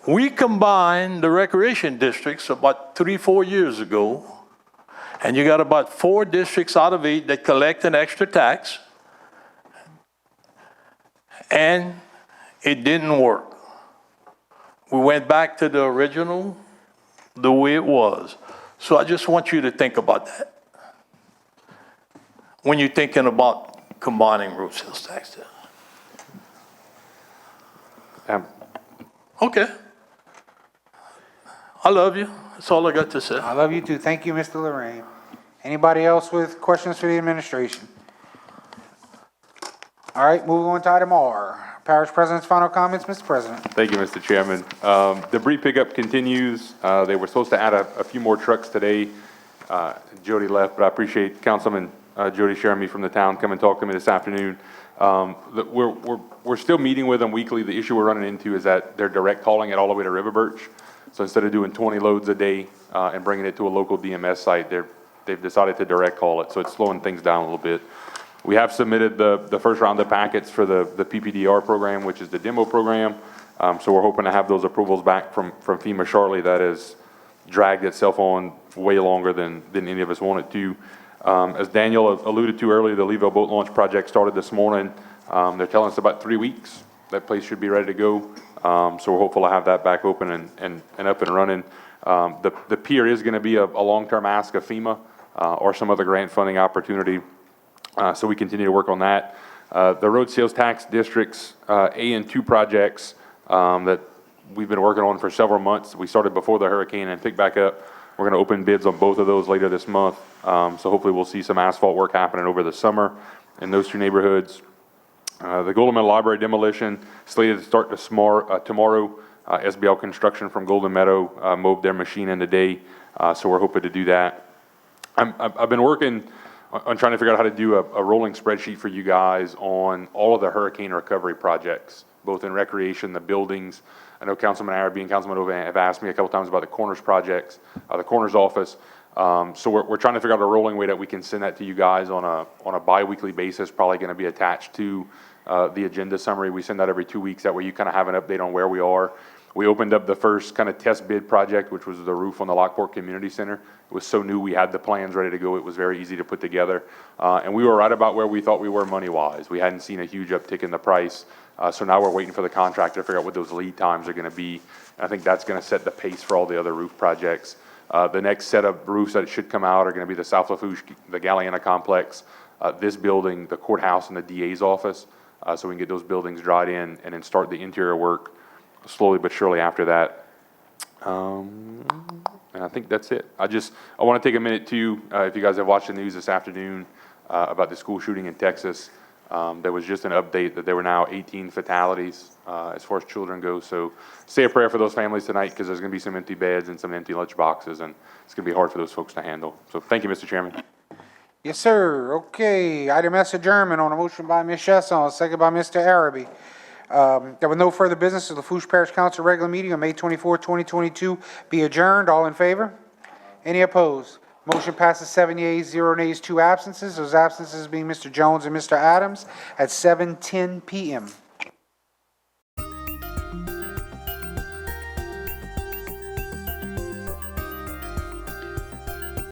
[SPEAKER 3] We combined the recreation districts about 3-4 years ago, and you got about 4 districts out of 8 that collect an extra tax, and it didn't work. We went back to the original, the way it was. So I just want you to think about that when you're thinking about combining road sales tax. Okay. I love you. That's all I got to say.
[SPEAKER 2] I love you too. Thank you, Mr. Lorraine. Anybody else with questions for the administration? All right, moving on to item R. Parish President's final comments, Mr. President.
[SPEAKER 7] Thank you, Mr. Chairman. Debris pickup continues. They were supposed to add a few more trucks today. Jody left, but I appreciate Councilman Jody Sheremy from the town come and talk to me this afternoon. We're still meeting with them weekly. The issue we're running into is that they're direct hauling it all the way to River Birch. So instead of doing 20 loads a day and bringing it to a local DMS site, they've decided to direct haul it. So it's slowing things down a little bit. We have submitted the first round of packets for the PPDR program, which is the demo program. So we're hoping to have those approvals back from FEMA shortly. That has dragged itself on way longer than any of us wanted to. As Daniel alluded to earlier, the Leeville boat launch project started this morning. They're telling us about 3 weeks. That place should be ready to go. So we're hopeful to have that back open and up and running. The pier is going to be a long-term ask of FEMA or some other grant funding opportunity. So we continue to work on that. The road sales tax districts, A and 2 projects that we've been working on for several months. We started before the hurricane and picked back up. We're going to open bids on both of those later this month. So hopefully we'll see some asphalt work happening over the summer in those 2 neighborhoods. The Golden Meadow Library demolition slated to start tomorrow. SBL Construction from Golden Meadow mowed their machine in today. So we're hoping to do that. I've been working on trying to figure out how to do a rolling spreadsheet for you guys on all of the hurricane recovery projects both in recreation, the buildings. I know Councilman Araby and Councilman Ova have asked me a couple times about the corners projects, the corners office. So we're trying to figure out a rolling way that we can send that to you guys on a bi-weekly basis, probably going to be attached to the agenda summary. We send that every 2 weeks. That way you kind of have an update on where we are. We opened up the first kind of test bid project, which was the roof on the Lockport Community Center. It was so new, we had the plans ready to go. It was very easy to put together. And we were right about where we thought we were money-wise. We hadn't seen a huge uptick in the price. So now we're waiting for the contractor to figure out what those lead times are going to be. And I think that's going to set the pace for all the other roof projects. The next set of roofs that should come out are going to be the South Lafourche, the Galliana complex, this building, the courthouse, and the DA's office. So we can get those buildings dried in and then start the interior work slowly but surely after that. And I think that's it. I want to take a minute too, if you guys have watched the news this afternoon about the school shooting in Texas. There was just an update that there were now 18 fatalities as far as children go. So say a prayer for those families tonight, because there's going to be some empty beds and some empty lunch boxes, and it's going to be hard for those folks to handle. So thank you, Mr. Chairman.
[SPEAKER 2] Yes, sir. Okay. Item S adjournment on a motion by Ms. Shastone, second by Mr. Araby. There was no further business of the Lafourche Parish Council regular meeting on May 24, 2022 be adjourned. All in favor? Any opposed? Motion passes 7 yeas, 0 nays, 2 absences. Those absences being Mr. Jones and Mr. Adams at 7:10 p.m.